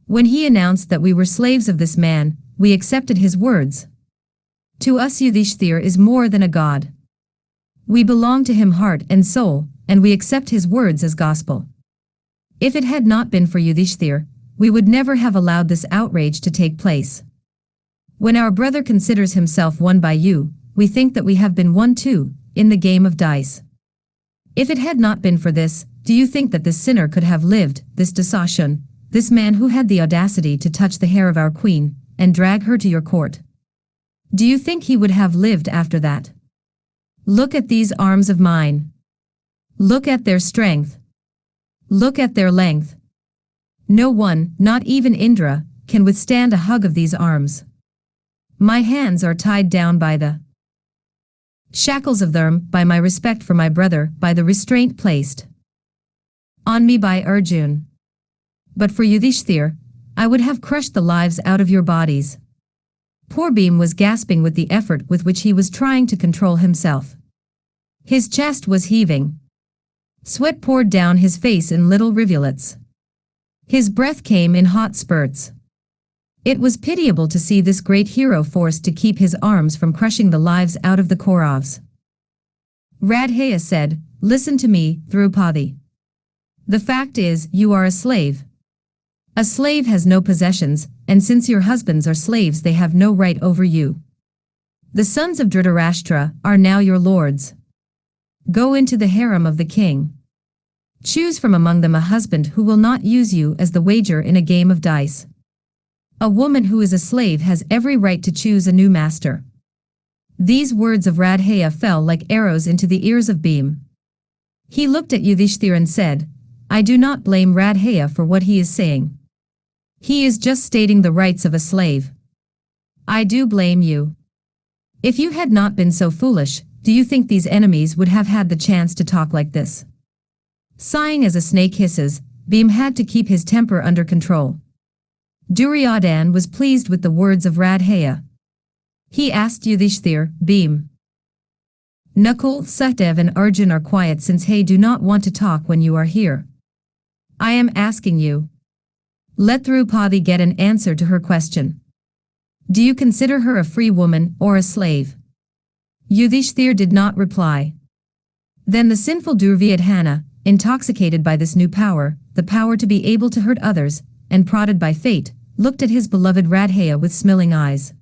When he announced that we were slaves of this man, we accepted his words. To us Yudhishthir is more than a god. We belong to him heart and soul, and we accept his words as gospel. If it had not been for Yudhishthir, we would never have allowed this outrage to take place. When our brother considers himself won by you, we think that we have been won too, in the game of dice. If it had not been for this, do you think that this sinner could have lived, this Dushashan, this man who had the audacity to touch the hair of our queen, and drag her to your court? Do you think he would have lived after that? Look at these arms of mine. Look at their strength. Look at their length. No one, not even Indra, can withstand a hug of these arms. My hands are tied down by the shackles of them, by my respect for my brother, by the restraint placed on me by Arjun. But for Yudhishthir, I would have crushed the lives out of your bodies." Poor Bhim was gasping with the effort with which he was trying to control himself. His chest was heaving. Sweat poured down his face in little rivulets. His breath came in hot spurts. It was pitiable to see this great hero forced to keep his arms from crushing the lives out of the Kauravas. Radheya said, "Listen to me, Draupadi. The fact is, you are a slave. A slave has no possessions, and since your husbands are slaves they have no right over you. The sons of Dhritarashtra are now your lords. Go into the harem of the king. Choose from among them a husband who will not use you as the wager in a game of dice. A woman who is a slave has every right to choose a new master." These words of Radheya fell like arrows into the ears of Bhim. He looked at Yudhishthir and said, "I do not blame Radheya for what he is saying. He is just stating the rights of a slave. I do blame you. If you had not been so foolish, do you think these enemies would have had the chance to talk like this?" Sighing as a snake hisses, Bhim had to keep his temper under control. Duryodhan was pleased with the words of Radheya. He asked Yudhishthir, "Bhim, Nakul, Sahdev and Arjun are quiet since they do not want to talk when you are here. I am asking you. Let Draupadi get an answer to her question. Do you consider her a free woman or a slave?" Yudhishthir did not reply. Then the sinful Duryodhana, intoxicated by this new power, the power to be able to hurt others, and prodded by fate, looked at his beloved Radheya with smiling eyes.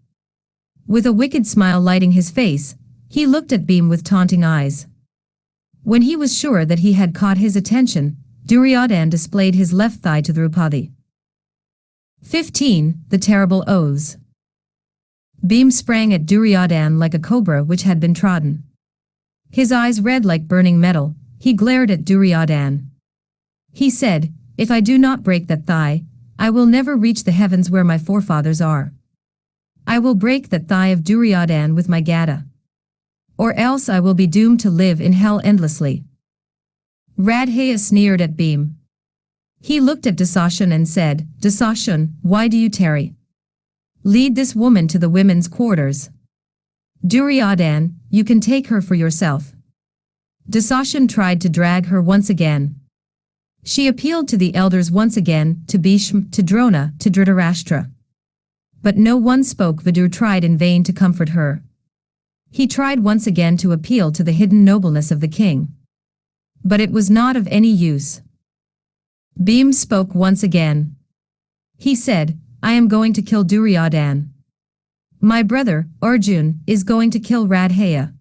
With a wicked smile lighting his face, he looked at Bhim with taunting eyes. When he was sure that he had caught his attention, Duryodhan displayed his left thigh to Draupadi. 15. The Terrible Oaths. Bhim sprang at Duryodhan like a cobra which had been trodden. His eyes red like burning metal, he glared at Duryodhan. He said, "If I do not break that thigh, I will never reach the heavens where my forefathers are. I will break that thigh of Duryodhan with my gada. Or else I will be doomed to live in hell endlessly." Radheya sneered at Bhim. He looked at Dushashan and said, "Dushashan, why do you tarry? Lead this woman to the women's quarters. Duryodhan, you can take her for yourself." Dushashan tried to drag her once again. She appealed to the elders once again, to Bhishma, to Drona, to Dhritarashtra. But no one spoke. Vidur tried in vain to comfort her. He tried once again to appeal to the hidden nobleness of the king. But it was not of any use. Bhim spoke once again. He said, "I am going to kill Duryodhan. My brother, Arjun, is going to kill Radheya.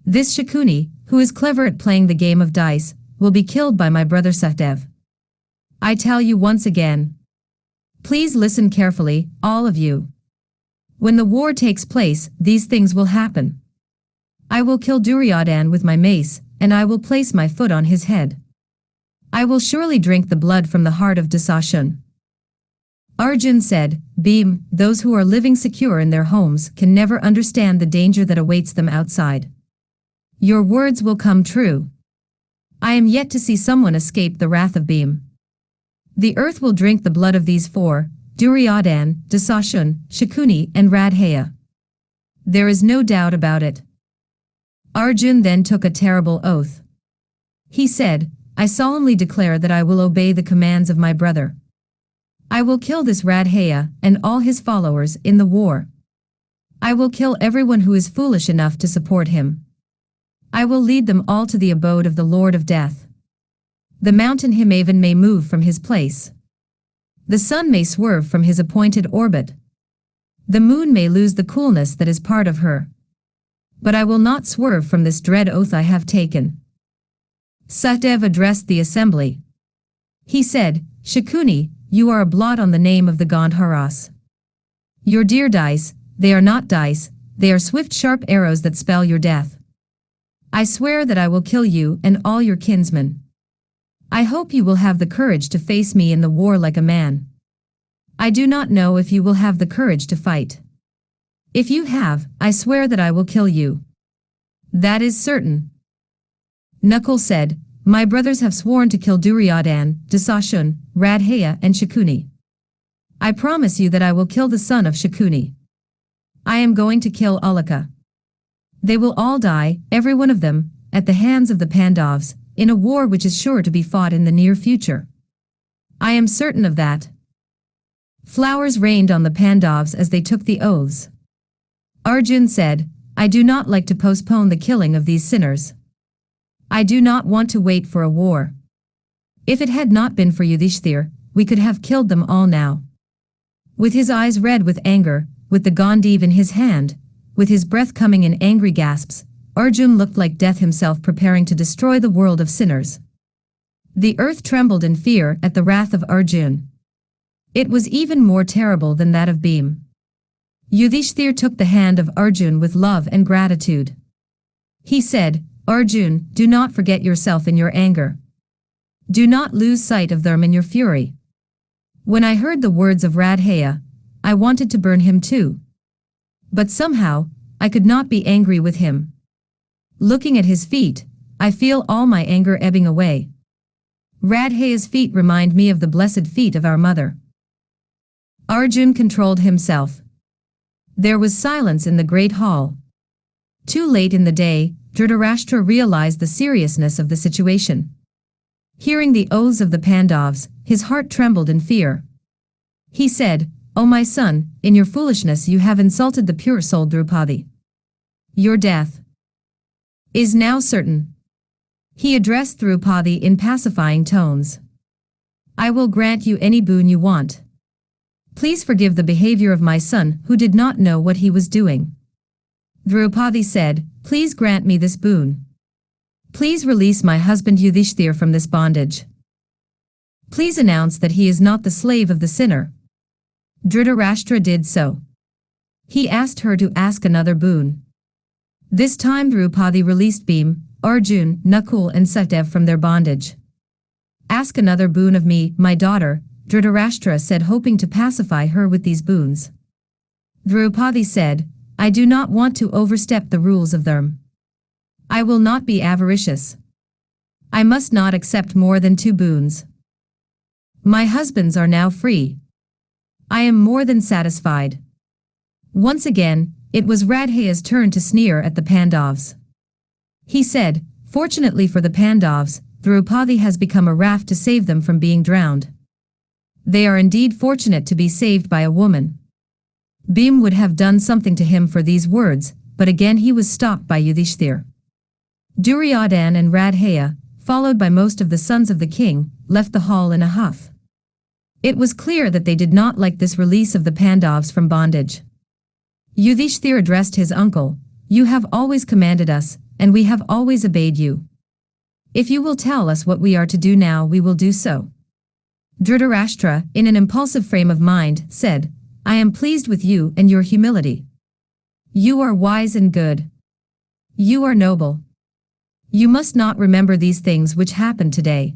This Shakuni, who is clever at playing the game of dice, will be killed by my brother Sahdev. I tell you once again. Please listen carefully, all of you. When the war takes place, these things will happen. I will kill Duryodhan with my mace, and I will place my foot on his head. I will surely drink the blood from the heart of Dushashan." Arjun said, "Bhim, those who are living secure in their homes can never understand the danger that awaits them outside. Your words will come true. I am yet to see someone escape the wrath of Bhim. The earth will drink the blood of these four, Duryodhan, Dasashun, Shakuni and Radheya. There is no doubt about it. Arjun then took a terrible oath. He said, I solemnly declare that I will obey the commands of my brother. I will kill this Radheya and all his followers in the war. I will kill everyone who is foolish enough to support him. I will lead them all to the abode of the Lord of Death. The mountain Himavan may move from his place. The sun may swerve from his appointed orbit. The moon may lose the coolness that is part of her. But I will not swerve from this dread oath I have taken. Sahdev addressed the assembly. He said, Shakuni, you are a blot on the name of the Gandharas. Your dear dice, they are not dice, they are swift sharp arrows that spell your death. I swear that I will kill you and all your kinsmen. I hope you will have the courage to face me in the war like a man. I do not know if you will have the courage to fight. If you have, I swear that I will kill you. That is certain. Nakul said, My brothers have sworn to kill Duryodhan, Dasashun, Radheya and Shakuni. I promise you that I will kill the son of Shakuni. I am going to kill Alaka. They will all die, every one of them, at the hands of the Pandavs, in a war which is sure to be fought in the near future. I am certain of that. Flowers rained on the Pandavs as they took the oaths. Arjun said, I do not like to postpone the killing of these sinners. I do not want to wait for a war. If it had not been for Yudhishthir, we could have killed them all now. With his eyes red with anger, with the Gandiv in his hand, with his breath coming in angry gasps, Arjun looked like death himself preparing to destroy the world of sinners. The earth trembled in fear at the wrath of Arjun. It was even more terrible than that of Bhim. Yudhishthir took the hand of Arjun with love and gratitude. He said, Arjun, do not forget yourself in your anger. Do not lose sight of them in your fury. When I heard the words of Radheya, I wanted to burn him too. But somehow, I could not be angry with him. Looking at his feet, I feel all my anger ebbing away. Radheya's feet remind me of the blessed feet of our mother. Arjun controlled himself. There was silence in the great hall. Too late in the day, Dhritarashtra realized the seriousness of the situation. Hearing the oaths of the Pandavs, his heart trembled in fear. He said, O my son, in your foolishness you have insulted the pure-souled Draupadi. Your death is now certain. He addressed Draupadi in pacifying tones. I will grant you any boon you want. Please forgive the behavior of my son who did not know what he was doing. Draupadi said, Please grant me this boon. Please release my husband Yudhishthir from this bondage. Please announce that he is not the slave of the sinner. Dhritarashtra did so. He asked her to ask another boon. This time Draupadi released Bhim, Arjun, Nakul and Sahdev from their bondage. Ask another boon of me, my daughter, Dhritarashtra said, hoping to pacify her with these boons. Draupadi said, I do not want to overstep the rules of Dharm. I will not be avaricious. I must not accept more than 2 boons. My husbands are now free. I am more than satisfied. Once again, it was Radheya's turn to sneer at the Pandavs. He said, Fortunately for the Pandavs, Draupadi has become a raft to save them from being drowned. They are indeed fortunate to be saved by a woman. Bhim would have done something to him for these words, but again he was stopped by Yudhishthir. Duryodhan and Radheya, followed by most of the sons of the king, left the hall in a huff. It was clear that they did not like this release of the Pandavs from bondage. Yudhishthir addressed his uncle, You have always commanded us, and we have always obeyed you. If you will tell us what we are to do now, we will do so. Dhritarashtra, in an impulsive frame of mind, said, I am pleased with you and your humility. You are wise and good. You are noble. You must not remember these things which happened today.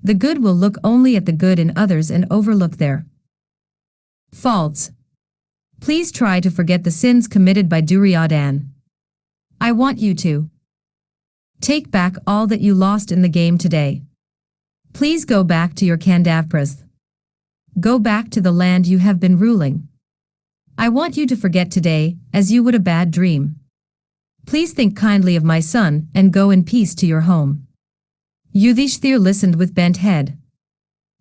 The good will look only at the good in others and overlook their faults. Please try to forget the sins committed by Duryodhan. I want you to Take back all that you lost in the game today. Please go back to your Pandavprasth. Go back to the land you have been ruling. I want you to forget today, as you would a bad dream. Please think kindly of my son and go in peace to your home." Yudhishthir listened with bent head.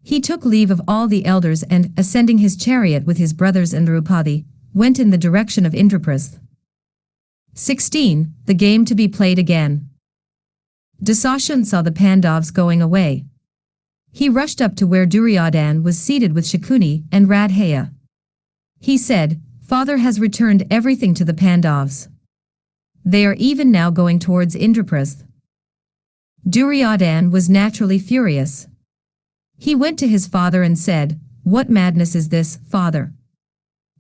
He took leave of all the elders and, ascending his chariot with his brothers and Draupadi, went in the direction of Indraprasth. 16. The game to be played again. Jarahsundh saw the Pandavs going away. He rushed up to where Duryodhan was seated with Shakuni and Radheya. He said, "Father has returned everything to the Pandavs. They are even now going towards Indraprasth." Duryodhan was naturally furious. He went to his father and said, "What madness is this, father?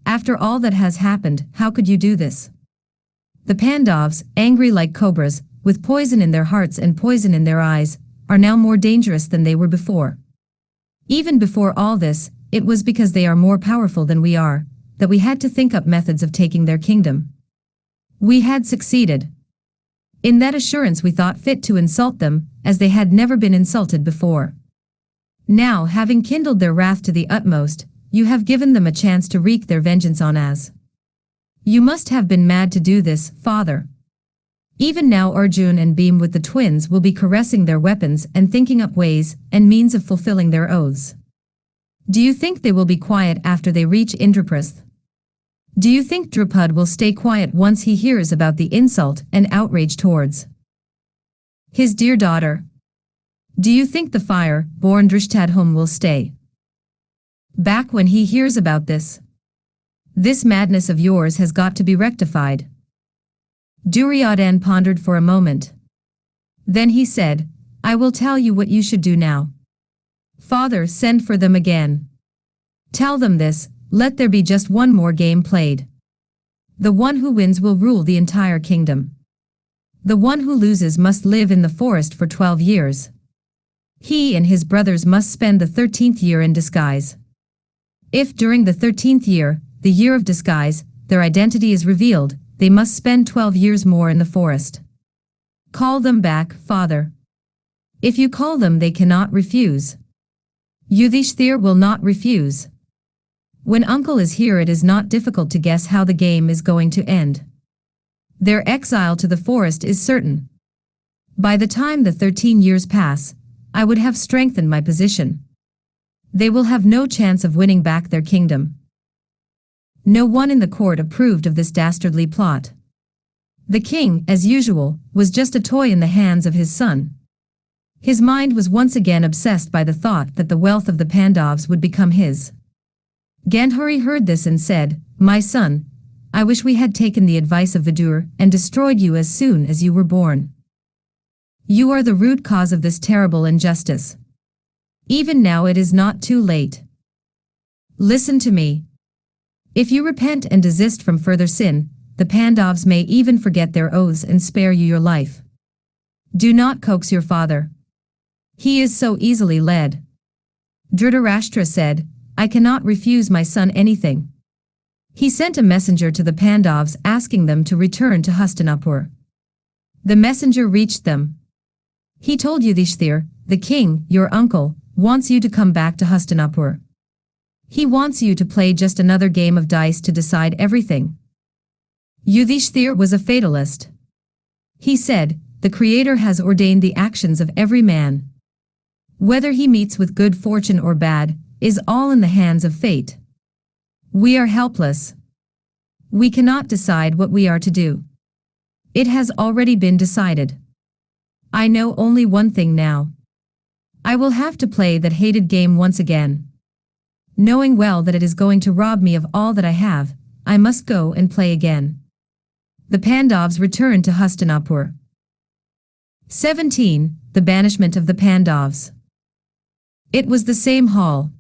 After all that has happened, how could you do this?" The Pandavs, angry like cobras, with poison in their hearts and poison in their eyes, are now more dangerous than they were before. Even before all this, it was because they are more powerful than we are, that we had to think up methods of taking their kingdom. We had succeeded. In that assurance we thought fit to insult them, as they had never been insulted before. Now, having kindled their wrath to the utmost, you have given them a chance to wreak their vengeance on us. You must have been mad to do this, father. Even now Arjun and Bhim with the twins will be caressing their weapons and thinking up ways and means of fulfilling their oaths. Do you think they will be quiet after they reach Indraprasth? Do you think Draupadi will stay quiet once he hears about the insult and outrage towards his dear daughter? Do you think the fire-born Drishtadhum will stay back when he hears about this? This madness of yours has got to be rectified." Duryodhan pondered for a moment. Then he said, "I will tell you what you should do now. Father, send for them again. Tell them this, let there be just one more game played. The one who wins will rule the entire kingdom. The one who loses must live in the forest for 12 years. He and his brothers must spend the 13th year in disguise. If during the 13th year, the year of disguise, their identity is revealed, they must spend 12 years more in the forest. Call them back, father. If you call them they cannot refuse. Yudhishthir will not refuse. When uncle is here it is not difficult to guess how the game is going to end. Their exile to the forest is certain. By the time the 13 years pass, I would have strengthened my position. They will have no chance of winning back their kingdom." No one in the court approved of this dastardly plot. The king, as usual, was just a toy in the hands of his son. His mind was once again obsessed by the thought that the wealth of the Pandavs would become his. Gandhari heard this and said, "My son, I wish we had taken the advice of Vidur and destroyed you as soon as you were born. You are the root cause of this terrible injustice. Even now it is not too late. Listen to me. If you repent and desist from further sin, the Pandavs may even forget their oaths and spare you your life. Do not coax your father. He is so easily led." Dhritarashtra said, "I cannot refuse my son anything." He sent a messenger to the Pandavs asking them to return to Hastinapur. The messenger reached them. He told Yudhishthir, "The king, your uncle, wants you to come back to Hastinapur. He wants you to play just another game of dice to decide everything." Yudhishthir was a fatalist. He said, "The Creator has ordained the actions of every man. Whether he meets with good fortune or bad, is all in the hands of fate. We are helpless. We cannot decide what we are to do. It has already been decided. I know only one thing now. I will have to play that hated game once again. Knowing well that it is going to rob me of all that I have, I must go and play again." The Pandavs returned to Hastinapur. 17. The banishment of the Pandavs. It was the same hall.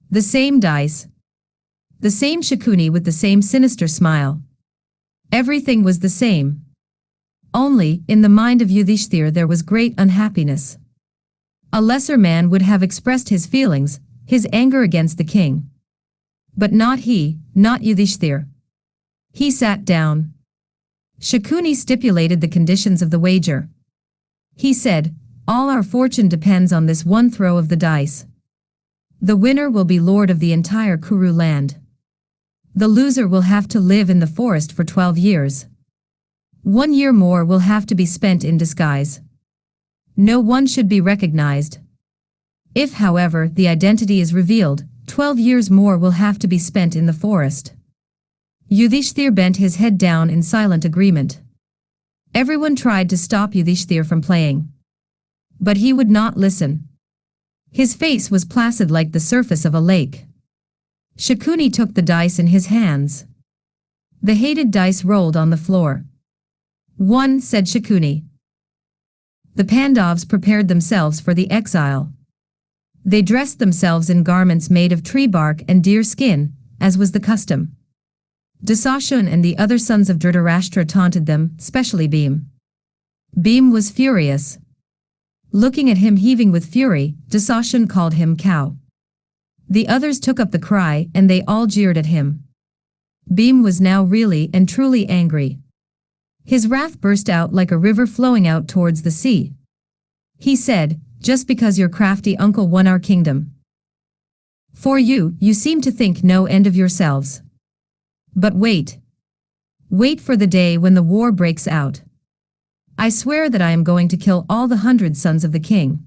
The same dice. The same Shakuni with the same sinister smile. Everything was the same. Only, in the mind of Yudhishthir there was great unhappiness. A lesser man would have expressed his feelings, his anger against the king. But not he, not Yudhishthir. He sat down. Shakuni stipulated the conditions of the wager. He said, "All our fortune depends on this one throw of the dice. The winner will be lord of the entire Kuru land. The loser will have to live in the forest for 12 years. 1 year more will have to be spent in disguise. No one should be recognized. If, however, the identity is revealed, 12 years more will have to be spent in the forest." Yudhishthir bent his head down in silent agreement. Everyone tried to stop Yudhishthir from playing. But he would not listen. His face was placid like the surface of a lake. Shakuni took the dice in his hands. The hated dice rolled on the floor. "1," said Shakuni. The Pandavs prepared themselves for the exile. They dressed themselves in garments made of tree bark and deer skin, as was the custom. Dasashun and the other sons of Dhritarashtra taunted them, especially Bhim. Bhim was furious. Looking at him heaving with fury, Dasashun called him cow. The others took up the cry and they all jeered at him. Bhim was now really and truly angry. His wrath burst out like a river flowing out towards the sea. He said, "Just because your crafty uncle won our kingdom. For you seem to think no end of yourselves. But wait. Wait for the day when the war breaks out. I swear that I am going to kill all the 100 sons of the king.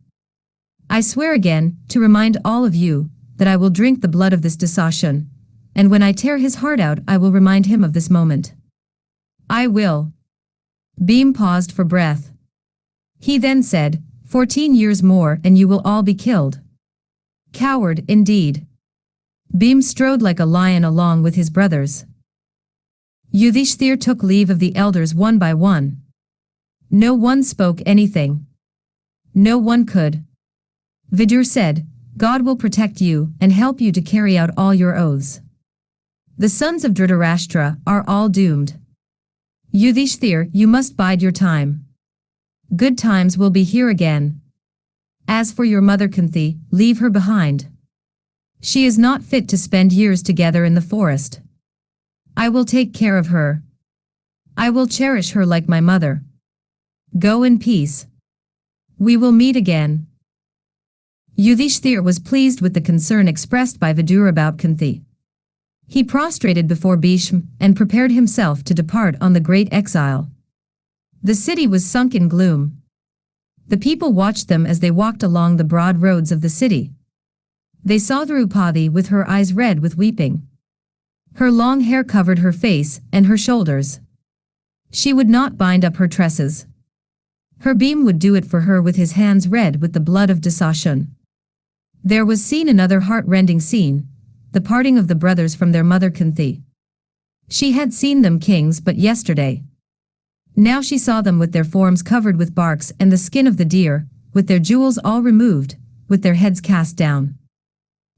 I swear again, to remind all of you, that I will drink the blood of this Dasashun, and when I tear his heart out I will remind him of this moment. I will." Bhim paused for breath. He then said, 14 years more and you will all be killed." Coward, indeed. Bhim strode like a lion along with his brothers. Yudhishthir took leave of the elders one by one. No one spoke anything. No one could. Vidur said, "God will protect you and help you to carry out all your oaths. The sons of Dhritarashtra are all doomed. Yudhishthir, you must bide your time. Good times will be here again. As for your mother Kunti, leave her behind. She is not fit to spend years together in the forest. I will take care of her. I will cherish her like my mother. Go in peace. We will meet again." Yudhishthir was pleased with the concern expressed by Vidur about Kunti. He prostrated before Bhishma and prepared himself to depart on the great exile. The city was sunk in gloom. The people watched them as they walked along the broad roads of the city. They saw Draupadi with her eyes red with weeping. Her long hair covered her face and her shoulders. She would not bind up her tresses. Her Bhim would do it for her with his hands red with the blood of Dasashun. There was seen another heart-rending scene, the parting of the brothers from their mother Kunti. She had seen them kings but yesterday. Now she saw them with their forms covered with barks and the skin of the deer, with their jewels all removed, with their heads cast down.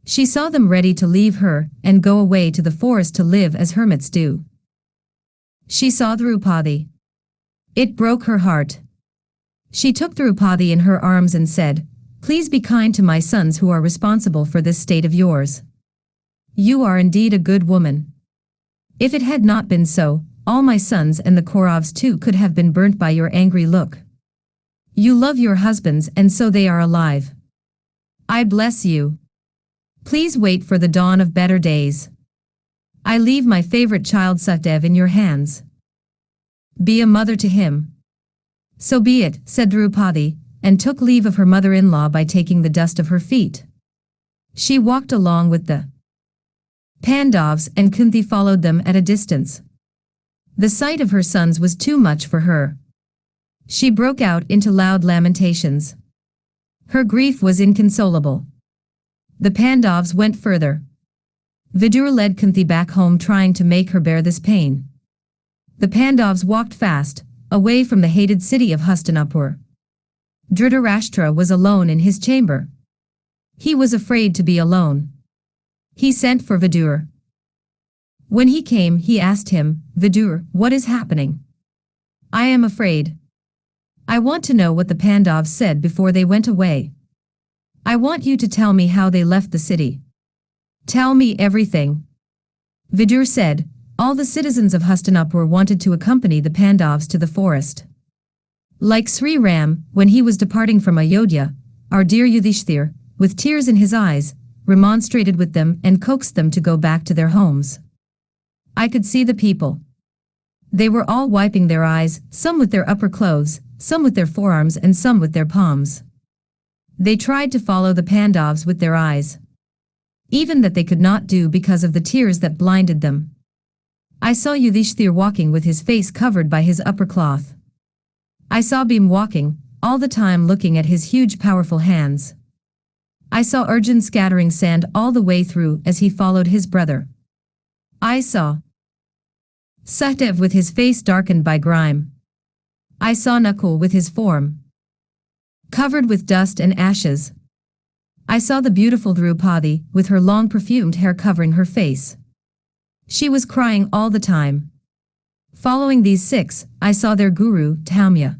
She saw them ready to leave her and go away to the forest to live as hermits do. She saw Draupadi. It broke her heart. She took Draupadi in her arms and said, "Please be kind to my sons who are responsible for this state of yours. You are indeed a good woman. If it had not been so, all my sons and the Kauravas too could have been burnt by your angry look. You love your husbands and so they are alive. I bless you. Please wait for the dawn of better days. I leave my favorite child Sukhdev in your hands. Be a mother to him." "So be it," said Draupadi, and took leave of her mother-in-law by taking the dust of her feet. She walked along with the Pandavs and Kunti followed them at a distance. The sight of her sons was too much for her. She broke out into loud lamentations. Her grief was inconsolable. The Pandavs went further. Vidur led Kunti back home trying to make her bear this pain. The Pandavs walked fast, away from the hated city of Hastinapur. Dhritarashtra was alone in his chamber. He was afraid to be alone. He sent for Vidur. When he came, he asked him, "Vidur, what is happening? I am afraid. I want to know what the Pandavs said before they went away. I want you to tell me how they left the city. Tell me everything." Vidur said, "All the citizens of Hastinapur wanted to accompany the Pandavs to the forest. Like Sri Ram, when he was departing from Ayodhya, our dear Yudhishthir, with tears in his eyes, remonstrated with them and coaxed them to go back to their homes. I could see the people. They were all wiping their eyes, some with their upper clothes, some with their forearms and some with their palms. They tried to follow the Pandavs with their eyes. Even that they could not do because of the tears that blinded them. I saw Yudhishthir walking with his face covered by his upper cloth. I saw Bhim walking, all the time looking at his huge powerful hands. I saw Arjun scattering sand all the way through as he followed his brother. I saw Sahdev with his face darkened by grime. I saw Nakul with his form covered with dust and ashes. I saw the beautiful Draupadi with her long perfumed hair covering her face. She was crying all the time. Following these 6, I saw their guru, Dhaumya.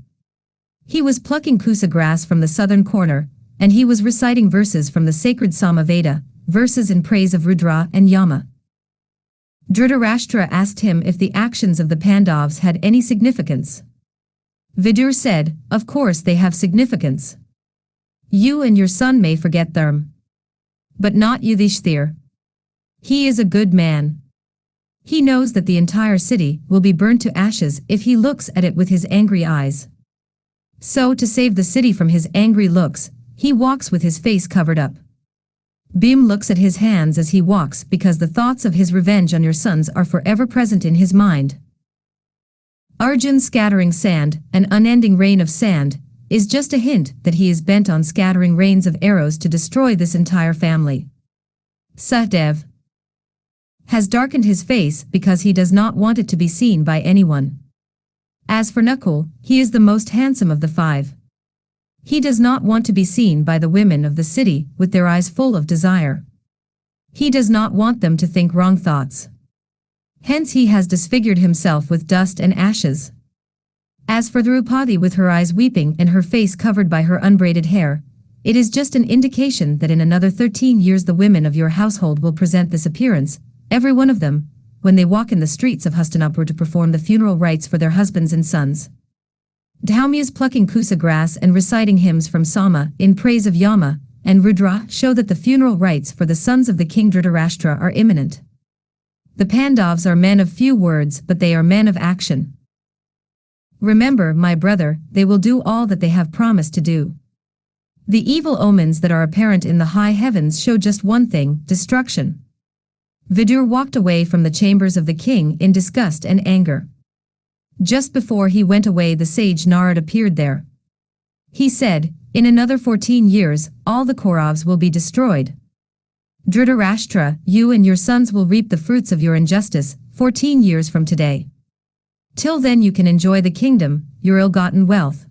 He was plucking kusa grass from the southern corner, and he was reciting verses from the sacred Samaveda, verses in praise of Rudra and Yama. Dhritarashtra asked him if the actions of the Pandavs had any significance. Vidur said, "Of course they have significance. You and your son may forget them. But not Yudhishthir. He is a good man. He knows that the entire city will be burnt to ashes if he looks at it with his angry eyes. So to save the city from his angry looks, he walks with his face covered up. Bhim looks at his hands as he walks because the thoughts of his revenge on your sons are forever present in his mind. Arjun scattering sand, an unending rain of sand, is just a hint that he is bent on scattering rains of arrows to destroy this entire family. Sahdev has darkened his face because he does not want it to be seen by anyone. As for Nakul, he is the most handsome of the 5. He does not want to be seen by the women of the city with their eyes full of desire. He does not want them to think wrong thoughts. Hence he has disfigured himself with dust and ashes. As for Draupadi with her eyes weeping and her face covered by her unbraided hair, it is just an indication that in another 13 years the women of your household will present this appearance, every one of them, when they walk in the streets of Hastinapur to perform the funeral rites for their husbands and sons. Dhaumya's plucking kusa grass and reciting hymns from Sama in praise of Yama and Rudra show that the funeral rites for the sons of the king Dhritarashtra are imminent. The Pandavs are men of few words, but they are men of action. Remember, my brother, they will do all that they have promised to do. The evil omens that are apparent in the high heavens show just one thing, destruction. Vidur walked away from the chambers of the king in disgust and anger. Just before he went away, the sage Narad appeared there. He said, "In another 14 years, all the Kauravas will be destroyed. Dhritarashtra, you and your sons will reap the fruits of your injustice 14 years from today. Till then you can enjoy the kingdom, your ill-gotten wealth.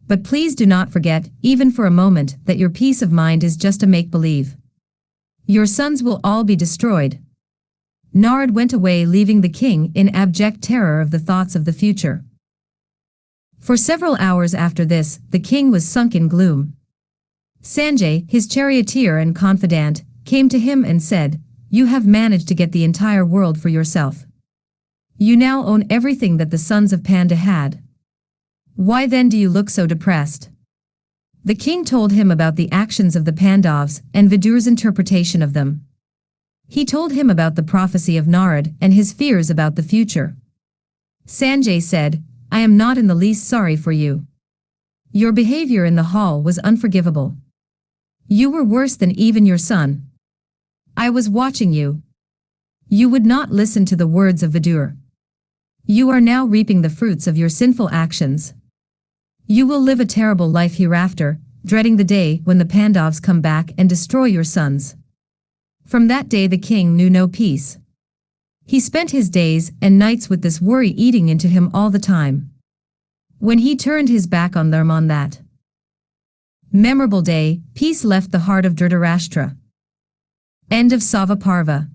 But please do not forget, even for a moment, that your peace of mind is just a make-believe. Your sons will all be destroyed." Narad went away, leaving the king in abject terror of the thoughts of the future. For several hours after this, the king was sunk in gloom. Sanjay, his charioteer and confidant, came to him and said, "You have managed to get the entire world for yourself. You now own everything that the sons of Panda had. Why then do you look so depressed?" The king told him about the actions of the Pandavs and Vidur's interpretation of them. He told him about the prophecy of Narad and his fears about the future. Sanjay said, "I am not in the least sorry for you. Your behavior in the hall was unforgivable. You were worse than even your son. I was watching you. You would not listen to the words of Vidur. You are now reaping the fruits of your sinful actions. You will live a terrible life hereafter, dreading the day when the Pandavs come back and destroy your sons." From that day the king knew no peace. He spent his days and nights with this worry eating into him all the time. When he turned his back on them on that memorable day, peace left the heart of Dhritarashtra. End of Sabha Parva.